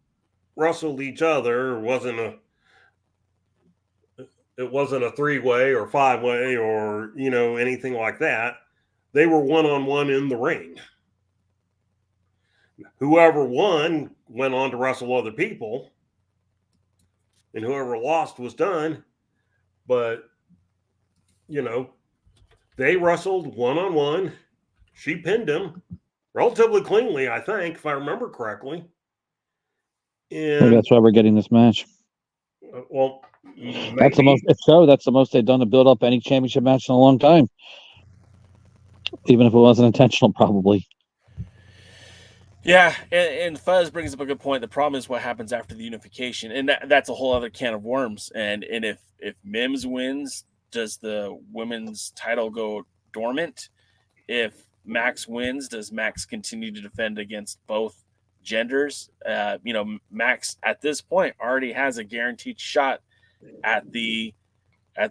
wrestled each other. It wasn't a three-way or five-way or anything like that. They were one-on-one in the ring. Whoever won went on to wrestle other people, and whoever lost was done. But they wrestled one-on-one. She pinned him relatively cleanly, I think, if I remember correctly. And Maybe that's why we're getting this match. Well, that's the most. If so, that's the most they've done to build up any championship match in a long time. Even if it wasn't intentional, probably. Yeah, and Fuzz brings up a good point. The problem is what happens after the unification, and that's a whole other can of worms. And if Mims wins, does the women's title go dormant? If Max wins, does Max continue to defend against both genders? Max at this point already has a guaranteed shot at the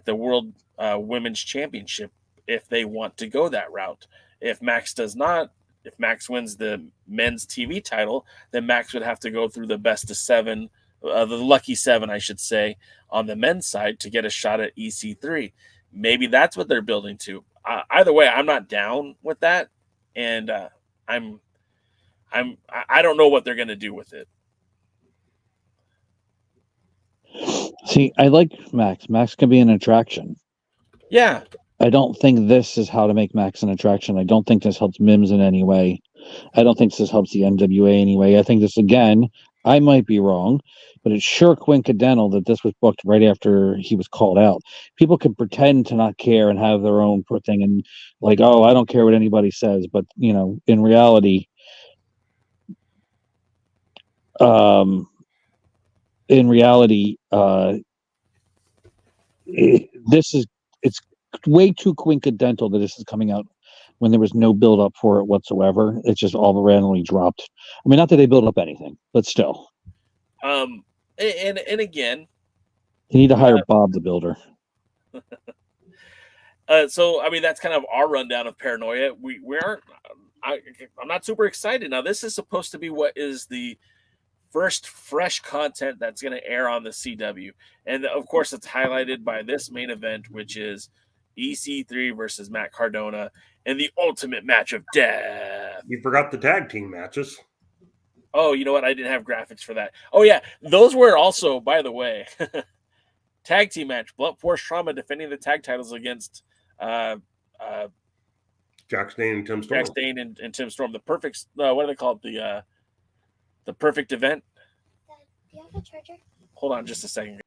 World Women's Championship if they want to go that route. If Max does not, if Max wins the men's TV title, then Max would have to go through the best of seven, the lucky seven, I should say, on the men's side to get a shot at EC3. Maybe that's what they're building to. Either way, I'm not down with that, and I don't know what they're going to do with it. See, I like Max. Max can be an attraction. Yeah. I don't think this is how to make Max an attraction. I don't think this helps Mims in any way. I don't think this helps the NWA anyway. I think this, again, I might be wrong, but it's sure coincidental that this was booked right after he was called out. People can pretend to not care and have their own thing and like, oh, I don't care what anybody says. But, in reality, it's way too coincidental that this is coming out when there was no build up for it whatsoever. It's just all randomly dropped. I mean, not that they build up anything, but still. And again, you need to hire Bob the builder. So I mean, that's kind of our rundown of Paranoia. We aren't. I'm not super excited. Now, this is supposed to be what is the first fresh content that's going to air on the CW, and of course, it's highlighted by this main event, which is EC3 versus Matt Cardona in the ultimate match of death. You forgot the tag team matches. Oh, you know what? I didn't have graphics for that. Oh, yeah. Those were also, by the way, tag team match. Blunt Force Trauma defending the tag titles against Jack Stane and Tim Storm. Jack Stane and Tim Storm. The perfect, what do they call it? The perfect event. Do you have a charger? Hold on just a second.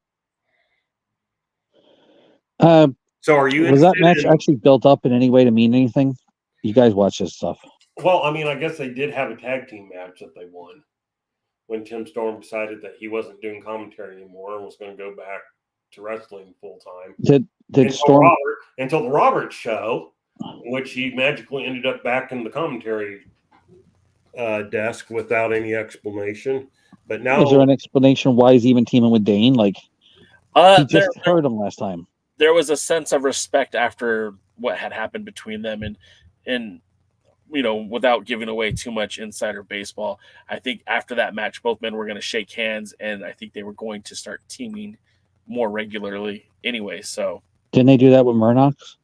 So are you was that match actually built up in any way to mean anything? You guys watch this stuff. Well, I mean, I guess they did have a tag team match that they won. when Tim Storm decided that he wasn't doing commentary anymore and was going to go back to wrestling full time. Until the Roberts show, in which he magically ended up back in the commentary desk without any explanation. But now, is there an explanation why he's even teaming with Dane? Like, he just heard him last time. There was a sense of respect after what had happened between them, and without giving away too much insider baseball, I think after that match, both men were going to shake hands, and I think they were going to start teaming more regularly anyway. So didn't they do that with Murdoch's?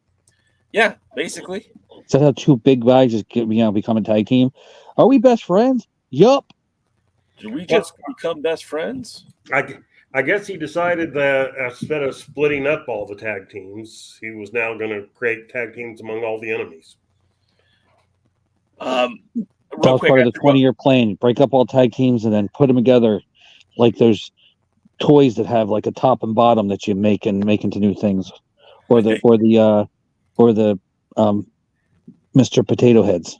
Yeah, basically. Is that how two big guys just become a tag team? Are we best friends? Yup. Did we just become best friends? I guess he decided that instead of splitting up all the tag teams, he was now going to create tag teams among all the enemies. That was part of the 20-year plan. Break up all tag teams and then put them together like there's toys that have like a top and bottom that you make into new things, or the Mr. Potato Heads.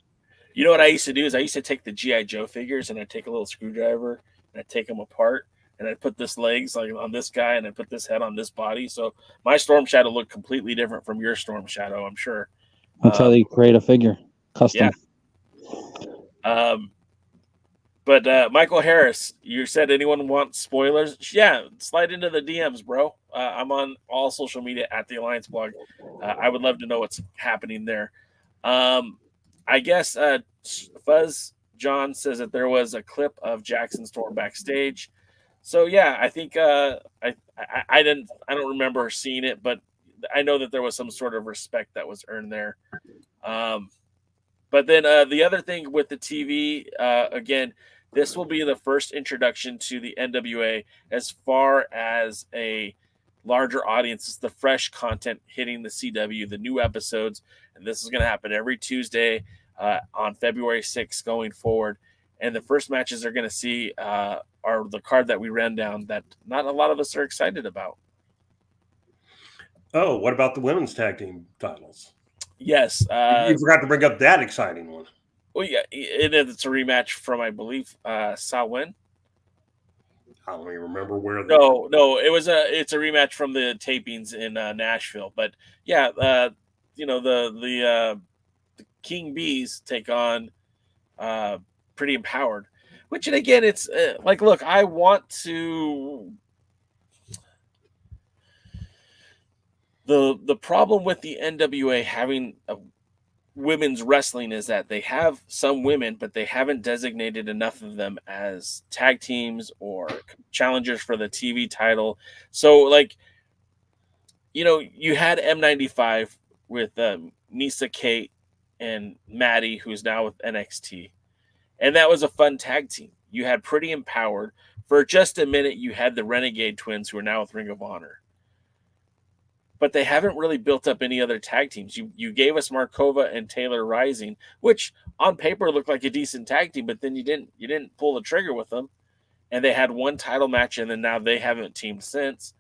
You know what I used to do is I used to take the G.I. Joe figures and I'd take a little screwdriver and I'd take them apart and I'd put this legs like on this guy and I'd put this head on this body. So my Storm Shadow looked completely different from your Storm Shadow, I'm sure. That's how they create a figure, custom. Yeah. But Michael Harris, you said anyone wants spoilers? Yeah, slide into the DMs, bro. I'm on all social media at the Alliance blog. I would love to know what's happening there. I guess Fuzz John says that there was a clip of Jackson Storm backstage. So yeah, I think I don't remember seeing it, but I know that there was some sort of respect that was earned there. But then the other thing with the TV, again, this will be the first introduction to the NWA as far as a larger audience. It's the fresh content hitting the CW, the new episodes, and this is going to happen every Tuesday on February 6th going forward. And the first matches they're going to see are the card that we ran down that not a lot of us are excited about. Oh, what about the women's tag team titles? Yes. You forgot to bring up that exciting one. Well, yeah, it's a rematch from, I believe, Samhain. I don't even remember where. No, it's a rematch from the tapings in Nashville. But yeah, the King Bees take on Pretty Empowered, which, and again, it's like, look, I want to. The problem with the NWA having a women's wrestling is that they have some women, but they haven't designated enough of them as tag teams or challengers for the TV title. So, like, you had M95 with Misa Kate and Maddie, who's now with NXT. And that was a fun tag team. You had Pretty Empowered. For just a minute, you had the Renegade Twins, who are now with Ring of Honor. But they haven't really built up any other tag teams. You gave us Markova and Taylor Rising, which on paper looked like a decent tag team, but then you didn't pull the trigger with them. And they had one title match, and then now they haven't teamed since.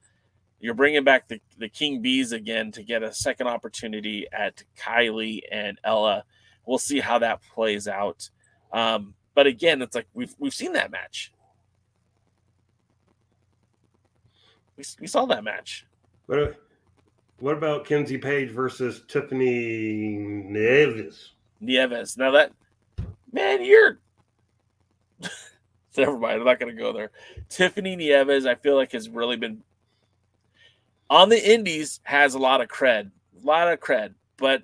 You're bringing back the King Bees again to get a second opportunity at Kylie and Ella. We'll see how that plays out. But again, it's like we've seen that match. We saw that match. What about Kenzie Page versus Tiffany Nieves? Now that, man, you're never mind. I'm not going to go there. Tiffany Nieves, I feel like, has really been on the indies, has a lot of cred, but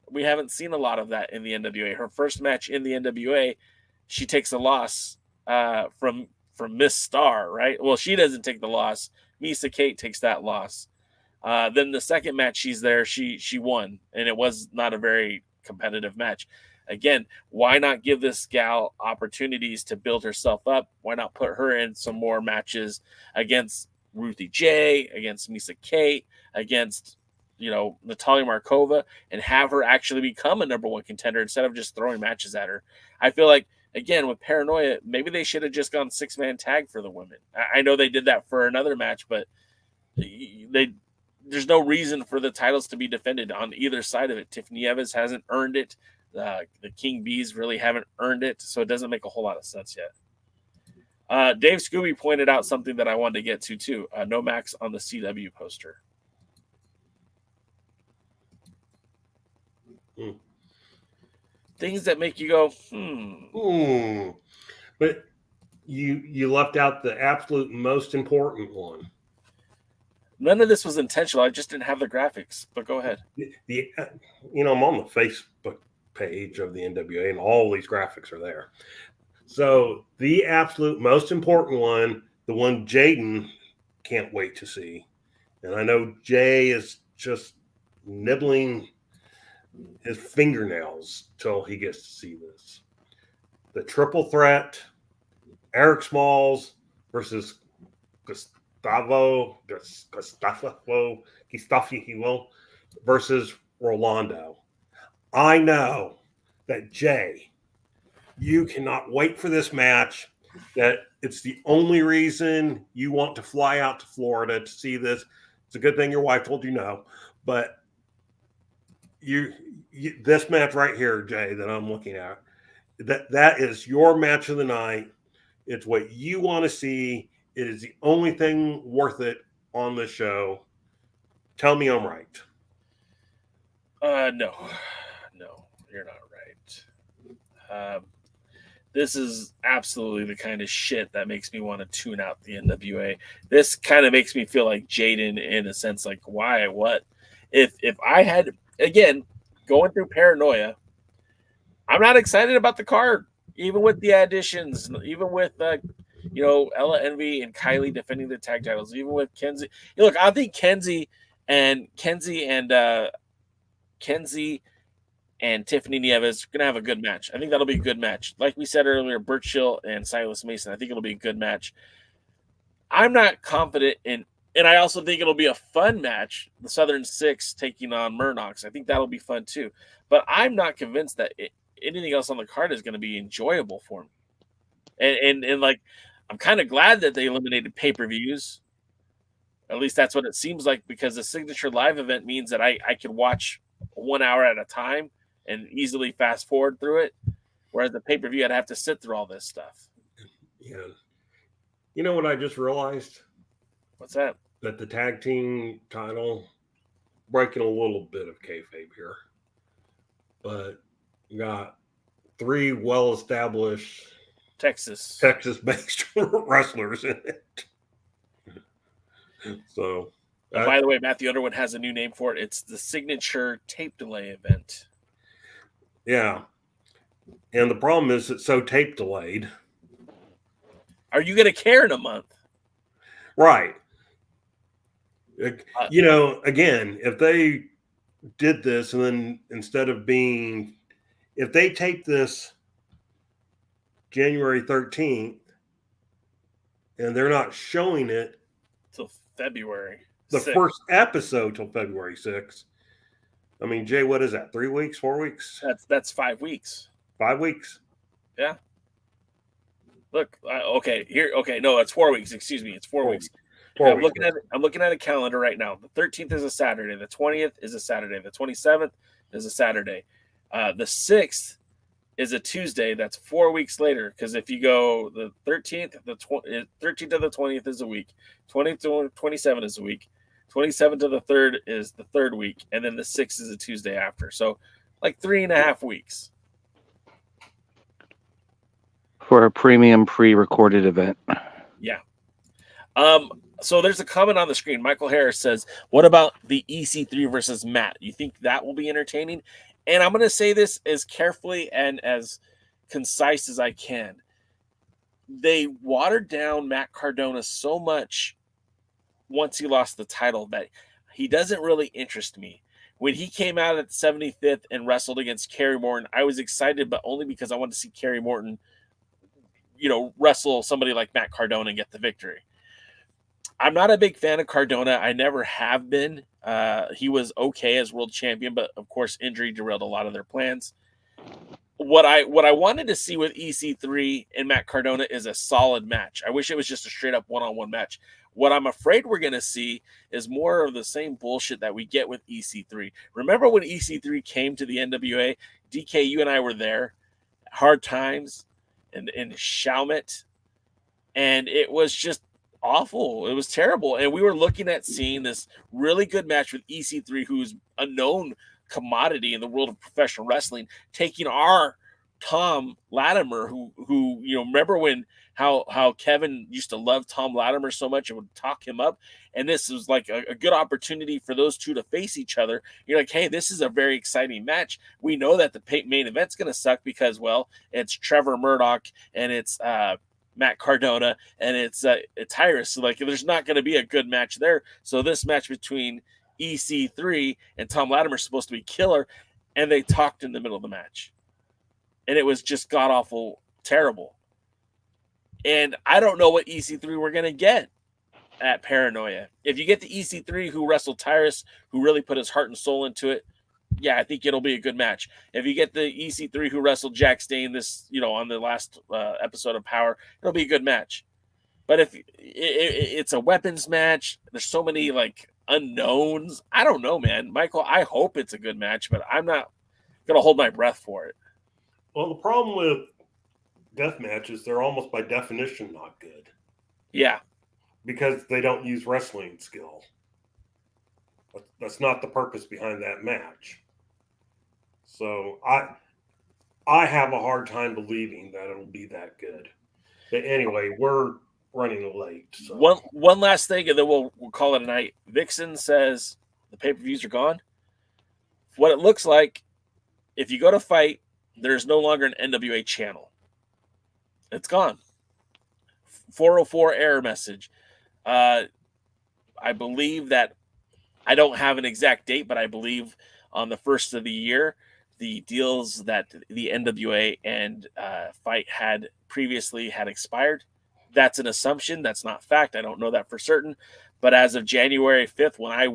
we haven't seen a lot of that in the NWA. Her first match in the NWA, she takes a loss from Miss Star, right? Well, she doesn't take the loss. Misa Kate takes that loss. Then the second match she's there, she won, and it was not a very competitive match. Again, why not give this gal opportunities to build herself up? Why not put her in some more matches against Ruthie J, against Misa Kate, against Natalia Markova, and have her actually become a number one contender instead of just throwing matches at her? I feel like, again, with Paranoia, maybe they should have just gone 6-man tag for the women. I know they did that for another match, but there's no reason for the titles to be defended on either side of it. Tiffany Evans hasn't earned it. The King Bees really haven't earned it, so it doesn't make a whole lot of sense yet. Dave Scooby pointed out something that I wanted to get to too. No Max on the CW poster. Things that make you go, But you left out the absolute most important one. None of this was intentional. I just didn't have the graphics. But go ahead. I'm on the Facebook page of the NWA, and all these graphics are there. So the absolute most important one, the one Jaden can't wait to see, and I know Jay is just nibbling his fingernails till he gets to see this. The triple threat, Eric Smalls versus Gustavo versus Rolando. I know that Jay, you cannot wait for this match, that it's the only reason you want to fly out to Florida to see this. It's a good thing your wife told you no, but you this match right here, Jay, that I'm looking at, that is your match of the night. It's what you want to see. It is the only thing worth it on the show. Tell me I'm right. No, you're not right. This is absolutely the kind of shit that makes me want to tune out the NWA. This kind of makes me feel like Jaden in a sense, like why, what? If I had, again, going through Paranoia, I'm not excited about the card, even with the additions, even with Ella Envy and Kylie defending the tag titles, even with Kenzie. Look, I think Kenzie and Tiffany Nieves are going to have a good match. I think that'll be a good match. Like we said earlier, Burchill and Silas Mason, I think it'll be a good match. I'm not confident in, and I also think it'll be a fun match, the Southern Six taking on Murdochs. I think that'll be fun too. But I'm not convinced that anything else on the card is going to be enjoyable for me. And like, I'm kind of glad that they eliminated pay-per-views. At least that's what it seems like, because the Signature Live event means that I can watch 1 hour at a time and easily fast forward through it. Whereas the pay-per-view, I'd have to sit through all this stuff. Yeah. You know what I just realized? What's that? That the tag team title, breaking a little bit of kayfabe here, but you got 3 well-established Texas-based wrestlers in it. So, by the way, Matthew Underwood has a new name for it. It's the Signature Tape Delay event. Yeah. And the problem is it's so tape delayed. Are you going to care in a month? Right. Again, if they did this and then instead of if they taped this January 13th and they're not showing it till February, the 6th. First episode till February 6th. I mean, Jay, what is that? 3 weeks, 4 weeks? That's 5 weeks. 5 weeks. Yeah. Look, okay, here. Okay, no, it's 4 weeks. Excuse me, it's 4 weeks. I'm looking at a calendar right now. The 13th is a Saturday. The 20th is a Saturday. The 27th is a Saturday. The 6th is a Tuesday. That's 4 weeks later. Because if you go the 13th, the 13th to the 20th is a week. 20th to 27 is a week. 27th to the 3rd is the 3rd week, and then the 6th is a Tuesday after. So, like 3.5 weeks for a premium pre-recorded event. Yeah. So there's a comment on the screen. Michael Harris says, "What about the EC3 versus Matt? You think that will be entertaining?" And I'm going to say this as carefully and as concise as I can. They watered down Matt Cardona so much once he lost the title that he doesn't really interest me. When he came out at 75th and wrestled against Kerry Morton, I was excited, but only because I wanted to see Kerry Morton, wrestle somebody like Matt Cardona and get the victory. I'm not a big fan of Cardona. I never have been. He was okay as world champion, but of course, injury derailed a lot of their plans. What I wanted to see with EC3 and Matt Cardona is a solid match. I wish it was just a straight up one-on-one match. What I'm afraid we're going to see is more of the same bullshit that we get with EC3. Remember when EC3 came to the NWA? DK, you and I were there. Hard Times and Shawmut. and it was just awful. It was terrible. And we were looking at seeing this really good match with EC3, who's a known commodity in the world of professional wrestling, taking our Tom Latimer, who remember when how Kevin used to love Tom Latimer so much and would talk him up, and this was like a good opportunity for those two to face each other. You're like, hey, this is a very exciting match. We know that the main event's going to suck because, well, it's Trevor Murdoch and it's Matt Cardona and it's Tyrus. So like, there's not going to be a good match there. So this match between EC3 and Tom Latimer is supposed to be killer, and they talked in the middle of the match. And it was just god-awful terrible. And I don't know what EC3 we're going to get at Paranoia. If you get the EC3 who wrestled Tyrus, who really put his heart and soul into it, yeah, I think it'll be a good match. If you get the EC3 who wrestled Jack Stain on the last episode of Powerrr, it'll be a good match. But if it's a weapons match, there's so many like unknowns. I don't know, man. Michael, I hope it's a good match, but I'm not going to hold my breath for it. Well, the problem with death matches, they're almost by definition not good. Yeah. Because they don't use wrestling skill. That's not the purpose behind that match. So I have a hard time believing that it'll be that good. But anyway, we're running late. So. One last thing, and then we'll call it a night. Vixen says the pay-per-views are gone. What it looks like, if you go to fight, there's no longer an NWA channel. It's gone. 404 error message. I believe that, I don't have an exact date, but I believe on the first of the year, the deals that the NWA and Fight had previously had expired. That's an assumption. That's not fact. I don't know that for certain. But as of January 5th, when I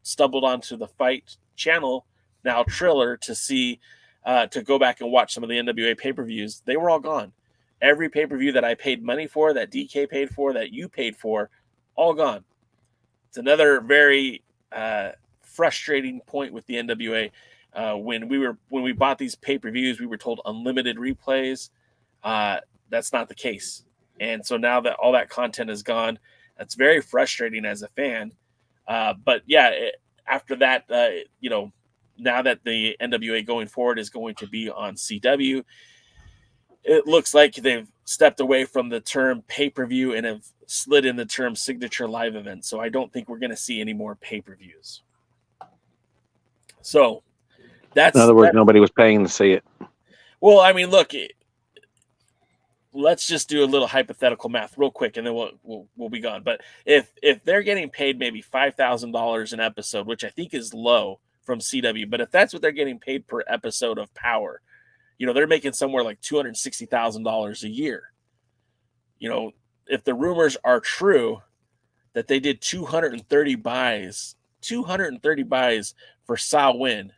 stumbled onto the Fight channel, now Triller, to see, to go back and watch some of the NWA pay-per-views, they were all gone. Every pay-per-view that I paid money for, that DK paid for, that you paid for, all gone. It's another very frustrating point with the NWA. When we bought these pay-per-views, we were told unlimited replays. That's not the case. And so now that all that content is gone, that's very frustrating as a fan. But yeah, after that, now that the NWA going forward is going to be on CW, it looks like they've stepped away from the term pay-per-view and have slid in the term signature live event. So I don't think we're going to see any more pay-per-views. So that's... In other words, nobody was paying to see it. Well, I mean, look, let's just do a little hypothetical math real quick, and then we'll be gone. But if they're getting paid maybe $5,000 an episode, which I think is low from CW, but if that's what they're getting paid per episode of Powerrr, they're making somewhere like $260,000 a year. If the rumors are true that they did 230 buys for Sa Win,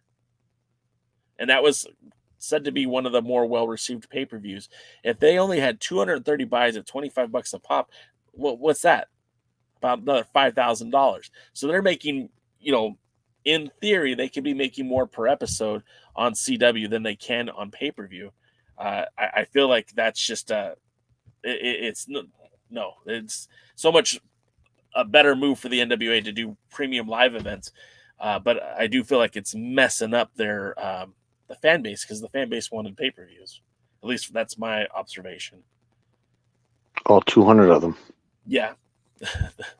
and that was said to be one of the more well-received pay-per-views. If they only had 230 buys at $25 a pop, what's that? About another $5,000. So they're making, in theory, they could be making more per episode on CW than they can on pay-per-view. I feel like that's just it's so much a better move for the NWA to do premium live events. But I do feel like it's messing up their the fan base, because the fan base wanted pay-per-views. At least that's my observation. All 200 of them. Yeah.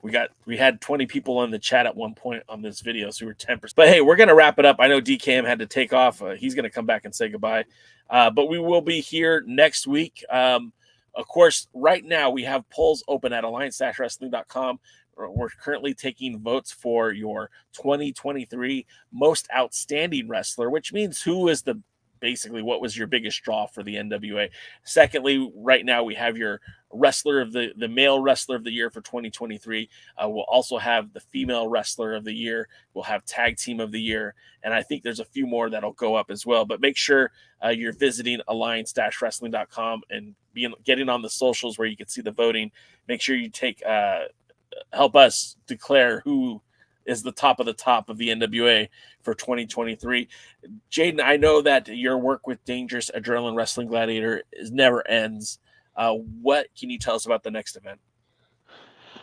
We had 20 people in the chat at one point on this video, so we were 10%. But hey, we're going to wrap it up. I know DKM had to take off. He's going to come back and say goodbye. But we will be here next week. Of course, right now we have polls open at alliance-wrestling.com. We're currently taking votes for your 2023 most outstanding wrestler, which means who is basically what was your biggest draw for the NWA. Secondly, right now we have your wrestler of the male wrestler of the year for 2023. We'll also have the female wrestler of the year. We'll have tag team of the year. And I think there's a few more that'll go up as well. But make sure you're visiting alliance-wrestling.com and getting on the socials where you can see the voting. Make sure you help us declare who is the top of the NWA for 2023. Jaden, I know that your work with Dangerous Adrenaline Wrestling Gladiator never ends. What can you tell us about the next event?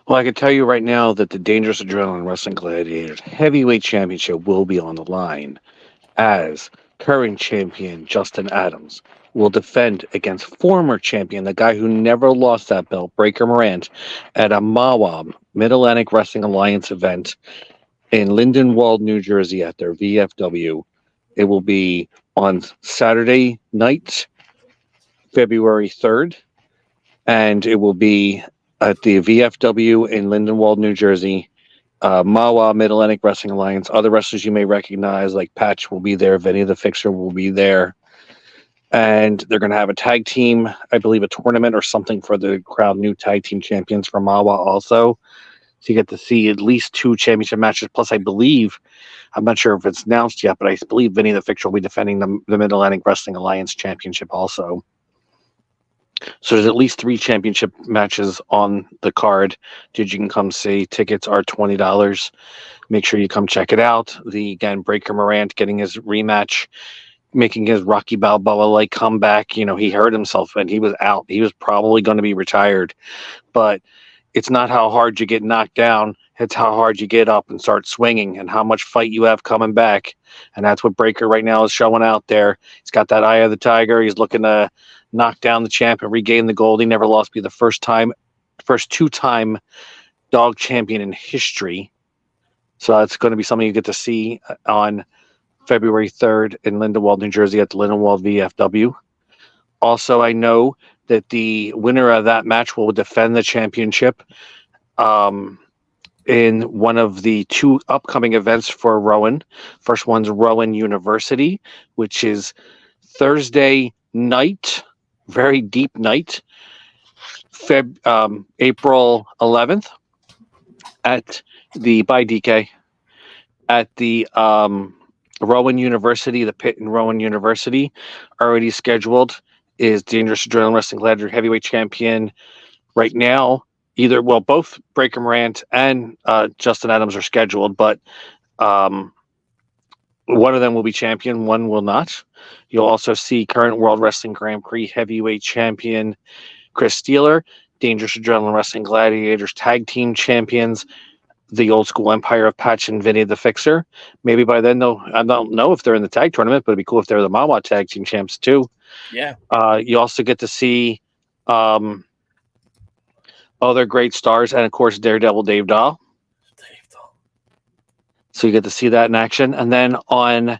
Well, I can tell you right now that the Dangerous Adrenaline Wrestling Gladiators Heavyweight Championship will be on the line, as current champion Justin Adams will defend against former champion, the guy who never lost that belt, Breaker Morant, at a MAWA, Mid-Atlantic Wrestling Alliance event in Lindenwold, New Jersey at their VFW. It will be on Saturday night, February 3rd, and it will be at the VFW in Lindenwold, New Jersey. MAWA, Mid-Atlantic Wrestling Alliance. Other wrestlers you may recognize, like Patch, will be there. Vinny the Fixer will be there. And they're going to have a tag team, I believe a tournament or something for the Crown New Tag Team Champions from MAWA also. So you get to see at least 2 championship matches. Plus, I believe, I'm not sure if it's announced yet, but I believe Vinny the Fixer will be defending the Mid-Atlantic Wrestling Alliance Championship also. So there's at least 3 championship matches on the card. Dude, you can come see. Tickets are $20. Make sure you come check it out. Again, Breaker Morant getting his rematch, making his Rocky Balboa-like comeback. You know, he hurt himself and he was out. He was probably going to be retired. But it's not how hard you get knocked down. It's how hard you get up and start swinging and how much fight you have coming back. And that's what Breaker right now is showing out there. He's got that eye of the tiger. He's looking to knock down the champ and regain the gold. He never lost, be the first 2-time dog champion in history. So that's going to be something you get to see on February 3rd in Lindenwold, New Jersey at the Lindenwold VFW. Also, I know that the winner of that match will defend the championship in one of the 2 upcoming events for Rowan. First one's Rowan University, which is Thursday night, very deep night, April 11th at the by DK at the Rowan University, the pit in Rowan University. Already scheduled is Dangerous Adrenaline Wrestling Gladiator Heavyweight Champion right now. Both Breaker Morant and Justin Adams are scheduled, but one of them will be champion, one will not. You'll also see current World Wrestling Grand Prix Heavyweight Champion Chris Steeler, Dangerous Adrenaline Wrestling Gladiators Tag Team Champions, the Old School Empire of Patch and Vinny the Fixer. Maybe by then, though, I don't know if they're in the tag tournament, but it'd be cool if they're the MAWA Tag Team Champs too. Yeah. You also get to see other great stars, and of course Daredevil Dave Dahl. So you get to see that in action. And then on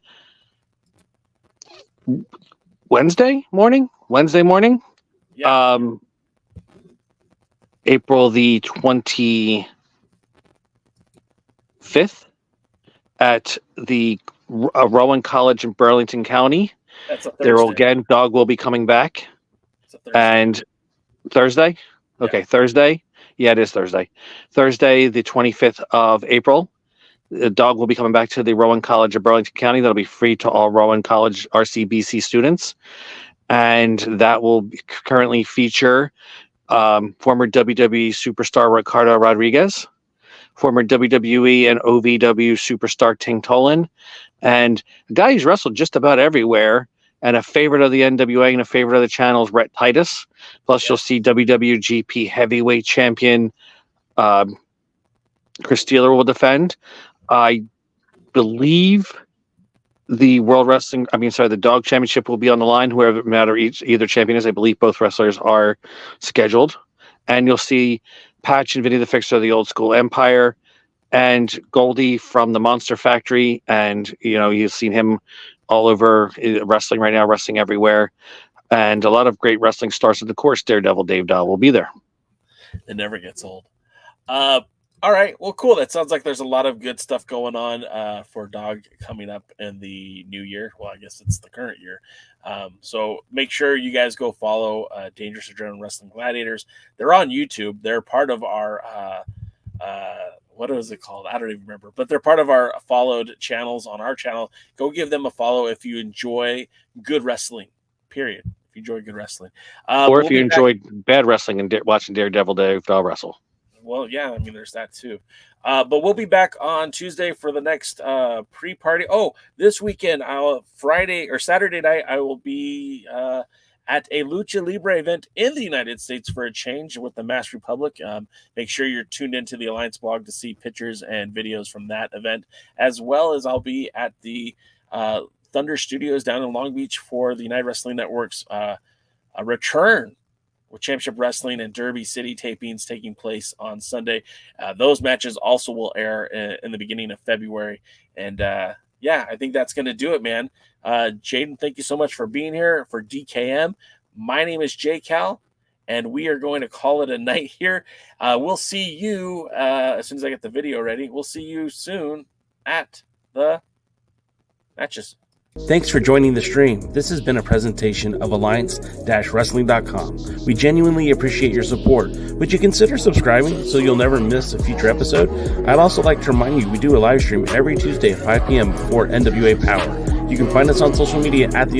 Wednesday morning, yeah. April the 25th at the Rowan College in Burlington County. That's a Thursday. There will again, Dog will be coming back. And Thursday? Okay, yeah. Thursday. Yeah, it is Thursday. Thursday, the 25th of April. The Dog will be coming back to the Rowan College of Burlington County. That'll be free to all Rowan College RCBC students. And that will currently feature former WWE superstar Ricardo Rodriguez, former WWE and OVW superstar Ting Tolan, and a guy who's wrestled just about everywhere, and a favorite of the NWA and a favorite of the channels, Rhett Titus. Plus, you'll see WWGP Heavyweight Champion Chris Steeler will defend. I believe the the Dog Championship will be on the line. Whoever either champion is, I believe both wrestlers are scheduled. And you'll see Patch and Vinny the Fixer of the Old School Empire, and Goldie from the Monster Factory. And, you've seen him all over wrestling right now, wrestling everywhere. And a lot of great wrestling stars. And of course, Daredevil Dave Dahl will be there. It never gets old. All right. Well, cool. That sounds like there's a lot of good stuff going on for Dog coming up in the new year. Well, I guess it's the current year. So make sure you guys go follow Dangerous Adrenaline Wrestling Gladiators. They're on YouTube. They're part of our what is it called? I don't even remember. But they're part of our followed channels on our channel. Go give them a follow if you enjoy good wrestling, period. If you enjoy good wrestling. Or if you enjoyed bad wrestling and watching Daredevil Dave Dahl wrestle. Well, yeah, I mean, there's that too. But we'll be back on Tuesday for the next pre-party. Oh, this weekend, Saturday night, I will be at a Lucha Libre event in the United States for a change with the Masked Republic. Make sure you're tuned into the Alliance blog to see pictures and videos from that event, as well as I'll be at the Thunder Studios down in Long Beach for the United Wrestling Network's a return with Championship Wrestling and Derby City tapings taking place on Sunday. Those matches also will air in the beginning of February. And yeah, I think that's going to do it, man. Jaden, thank you so much for being here for DKM. My name is J. Cal, and we are going to call it a night here. We'll see you as soon as I get the video ready. We'll see you soon at the matches. Thanks for joining the stream. This has been a presentation of Alliance-Wrestling.com. We genuinely appreciate your support. Would you consider subscribing so you'll never miss a future episode? I'd also like to remind you we do a live stream every Tuesday at 5 p.m. before NWA Powerrr. You can find us on social media at the